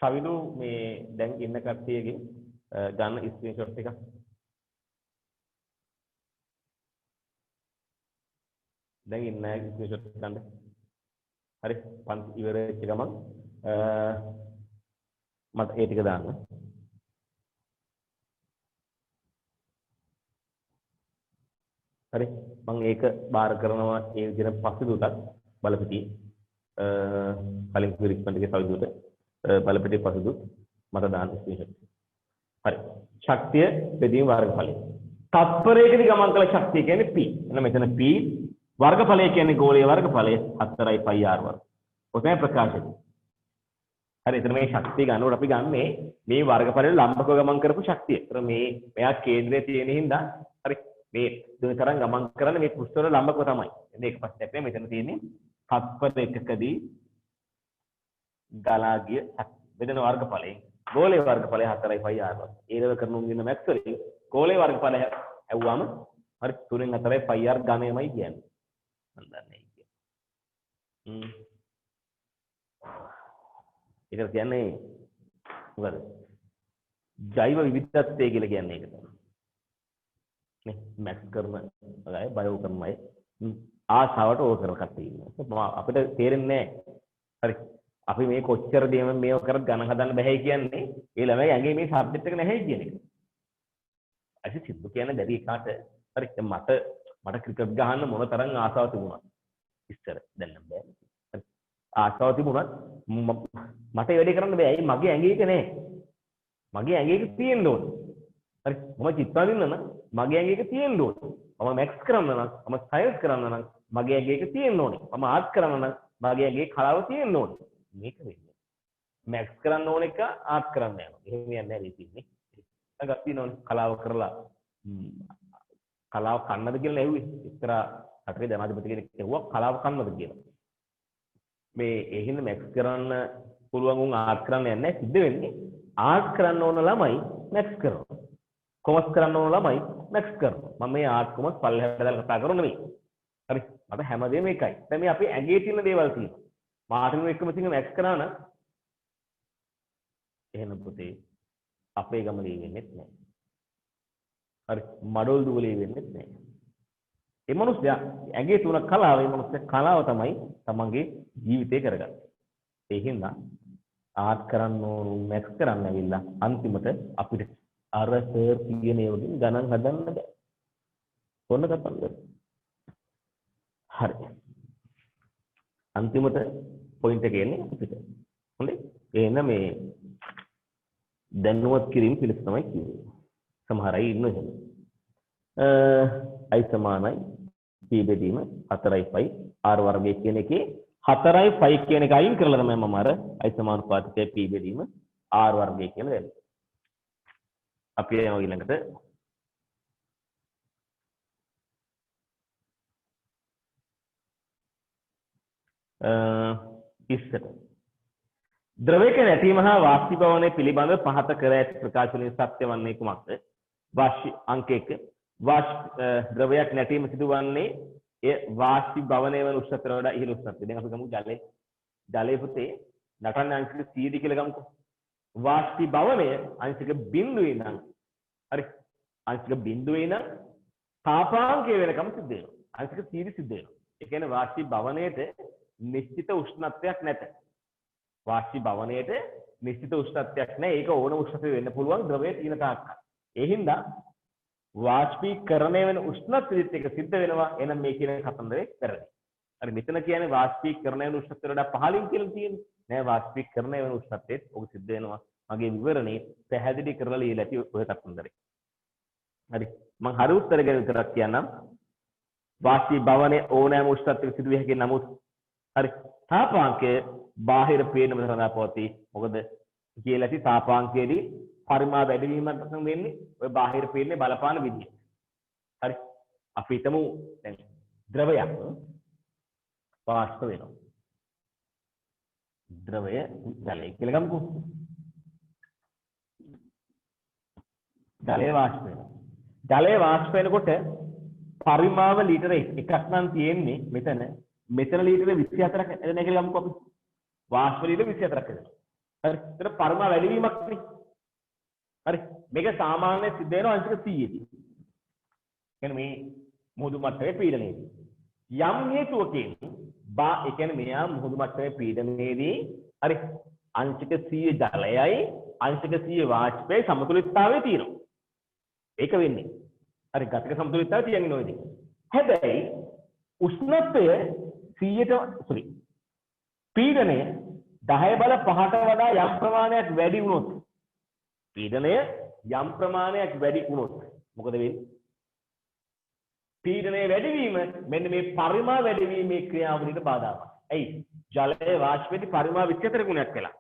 සවිදු මේ දැන් ඉන්න කට්ටියගේ ගන්න ස්ක්‍රීන්ෂොට් එකක්. දැන් ඉන්න ස්ක්‍රීන්ෂොට් එක ගන්න. හරි පන්ති ඉවර වෙච්ච ගමන් මට ඒ ටික දාන්න. හරි මම ඒක බාර කරනවා ඒ විදිහට පස්සේ දුටක් බලපිටියේ කලින් රික්මන්ට් එකේ සවිදුට බලපිටියේ පස්සේ දුත් මට දාන්න ස්ක්‍රීන්ෂොට්. හරි ශක්තිය බෙදීම වර්ගඵලය. තත්පරයකදී ගමන් කළ ශක්තිය කියන්නේ P. එහෙනම් මෙතන P වර්ගඵලය කියන්නේ ගෝලීය වර්ගඵලය 4යි πr වර්ග. ඔතන ප්‍රකාශය. හරි එතන මේ ශක්තිය ගන්නකොට අපි ගන්නේ මේ වර්ගඵලයේ ලම්බකව ගමන් කරපු ශක්තිය. ඒතර මෙයා කේන්ද්‍රයේ තියෙන හින්දා හරි මේ දුර තරම් ගමන් කරන්නේ මේ පෘෂ්ඨවල ලම්බකව තමයි. මේක පස්සේ අපි මෙතන තියෙන්නේ තත්පරයකදී ගලා ගිය බෙදෙන වර්ගඵලයේ ගෝලීය වර්ගඵලය 4යි πr වර්ග. ඒකව කරන උන්දින මැක්ස් වලින් ගෝලීය වර්ගඵලය ඇව්වම හරි 3න් 4යි πr ඝනයමයි කියන්නේ. මම දන්නේ කියන්නේ. ඒක කියන්නේ මොකද? ජෛව විවිධත්වය කියලා කියන්නේ ඒක තමයි. නේ මැක්ස් කරන අය බයෝ කරන අය ආසාවට ඕක කර කට්ටිය ඉන්නවා. අපිට තේරෙන්නේ නැහැ. හරි. අපි මේ කොච්චර දේම මේව කරත් ගණන් හදන්න බැහැ කියන්නේ ඒ ළමයි ඇඟේ මේ සබ්ජෙක්ට් එක නැහැ කියන එක. අයිති සිද්ධ කියන්නේ බැරි එකාට හරි මට ක්‍රිකට් ගහන්න මොන තරම් ආසාවක් තිබුණා. ඉස්සර දැන් නම් බෑ. හරි. ආසාව තිබුණත් මට ඒ වැඩේ කරන්න බෑ. ඇයි මගේ ඇඟේ එක නැහැ. මගේ ඇඟේ එක තියෙන්න ඕනේ. හරි. මම චිත්තාලින්න නම් මගේ ඇඟේ එක තියෙන්න ඕනේ. මම මැක්ස් කරන්න නම් මම සයන්ස් කරන්න නම් මගේ ඇඟේ එක තියෙන්න ඕනේ. මම ආර්ට් කරන්න නම් මගේ ඇඟේ කලාව තියෙන්න ඕනේ. මේක වෙන්නේ. මැක්ස් කරන්න ඕන එක ආර්ට් කරන්න යනවා. එහෙම යන්නේ නැහැ ඉතින්නේ. නැගක් තියෙනවනේ කලාව කරලා කලාව කන්නද කියලා ඇහුවේ. ඉස්සරහ රටේ ජනාධිපති කෙනෙක් ඇහුවා කලාව කන්නද කියලා. මේ එහෙනම් මැක්ස් කරන්න පුළුවන් උන් ආර්ට් කරන්න යන්නේ නැහැ. සිද්ධ වෙන්නේ ආර්ට් කරන්න ඕන ළමයි මැක්ස් කරනවා. කොමර්ස් කරන්න ඕන ළමයි මැක්ස් කරනවා. මම මේ ආර්ට් කොමර්ස් පල්ලෙහාට දාලා කතා කරන්නේ නෙමෙයි. හරි. මට හැමදේම එකයි. දැන් මේ අපේ ඇඟේ තියෙන දේවල් තියෙනවා. මාර්ටින් එක්කම තියෙන මැක්ස් කරා නම් එහෙනම් පුතේ අපේ ගමනේ වෙන්නේ නැහැ. හරි මඩොල් දුවලේ වෙන්නේ නැහැ. ඒ මිනිස්සයා ඇඟේ තුන කලාව ඒ මිනිස්සයා කලාව තමයි තමන්ගේ ජීවිතේ කරගන්නේ. ඒ හින්දා ආර්ට් කරන්න ඕන මැක්ස් කරන්න ඇවිල්ලා අන්තිමට අපිට අර සර් කියන ඒවාකින් ගණන් හදන්න බෑ. කොන්න කතන්දර. හරි. අන්තිමට පොයින්ට් එක එන්නේ අපිට. හොඳයි. එන මේ දැනුවත් කිරීම පිළිස තමයි කියන්නේ. සමහර අය ඉන්න එහෙම. i සමානයි p බෙදීම 4යි 5 r වර්ගය කියන එකේ 4යි 5 කියන එක අයින් කරලා තමයි මම අර i සමානුපාතිකයේ p බෙදීම r වර්ගය කියලා දැම්මේ. අපි යනවා ඊළඟට ඉස්සර ද්‍රවයක නැතිවීම හා වාෂ්පීභවනය පිළිබඳ පහත කර ඇති ප්‍රකාශනයේ සත්‍ය වන්නේ කුමක්ද? අංක 1 ද්‍රවයක් නැතිවීම සිදුවන්නේ ඒ වාෂ්පීභවනය වන උෂ්ණත්වයට වඩා ඉහළ උෂ්ණත්වය. දැන් අපි ගමු ජලයේ පුතේ නටන්නේ අංශක 100 කියලා ගමුකෝ. වාෂ්පීභවනය අංශක 0 නම් හරි අංශක 0 නම් තාපාංකය වෙනකම් සිද්ධ වෙනවා. අංශක 100 සිද්ධ වෙනවා. ඒ කියන්නේ වාෂ්පීභවනයේට නිශ්චිත උෂ්ණත්වයක් නැත. වාෂ්පීභවනයේට නිශ්චිත උෂ්ණත්වයක් නැහැ. ඒක ඕන උෂ්ණත්වයක් වෙන්න පුළුවන් ද්‍රවයේ තියෙන තාක්කල්. ඒ හින්දා වාෂ්පීකරණය වෙන උෂ්ණත්වයත් එක සිද්ධ වෙනවා. එහෙනම් මේ කියන කතන්දරේ වැරදි. හරි මෙතන කියන්නේ වාෂ්පීකරණය වෙන උෂ්ණත්වයට වඩා පහළින් කියලා තියෙන්නේ. නෑ වාෂ්පීකරණය වෙන උෂ්ණත්වයත් ඔක සිද්ධ වෙනවා. මගේ විවරණේ පැහැදිලි කරලා ලියලා ඇති ඔය කතන්දරේ. හරි මම හරි උත්තර ගැන විතරක් කියන්නම්. වාෂ්පීභවනයේ ඕනෑම උෂ්ණත්වයක සිදුවිය හැකි නමුත් හරි තාපාංකය බාහිර පීඩනය සඳහා පවතී. මොකද කියලා ඇති තාපාංකයේදී පරිමාව වැඩි වීමක් තමයි වෙන්නේ ඔය බාහිර පීඩනයේ බලපාන විදිය. හරි අපි හිතමු දැන් ද්‍රවයක් වාෂ්ප වෙනවා. ද්‍රවය ජලය කියලා ගමුකෝ. ජලය වාෂ්ප වෙනවා. ජලය වාෂ්ප වෙනකොට පරිමාව ලීටර එකක් නම් තියෙන්නේ මෙතන ලීටර 24ක් එදෙන කියලා ගමුකෝ අපි. වාෂ්ප ලීටර 24ක් එදෙනවා. හරි. ඒතර පරිමාව වැඩි වීමක් නේ. හරි. මේක සාමාන්‍ය සිද්ධ වෙනවා අංශක 100 දී. කියන්නේ මේ මුහුදු මට්ටමේ පීඩනයේදී. යම් හේතුවකින් ඒ කියන්නේ මෙයා මුහුදු මට්ටමේ පීඩනයේදී හරි අංශක 100 ජලයයි අංශක 100 වාෂ්පයේ සමතුලිතතාවය තියෙනවා. ඒක වෙන්නේ. හරි ගතික සමතුලිතතාවය තියන්නේ නොවේදී. හැබැයි උෂ්ණත්වය 100ට පීඩනය 10 බල 5ට වඩා යම් ප්‍රමාණයක් වැඩි වුණොත් පීඩනය යම් ප්‍රමාණයක් වැඩි වුණොත් මොකද වෙන්නේ? පීඩනයේ වැඩිවීම මෙන්න මේ පරිමාව වැඩිවීමේ ක්‍රියාවලියට බාධාවක්. ඇයි? ජලයේ වාෂ්පයේදී පරිමාව 24 ගුණයක් වෙලා.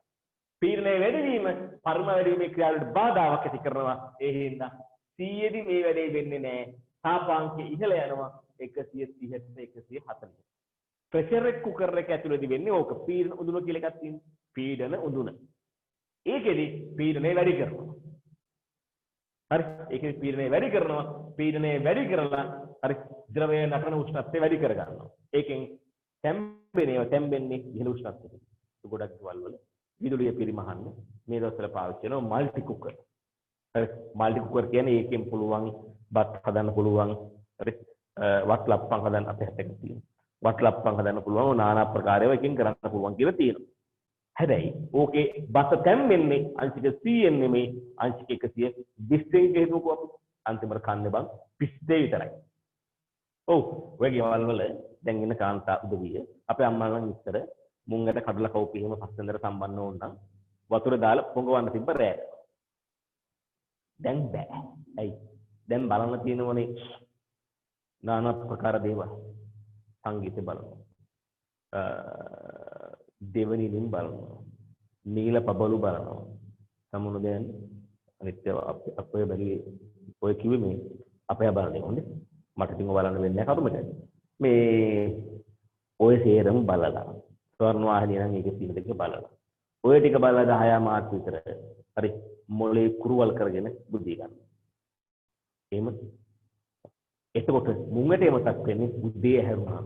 පීඩනයේ වැඩිවීම පරිමාව වැඩිවීමේ ක්‍රියාවලියට බාධාවක් ඇති කරනවා. ඒ හින්දා 100 දී මේ වැඩේ වෙන්නේ නැහැ. තාපාංකය ඉහළ යනවා 130ට 140. ප්‍රෙෂර් එක කුකර් එක ඇතුළේදී වෙන්නේ ඕක. පීඩන උඳුන කියලා එකක් තියෙනවා. පීඩන උඳුන. ඒකෙදි පීඩනය වැඩි කරනවා. හරි. ඒකෙදි පීඩනය වැඩි කරනවා. පීඩනය වැඩි කරලා හරි ද්‍රවය නටන උෂ්ණත්වය වැඩි කර ගන්නවා. ඒකෙන් තැම්බෙන්නේ ඉහළ උෂ්ණත්වයකට. ගොඩක් දේවල් වල විදුලිය පරිමහන්න මේ දවස්වල පාවිච්චි කරනවා මල්ටි කුකර්. හරි මල්ටි කුකර් කියන්නේ ඒකෙන් පුළුවන් බත් හදන්න පුළුවන්. හරි වත් ලප්පන් හදන්න අපේ හැටක තියෙනවා. වත් ලප්පන් හදන්න පුළුවන් নানা ආකාරයව එකකින් කරන්න පුළුවන් කියලා තියෙනවා. හැබැයි ඕකේ බත තැම්බෙන්නේ අංශක 100 නෙමෙයි අංශක 120 හේතුවක අපි අන්තිමට කන්නේ බං 22 විතරයි. ඔව් ඔය ගෙවල් වල දැන් ඉන්න කාන්තා උදවිය අපේ අම්මා නම් ඉස්සර මුංගට කඩලා කවුපි එහෙම පස්සෙන්දර සම්බන්ධ වුණ නම් වතුර දාලා පොඟවන්න තිබ්බ රෑ. දැන් බෑ. ඇයි? දැන් බලන්න තියෙනවනේ নানা ප්‍රකාර දේවල්. සංගීත බලනවා. දෙවනිලින් බලනවා. නීල පබළු බලනවා. සමුණු දැන් අනිත්‍ය අපේ බැලුවේ ඔය කිව්වේ මේ අපේ බලන්නේ හොඳේ. මට ඉතින් බලන්න වෙන්නේ නැහැ කරුමට. මේ ඔය සේරම බලලා ස්වර්ණ වාහිනිය නම් ඒකේ තියෙන දෙක බලලා. ඔය ටික බලලා 10 මාස විතර හරි මොලේ කුරුවල් කරගෙන බුද්ධිය ගන්න. එහෙම එතකොට මුංගට එමතක් වෙන්නේ බුද්ධිය හැරුණා.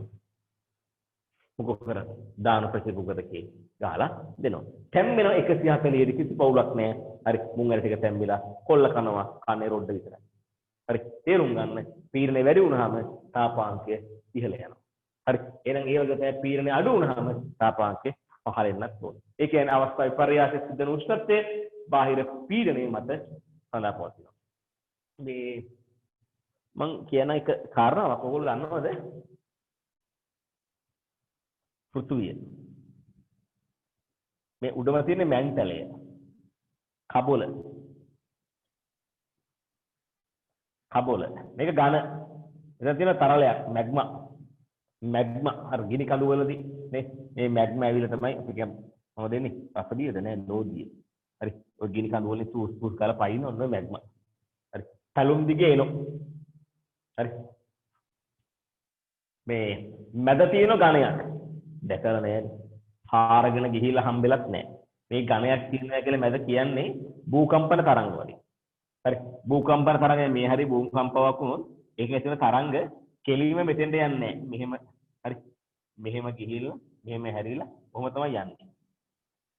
මොකක් කරන්නේ? දාන ප්‍රතිපුගතකේ ගහලා දෙනවා. තැම්බෙන 140 දී කිසි පවුලක් නැහැ. හරි මුංගල ටික තැම්බිලා කොල්ල කනවා කන්නේ රොඩ විතරයි. හරි තේරුම් ගන්න පීඩනය වැඩි වුණාම තාපාංකය ඉහළ යනවා. හරි එහෙනම් ඒ වගේ තමයි පීඩනය අඩු වුණාම තාපාංකය පහළ එන්නත් ඕනේ. ඒ කියන්නේ අවස්ථා විපර්යාසය සිද්ධ වෙන උෂ්ණත්වයේ බාහිර පීඩනය මත සඳහා පවතිනවා. මේ මම කියන එක කාරණාවක් ඔයගොල්ලෝ දන්නවද? පෘථුවිය මේ උඩම තියෙන මැන්ටලය. කබොල. කබොල. මේක ඝන. එතන තියෙන තරලයක් මැග්මා. මැග්මා අර ගිනි කඳු වලදී නේ මේ මැග්මා ඇවිල්ලා තමයි අපි කියන්නේ මොකද දෙන්නේ? රසදියද නෑ නෝදිය. හරි. ඔය ගිනි කඳු වලින් සූස් පුස් කරලා පයින්න ඔන්න මැග්මා. හරි. පැලුම් දිගේ එනවා. හරි. මේ මැද තියෙන ඝණයක් දැකලා නෑනේ. හාරගෙන ගිහිල්ලා හම්බෙලත් නෑ. මේ ඝණයක් තියෙනවා කියලා මැද කියන්නේ භූකම්පන තරංග වලින්. හරි. භූකම්පන තරංගය මේ හරි භූකම්පාවක් වුණොත් ඒකේ තියෙන තරංග කෙලින්ම මෙතෙන්ට යන්නේ නෑ. මෙහෙම හරි. මෙහෙම ගිහිල්ලා මෙහෙම හැරිලා කොහොම තමයි යන්නේ.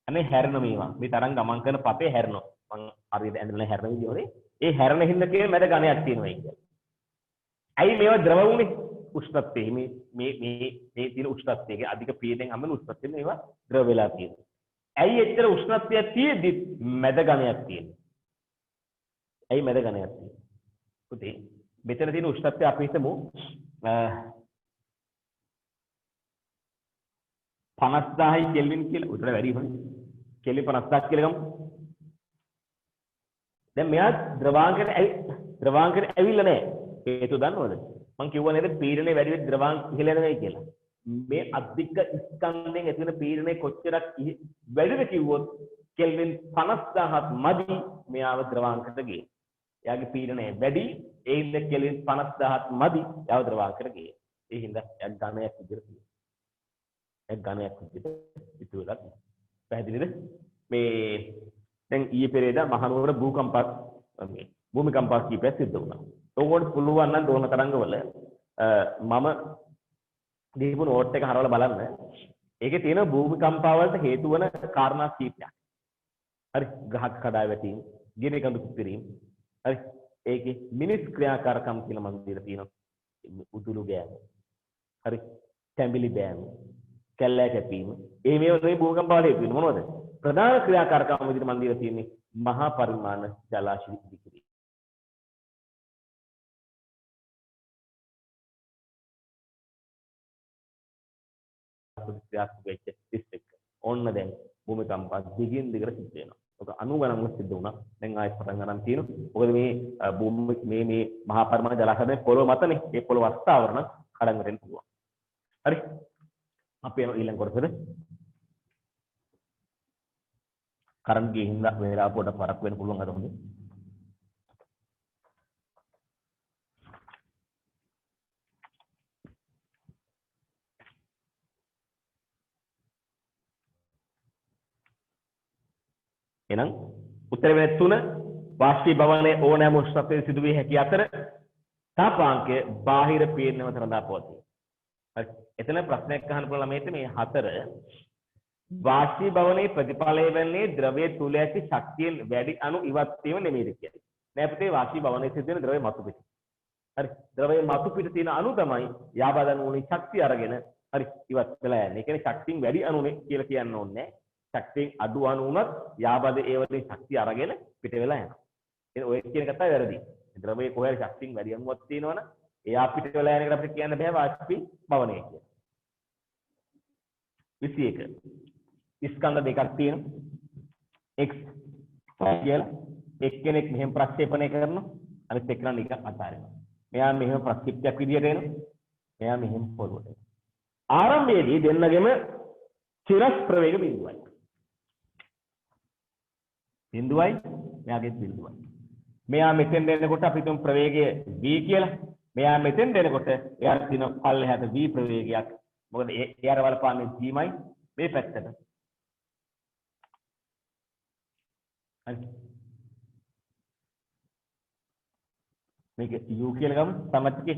අනේ හැරෙන මේවා. මේ තරංග ගමන් කරන පතේ හැරෙනවා. මම හරියට ඇඳලා හැරෙන විදිහේ ඒ හැරෙන හින්දා කියන්නේ මැද ඝණයක් තියෙනවා කියන්නේ. ඇයි මේවා ද්‍රව වුනේ? උෂ්ණත්වයේ මේ තියෙන උෂ්ණත්වයේ අධික පීඩනයෙන් හම්බෙන උෂ්ණත්වයෙන් ඒවා ද්‍රව වෙලා තියෙනවා. ඇයි එච්චර උෂ්ණත්වයක් තියෙද්දි මැද ඝණයක් තියෙන්නේ? ඇයි මැද ඝණයක් තියෙන්නේ? පුතේ මෙතන තියෙන උෂ්ණත්වය අපි හිතමු 50000යි කෙල්වින් කියලා. උඩට වැඩි වෙනවා. කෙල්වින් 50000 කියලා ගමු. දැන් මෙයා ද්‍රවාංකයට ඇවිල්ලා නැහැ. හේතුව දන්නවද? මම කිව්වා නේද පීඩනය වැඩි වෙද්දී ද්‍රවාංක ඉහළ යනවා කියලා. මේ අධික ස්කන්ධයෙන් ඇති වෙන පීඩනය කොච්චරක් වැඩිද කිව්වොත් කෙල්වින් 50000ක් මදි මෙයාව ද්‍රවාංකයට ගේන්න. එයාගේ පීඩනය වැඩි ඒ හින්දා කෙල්වින් 50000ක් මදි එයාව ද්‍රවාංකයට ගේන්න. ඒ හින්දා එයා ඝනයක් විදිහට තියෙනවා. එයා ඝනයක් විදිහට ඉතුරුලා තියෙනවා. පැහැදිලිද? මේ දැන් ඊයේ පෙරේදා මහනුවර භූමිකම්පා කීපයක් සිද්ධ වුණා. ඕකට පුළුවන් නම් දෝන තරංගවල මම දීපු නෝට් එක හරවලා බලන්න. ඒකේ තියෙන භූමිකම්පා වලට හේතු වන කාරණා කීපයක්. හරි. ගහක් කඩා වැටීම, ගිනි කඳු පිපිරීම. හරි. ඒකේ මිනිස් ක්‍රියාකාරකම් කියලා මම දීලා තියෙනවා. උදුළු ගෑම. හරි. තැඹිලි බෑම. කැල්ලෑ කැපීම. මේවා නෙවෙයි භූමිකම්පා වල හේතු වෙන්නේ මොනවද? ප්‍රධාන ක්‍රියාකාරකම් විදිහට මම දීලා තියෙන්නේ මහා පරිමාණ ජලාශය ඉදිකිරීම. ක්‍රියාත්මක වෙච්ච ඩිස්ට්‍රික්ට්. ඕන්න දැන් භූමිකම්පා දිගින් දිගට සිද්ධ වෙනවා. ඔක 90 ගණන් සිද්ධ වුණා. දැන් ආයෙත් පටන් ගන්න තියෙනවා. මොකද මේ මහා පරිමාණ ජලාශය පොළොව මතනේ. ඒ පොළොව අස්ථාවරණ කඩන් වැටෙන්න පුළුවන්. හරි. අපි යනවා ඊළඟ කොටසට. කරන්ට් ගියේ හින්දා වේලාව පොඩක් වරක් වෙන්න පුළුවන් අද හොඳේ. එහෙනම් උත්තර වෙන 3 වාෂ්පීභවනයේ ඕනෑම උෂ්ණත්වයේ සිදුවිය හැකි අතර තාපාංකය බාහිර පීඩනය මත රඳා පවතී. හරි. එතන ප්‍රශ්නයක් අහන්න පුළුවන් ළමයිට මේ 4 වාෂ්පීභවනයේ ප්‍රතිඵලය වෙන්නේ ද්‍රවයේ තුල ඇති ශක්තියෙන් වැඩි අණු ඉවත් වීම නෙමෙයිද කියන්නේ. නෑ පුතේ වාෂ්පීභවනයේ සිද්ධ වෙන ද්‍රවයේ මතු පිට. හරි. ද්‍රවයේ මතු පිට තියෙන අණු තමයි යාබදන් වුණේ ශක්තිය අරගෙන හරි ඉවත් වෙලා යන්නේ. ඒ කියන්නේ ශක්තියෙන් වැඩි අණුනේ කියලා කියන්න ඕනේ නෑ. ශක්තියෙන් අඩු අණු වුණත් යාබද ඒ වලින් ශක්තිය අරගෙන පිට වෙලා යනවා. එහෙනම් ඔය කියන කතාව වැරදි. ද්‍රවයේ කොහේ ශක්තියෙන් වැඩි අණුවක් තියෙනවනම් එයා පිට වෙලා යන එකට අපිට කියන්න බෑ වාෂ්පීභවනය කියලා. 21 ස්කන්ධ දෙකක් තියෙනවා x y කියලා එක්කෙනෙක් මෙහෙම ප්‍රක්ෂේපණය කරනවා අනිත් එක්කෙනා නිකන් අතාරිනවා. මෙයා මෙහෙම ප්‍රක්ෂිප්තයක් විදියට එනවා. මෙයා මෙහෙම පොළොවට එනවා. ආරම්භයේදී දෙන්නගෙම චිරස් ප්‍රවේග බිඳුවයි. බිඳුවයි මෙයාගේ බිඳුවයි. මෙයා මෙතෙන් දෙනකොට අපි තුන් ප්‍රවේගය v කියලා. මෙයා මෙතෙන් දෙනකොට එයාට තියෙන පල්ලෙහාට v ප්‍රවේගයක්. මොකද එයාට බලපාන්නේ g මයි මේ පැත්තට. හරි. මේක u කියලා ගමු. සමච්චකේ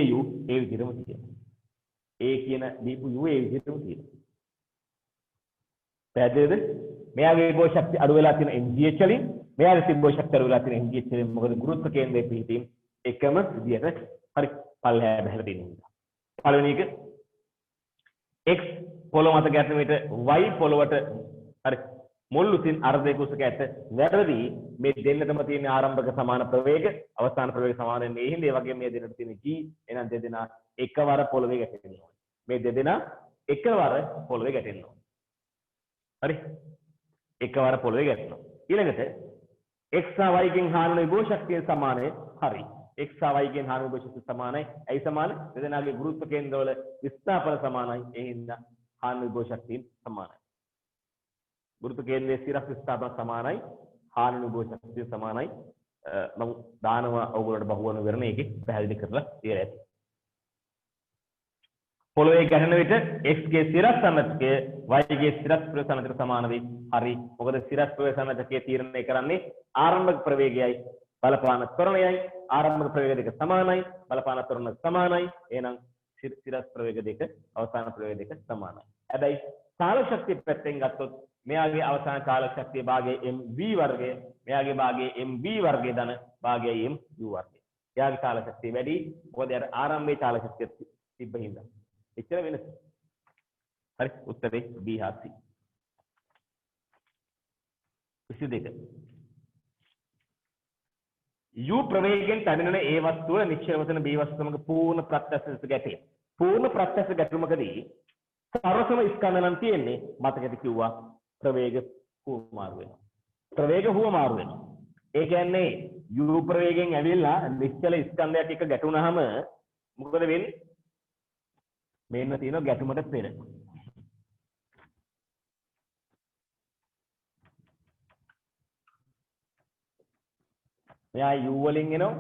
au ඒ විදිහටම තියෙනවා. a කියන දීපු u ඒ විදිහටම තියෙනවා. පැහැදිලිද? මෙයාගේ විභව ශක්තිය අඩු වෙලා තියෙන mgh වලින් මෙයාගේ විභව ශක්තිය අඩු වෙලා තියෙන mgh වලින් මොකද ගුරුත්ව කේන්ද්‍රයේ පිහිටීම එකම විදිහට හරි පල්ලෙහා බහලා තියෙන නිසා. පළවෙනි එක x පොළොව මත ගැටෙන විට y පොළොවට හරි මුල් උසින් අර්ධයක උසක ඇත. වැරදි මේ දෙන්නටම තියෙන ආරම්භක සමාන ප්‍රවේග අවසාන ප්‍රවේග සමාන වෙන්නේ. ඒ හින්දා ඒ වගේ මේ දෙන්නට තියෙන g එහෙනම් දෙදෙනා එකවර පොළොවේ ගැටෙනවා. මේ දෙදෙනා එකවර පොළොවේ ගැටෙනවා. හරි. එකවර පොළවේ ගැටෙනවා. ඊළඟට x සහ y ගෙන් හානන විභව ශක්තිය සමානයි. හරි. x සහ y ගෙන් හානන විභව ශක්තිය සමානයි. ඇයි සමාන? දෙදෙනාගේ ගුරුත්ව කේන්ද්‍රවල විස්ථාපන සමානයි. ඒ හින්දා හානන විභව ශක්තිය සමානයි. ගුරුත්ව කේන්ද්‍රයේ සිරස් විස්ථාපන සමානයි. හානන විභව ශක්තිය සමානයි. මම දානවා ඔයගොල්ලන්ට බහුවන විවරණ ඒකේ පැහැදිලි කරලා තියලා ඇති. පොළවේ ගැටෙන විට x ගේ සිරස් සමතකය y ගේ සිරස් ප්‍රවේග සමතකයට සමාන වෙයි. හරි. මොකද සිරස් ප්‍රවේග සමතකය තීරණය කරන්නේ ආරම්භක ප්‍රවේගයයි බලපාන ත්වරණයයි. ආරම්භක ප්‍රවේග දෙක සමානයි. බලපාන ත්වරණ සමානයි. එහෙනම් සිරස් ප්‍රවේග දෙක අවසාන ප්‍රවේග දෙක සමානයි. හැබැයි චාලක ශක්තිය පැත්තෙන් ගත්තොත් මෙයාගේ අවසාන චාලක ශක්තිය භාගය mv වර්ගය, මෙයාගේ භාගය mv වර්ගය ධන භාගය mu වර්ගය. එයාගේ චාලක ශක්තිය වැඩි. මොකද යාට ආරම්භයේ චාලක ශක්තිය තිබ්බ හින්දා. එච්චර වෙනස. හරි. උත්තරේ B හා C. 22. u ප්‍රවේගයෙන් පැමිණෙන A වස්තුව නිශ්චල වශයෙන් B වස්තුව සමග පූර්ණ ප්‍රත්‍යක්ෂ ගැටේ. පූර්ණ ප්‍රත්‍යක්ෂ ගැටුමකදී සරසම ස්කන්ධ නම් තියෙන්නේ මතකද කිව්වා ප්‍රවේග හුවමාරු වෙනවා. ප්‍රවේග හුවමාරු වෙනවා. ඒ කියන්නේ u ප්‍රවේගයෙන් ඇවිල්ලා නිශ්චල ස්කන්ධයක් එක ගැටුණාම මොකද වෙන්නේ? මෙන්න තියෙනවා ගැටුමට පෙර. මෙයා u වලින් එනවා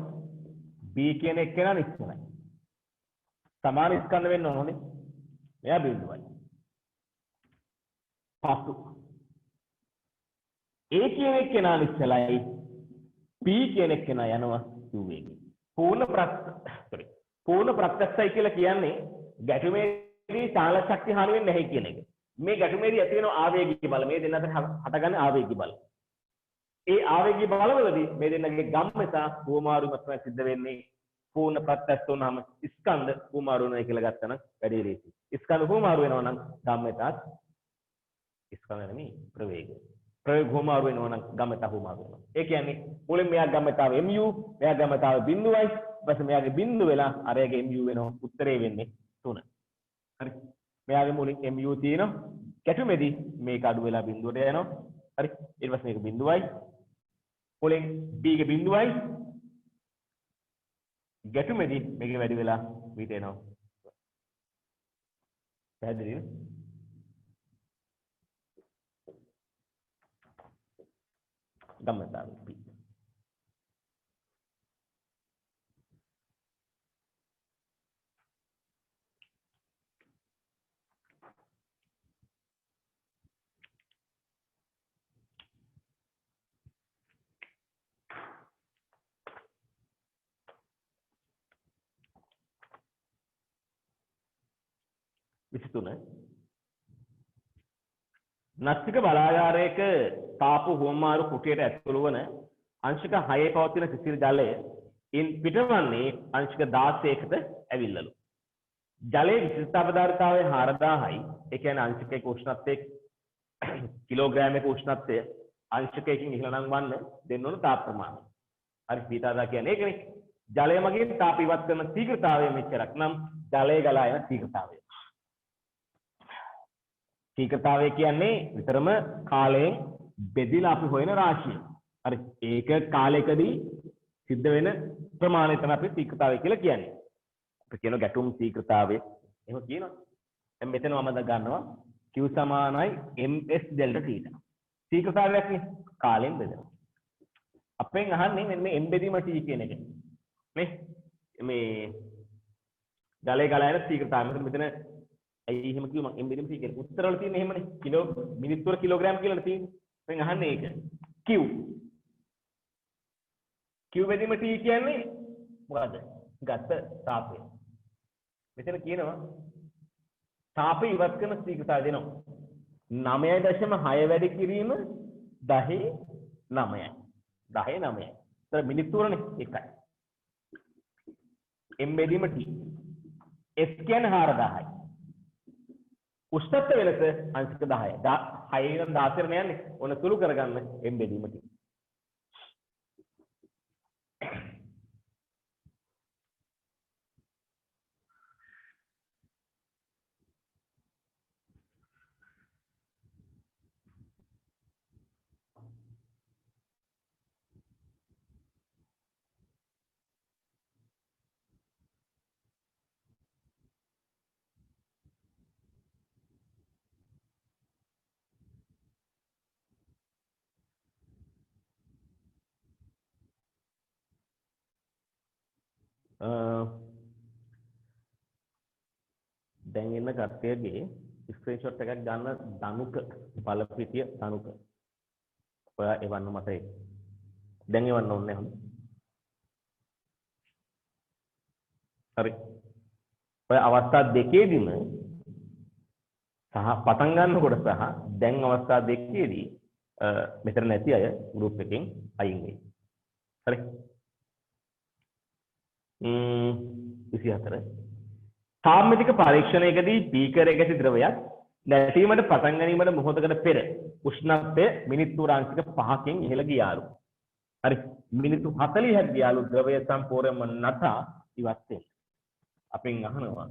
b කියන එක කෙනා නිශ්චලයි. සමාන ස්කන්ධ වෙන්න ඕනේ. මෙයා බිඳුවයි. පසු a කියන එක කෙනා නිශ්චලයි. b කියන එක කෙනා යනවා u වේගයෙන්. පූර්ණ ප්‍රත්‍යක්ෂයි කියලා කියන්නේ ගැටුමේදී චාලක ශක්තිය හානි වෙන්නේ නැහැ කියන එක. මේ ගැටුමේදී ඇති වෙන ආවේගික බල මේ දෙන්න අතර හටගන්න ආවේගික බල. ඒ ආවේගික බලවලදී මේ දෙන්නගේ ගම්මත හුවමාරුවීමක් තමයි සිද්ධ වෙන්නේ. පූර්ණ ප්‍රත්‍යක්ෂ වුණාම ස්කන්ධ හුවමාරු වෙනවා කියලා ගත්තා නම් වැඩි ලේසි. ස්කන්ධ හුවමාරු වෙනවා නම් ගම්මතත් ස්කන්ධ නෙමෙයි ප්‍රවේගය. ප්‍රවේග හුවමාරු වෙනවා නම් ගම්මත හුවමාරු වෙනවා. ඒ කියන්නේ මුලින් මෙයා ගම්මතාව mu, මෙයා ගම්මතාව බිඳුවයි, ඊපස්සේ මෙයාගේ බිඳුව වෙලා අරයාගේ mu වෙනවා. උත්තරේ වෙන්නේ 3. හරි. මෙයාගේ මුලින් mu තියෙනවා. ගැටුමේදී මේක අඩු වෙලා බිඳුවට යනවා. හරි. ඊට පස්සේ මේක බිඳුවයි. මුලින් b ගේ බිඳුවයි. ගැටුමේදී මේක වැඩි වෙලා b ට එනවා. පැහැදිලිද? ගම්මතාව b. නස්තික බලාගාරයක තාපු හුවමාරු කුටියට ඇතුළු වන අංශක 6 පවතින සිසිල් ජලය ඉන් පිටවන්නේ අංශක 16කට ඇවිල්ලලු. ජලයේ විශිෂ්ඨාපදාර්ථතාවය 4000යි. ඒ කියන්නේ අංශකයක උෂ්ණත්වයේ කිලෝග්‍රෑමයක උෂ්ණත්වය අංශකයකින් ඉහළ නම් වන්න දෙන්න ඕන තාප ප්‍රමාණය. හරි පීතාදා කියන්නේ ඒකනේ. ජලය මගින් තාප ඉවත් කරන ශීඝ්‍රතාවය මෙච්චරක් නම් ජලය ගලා යන ශීඝ්‍රතාවය. ශීඝ්‍රතාවය කියන්නේ විතරම කාලයෙන් බෙදිලා අපි හොයන රාශිය. හරි ඒක කාලයකදී සිද්ධ වෙන ප්‍රමාණය තමයි අපි ශීඝ්‍රතාවය කියලා කියන්නේ. අපි කියන ගැටුම් ශීඝ්‍රතාවය එහෙම කියනවා. දැන් මෙතන මම ගන්නවා q සමානයි ms delta theta. ශීඝ්‍රතාවයක් නේ කාලයෙන් බෙදෙනවා. අපෙන් අහන්නේ මෙන්න m බෙදීම t කියන එක. නේ මේ ජලය ගලා යන ශීඝ්‍රතාවය. මෙතන ඇයි එහෙම කිව්ව මම m බෙදීම t කියලා. උත්තර වල තියෙන්නේ එහෙමනේ. කිලෝ මිනිත්තු වල කිලෝග්‍රෑම් කියලා තියෙන්නේ. දැන් අහන්නේ ඒක. q බෙදීම t කියන්නේ මොකද්ද? ගත තාපය. මෙතන කියනවා තාපය ඉවත් කරන ශීඝ්‍රතාවය දෙනවා 9.6 වැඩි කිරීම 10.9යි. 10.9යි. ඒතර මිනිත්තු වලනේ එකයි. m බෙදීම t. s කියන්නේ 4000යි. උෂ්ණත්ව වෙනස අංශක 10යි. 6 ඉඳන් 16 යන්නේ. ඔන්න සුළු කරගන්න m බෙදීම t. දැන් ඉන්න කට්ටියගේ ස්ක්‍රීන්ෂොට් එකක් ගන්න දනුක බලපිටිය දනුක. ඔයා එවන්න මට ඒක. දැන් එවන්න ඕනේ නැහැ. හරි. ඔය අවස්ථා දෙකේදීම සහ පටන් ගන්නකොට සහ දැන් අවස්ථා දෙකේදී මෙතන නැති අය ගෲප් එකෙන් අයින් වෙයි. හරි. 24 සාම්මිතික පරීක්ෂණයකදී බීකර් එකේ ද්‍රවයක් නැටීමට පටන් ගැනීමට මොහොතකට පෙර උෂ්ණත්වය මිනිත්තු රාංශික 5කින් ඉහළ ගියාලු. හරි. මිනිත්තු 40ක් ගියාලු ද්‍රවය සම්පූර්ණයෙන්ම නැතා ඉවත් වෙන්න. අපෙන් අහනවා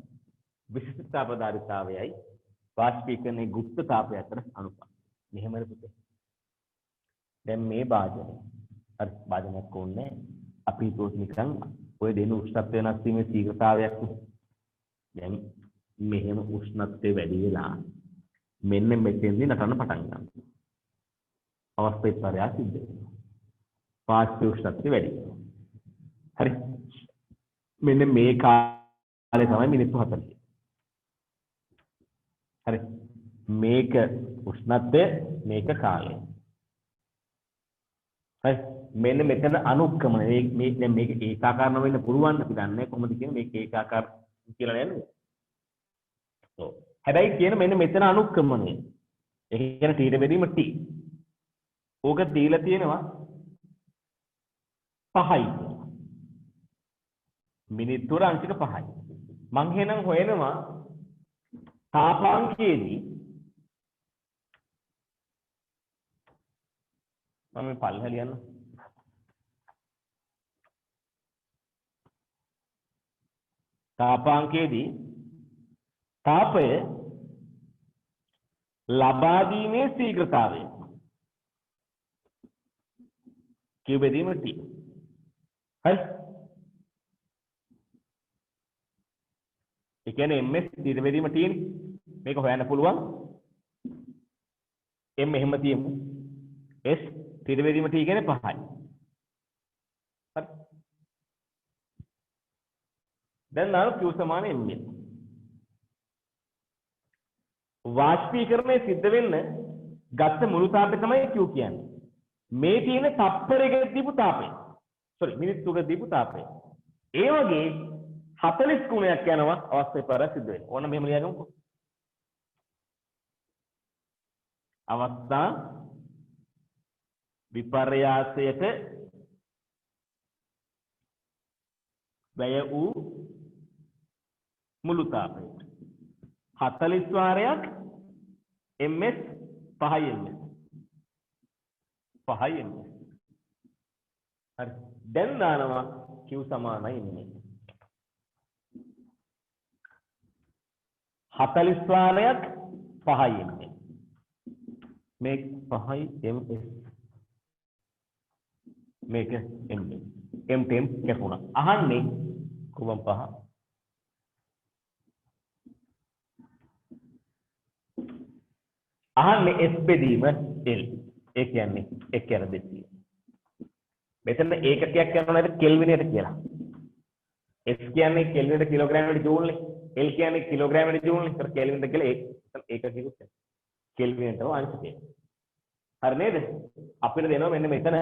විශිෂ්ට තාපධාරිතාවයයි වාෂ්පීකරණයේ ගුප්ත තාපය අතර අනුපාතය. මෙහෙමද පුතේ. දැන් මේ භාජනය හරි භාජනයක් ඕනේ අපි හිතුවොත් නිකන් ඔය දෙන උෂ්ණත්වය වෙනස් වීමේ ශීඝ්‍රතාවයක් දැන් මෙහෙම උෂ්ණත්වය වැඩි වෙලා මෙන්න මෙතෙන්දී නටන්න පටන් ගන්නවා. අවස්ථා විපර්යාස සිද්ධ වෙනවා. වාෂ්ප උෂ්ණත්වය වැඩි වෙනවා. හරි. මෙන්න මේ කාලේ තමයි මිනිත්තු 40. හරි. මේක උෂ්ණත්වය මේක කාලය. හරි. මෙන්න මෙතන අනුක්‍රමණය මේ දැන් මේක ඒකාකාර වෙන්න පුළුවන් අපි දන්නේ කොහොමද කියන්නේ මේක ඒකාකාර කියලා නේද? ඔව්. හැබැයි කියන මෙන්න මෙතන අනුක්‍රමණය. ඒක කියන තීර බෙදීම T. ඕක දීලා තියෙනවා 5යි. මිනිත්තු අංශික 5යි. මං එහෙනම් හොයනවා තාපාංකයේදී මම පල්ලහ ලියන්න. තාපාංකයේදී තාපය ලබා දීමේ ශීඝ්‍රතාවය Q බෙදීම T. හරි. ඒ කියන්නේ ms ඊට බෙදීම T නේ. මේක හොයන්න පුළුවන්. m එහෙම තියමු. s ඊට බෙදීම T කියන්නේ 5යි. හරි. දැන් නාම Q සමාන m. වාෂ්පීකරණය සිද්ධ වෙන්න ගත්ත මුළු තාපය තමයි Q කියන්නේ. මේ තියෙන තප්පරයක දීපු තාපය. මිනිත්තුක දීපු තාපය. ඒ වගේ 40 ගුණයක් යනවා අවස්ථා විපර්යාස සිද්ධ වෙන්න. ඕන මෙහෙම ලියගමුකෝ. අවස්ථා විපර්යාසයට වැය වූ මුළු තාපය 40 වාරයක් ms 5යි ms 5යි ms. හරි. දැන් දානවා Q සමානයි ms. 40 වාරයක් 5යි ms. මේක 5යි ms. මේක ms. m tem කැපුණා. අහන්නේ කුමම් 5 අහන්නේ S බෙදීම L. ඒ කියන්නේ 1/200. මෙතන ඒකකයක් කරනවා නේද කෙල්විනයට කියලා. S කියන්නේ කෙල්විනට කිලෝග්‍රෑමයට ජූල් නේ. L කියන්නේ කිලෝග්‍රෑමයට ජූල් නේ. ඒතර කෙල්විනට කියලා ඒකකිකුත් කෙල්විනට අංශකය. හරි නේද? අපිට දෙනවා මෙන්න මෙතන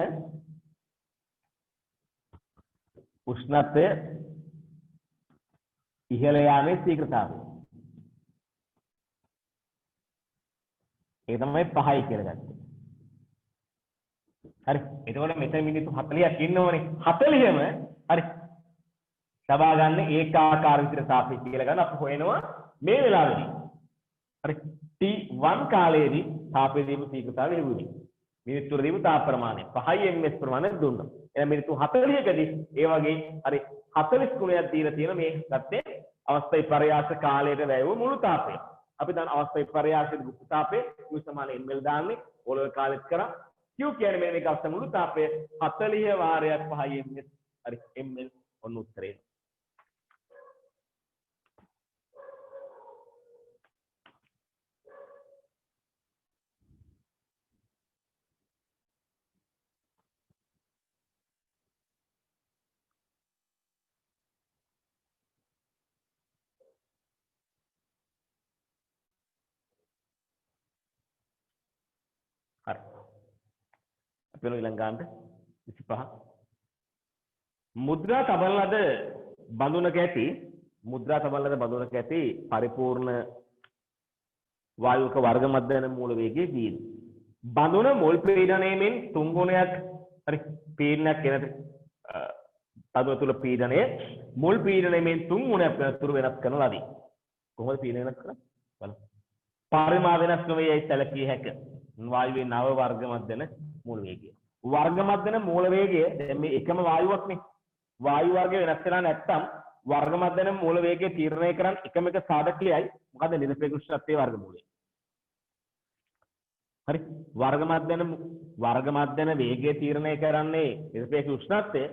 උෂ්ණත්වය ඉහළ යාමේ ශීඝ්‍රතාවය. ඒක තමයි 5යි කියලා ගත්තේ. හරි. එතකොට මෙතන මිනිත්තු 40ක් ඉන්නවනේ. 40ම හරි. සබා ගන්න ඒකාකාර විදිහට සාපේක්ෂ කියලා ගන්න අපි හොයනවා මේ වෙලාවේදී. හරි. T1 කාලයේදී තාපයේ දීපු ශීඝ්‍රතාවය ලැබුණේ. මිනිත්තු වල දීපු තාප ප්‍රමාණය 5යි ms ප්‍රමාණය දුන්නා. එහෙනම් මිනිත්තු 40කදී ඒ වගේ හරි 40 ගුණයක් දීලා තියෙන මේ ගත්තේ අවස්ථා විපර්යාස කාලයට වැය වූ මුළු තාපය. අපි දැන් අවස්ථා විපර්යාසයේ ගුප්ත තාපය Q සමාන ml දාන්නේ ඕලෝ කාලෙත් කරා Q කියන්නේ මේ මේක අවස්ථා මුළු තාපය 40 වාරයක් 5යි ms හරි ml ඔන්න උත්තරේ. අපි වෙන ඊළඟ ගානට 25 මුද්‍රා තබන ලද බඳුනක ඇති පරිපූර්ණ වායුක වර්ග මධ්‍යන මූල වේගයේ v බඳුන මුල් පීඩනයෙන් 3 ගුණයක් හරි පීඩනයක් එනට තදුව තුල පීඩනය මුල් පීඩනයෙන් 3 ගුණයක් වෙනතුරු වෙනස් කරන ලදී. කොහොමද පීඩනය වෙනස් කරන්නේ? බලන්න. පරිමා වෙනස් නොවේ යයි සැලකිය හැක. වායුවේ නව වර්ග මධ්‍යන මූල වේගය. වර්ග මධ්‍යන මූල වේගය දැන් මේ එකම වායුවක් නේ. වායු වර්ගය වෙනස් වෙලා නැත්තම් වර්ග මධ්‍යන මූල වේගය තීරණය කරන් එකම එක සාධකයයි මොකද නිරපේක්ෂ උෂ්ණත්වයේ වර්ගමූලය. හරි වර්ග මධ්‍යන වේගය තීරණය කරන්නේ නිරපේක්ෂ උෂ්ණත්වය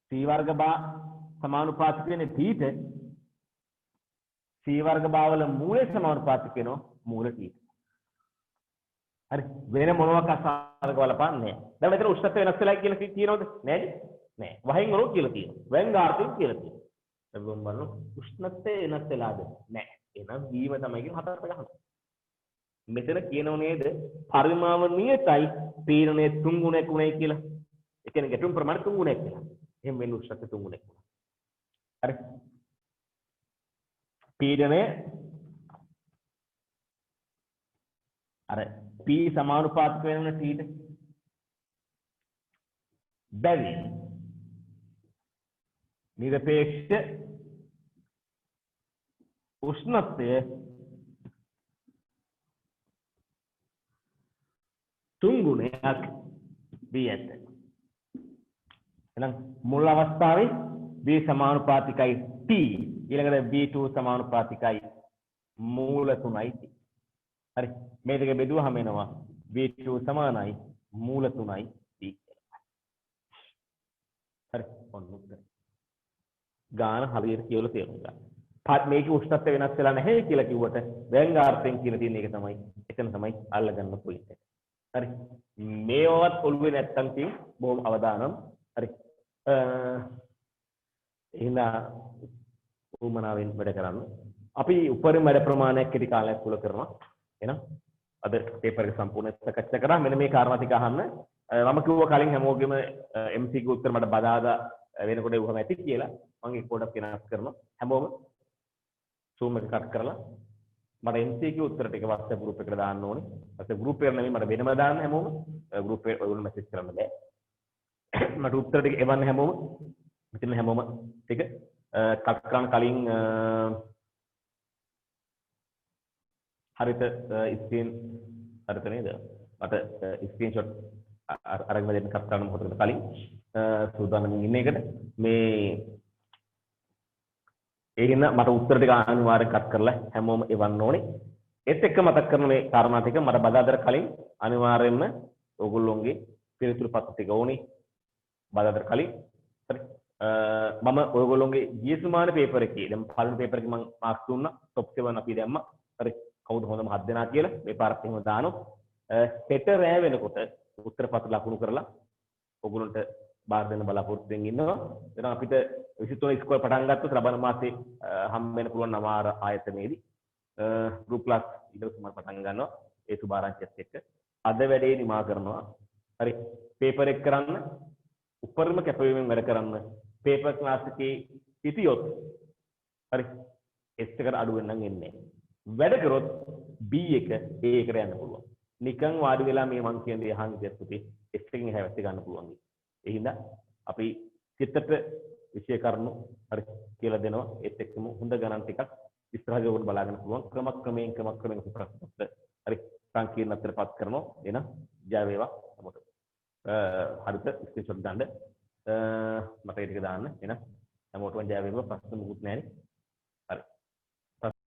c වර්ග බා සමානුපාතික වෙන්නේ θ c වර්ග බා වල මූලය සමානුපාතික වෙනවා මූල θ. හරි වෙන මොනවාක් අසාධක බලපන්නේ නැහැ. දැන් මෙතන උෂ්ණත්වය වෙනස් වෙලා කියලා කියනවද? නෑනේ. නෑ. වහින් වල කියලා තියෙනවා. වැංගාර්ථයෙන් කියලා තියෙනවා. දැන් බලන්න උෂ්ණත්වය වෙනස් වෙලාද? නෑ. එහෙනම් වීම තමයි කියන හතරට ගහනවා. මෙතන කියනෝ නේද? පරිමාව නියතයි පීඩනයේ 3 ගුණයක් උනේ කියලා. ඒ කියන්නේ ගැටුම් ප්‍රමාණය 3 ගුණයක් කියලා. එහෙනම් වෙන උෂ්ණත්වය 3 ගුණයක් වුණා. හරි. පීඩනය අර P සමානුපාතික වෙන T ට බැවින් නිරපේක්ෂ උෂ්ණත්වය 3 ගුණයක් වී ඇත. එහෙනම් මුල් අවස්ථාවේ V සමානුපාතිකයි T ඊළඟට V2 සමානුපාතිකයි මූල 3යි T. හරි මේ දෙක බෙදුවහම එනවා V2 සමානයි මූල 3යි T කියලා. හරි ඔන්න උත්තර. ගාන හරියට කියලා තේරුම් ගන්න. මේකේ උෂ්ණත්වය වෙනස් වෙලා නැහැ කියලා කිව්වට වැංගාර්ථයෙන් කියලා තියෙන එක තමයි එතන තමයි අල්ලගන්න පොයින්ට් එක. හරි මේවත් ඔළුවේ නැත්තම් කිය බොහොම අවදානම්. හරි එහෙනම් උමනාවෙන් වැඩ කරන්න. අපි උපරිම වැඩ ප්‍රමාණයක් කෙටි කාලයක් තුල කරනවා. එහෙනම් අද පේපර් එක සම්පූර්ණ සාකච්ඡා කරා. මෙන්න මේ කාරණා ටික අහන්න. මම කිව්වා කලින් හැමෝගෙම MCQ උත්තර මට බදාදා වෙනකොට එවුවම ඇති කියලා. මම ඒක පොඩ්ඩක් වෙනස් කරනවා. හැමෝම Zoom එක කට් කරලා මට MCQ උත්තර ටික WhatsApp group එකට දාන්න ඕනේ. WhatsApp group එකට නෙමෙයි මට වෙනම දාන්න හැමෝම. group එකේ ඔයගොල්ලෝ message කරන්න බෑ. මට උත්තර ටික එවන්න හැමෝම. මෙතන හැමෝම ටික කට් කරන්න කලින් හරිත ස්ක්‍රීන් හරිත නේද? මට ස්ක්‍රීන්ෂොට් අරගෙන දෙන්න කට් කරන්න මොකටද කලින් සූදානම් ඉන්න එකට මේ ඒකින මට උත්තර ටික අනිවාර්යෙන් කට් කරලා හැමෝම එවන්න ඕනේ. ඒත් එක්ක මතක් කරන මේ කාරණා ටික මට බදාදර කලින් අනිවාර්යෙන්ම ඕගොල්ලෝගේ පිළිතුරු පත්‍ර ටික ඕනේ. බදාදර කලින් හරි මම ඔයගොල්ලෝගේ ගිය සුමාන පේපර් එකේ දැන් පළවෙනි පේපර් එකේ මම මාක්ස් දුන්නා টොප් 7 අපි දැම්මා. හරි කවුද හොඳම 7 දෙනා කියලා මේ පාරත් එහෙම දානොත් හෙට රෑ වෙනකොට උත්තර පත්‍ර ලකුණු කරලා ඔයගොල්ලන්ට බාර දෙන්න බලාපොරොත්තු වෙමින් ඉන්නවා. එහෙනම් අපිට 23 ඉස්කෝලේ පටන් ගත්තොත් ලබන මාසේ හම්බ වෙන්න පුළුවන් නමාර ආයතනයේදී ගෲප් ක්ලාස් ඊට සුමාන පටන් ගන්නවා. ඒ සුභාරංචියත් එක්ක අද වැඩේ නිමා කරනවා. හරි පේපර් එක කරන්න උපරිම කැපවීමෙන් වැඩ කරන්න පේපර් ක්ලාස් එකේ හිටියොත් හරි S එකට අඩු වෙනනම් එන්නේ. වැඩ කරොත් B එක A එකට යන්න පුළුවන්. නිකන් වාඩි වෙලා මේ මං කියන දේ අහන්න ඉතින් පුතේ S එකකින් හැවැත් ගන්න පුළුවන්. ඒ හින්දා අපි චිත්තට විශේෂ කරුණු හරි කියලා දෙනවා. ඒත් එක්කම හොඳ ගණන් ටිකක් ඉස්සරහට උඩ බලාගෙන පුළුවන්. ක්‍රමක්‍රමයෙන් ප්‍රශ්න හරි සංකීර්ණත්වයටපත් කරනවා. එහෙනම් ජය වේවා හැමෝටම. හරිත ස්ක්‍රීන්ෂොට් ගන්න. මට ඒක දාන්න. එහෙනම් හැමෝටම ජය වේවා. ප්‍රශ්න මුකුත් නැහැ නේ.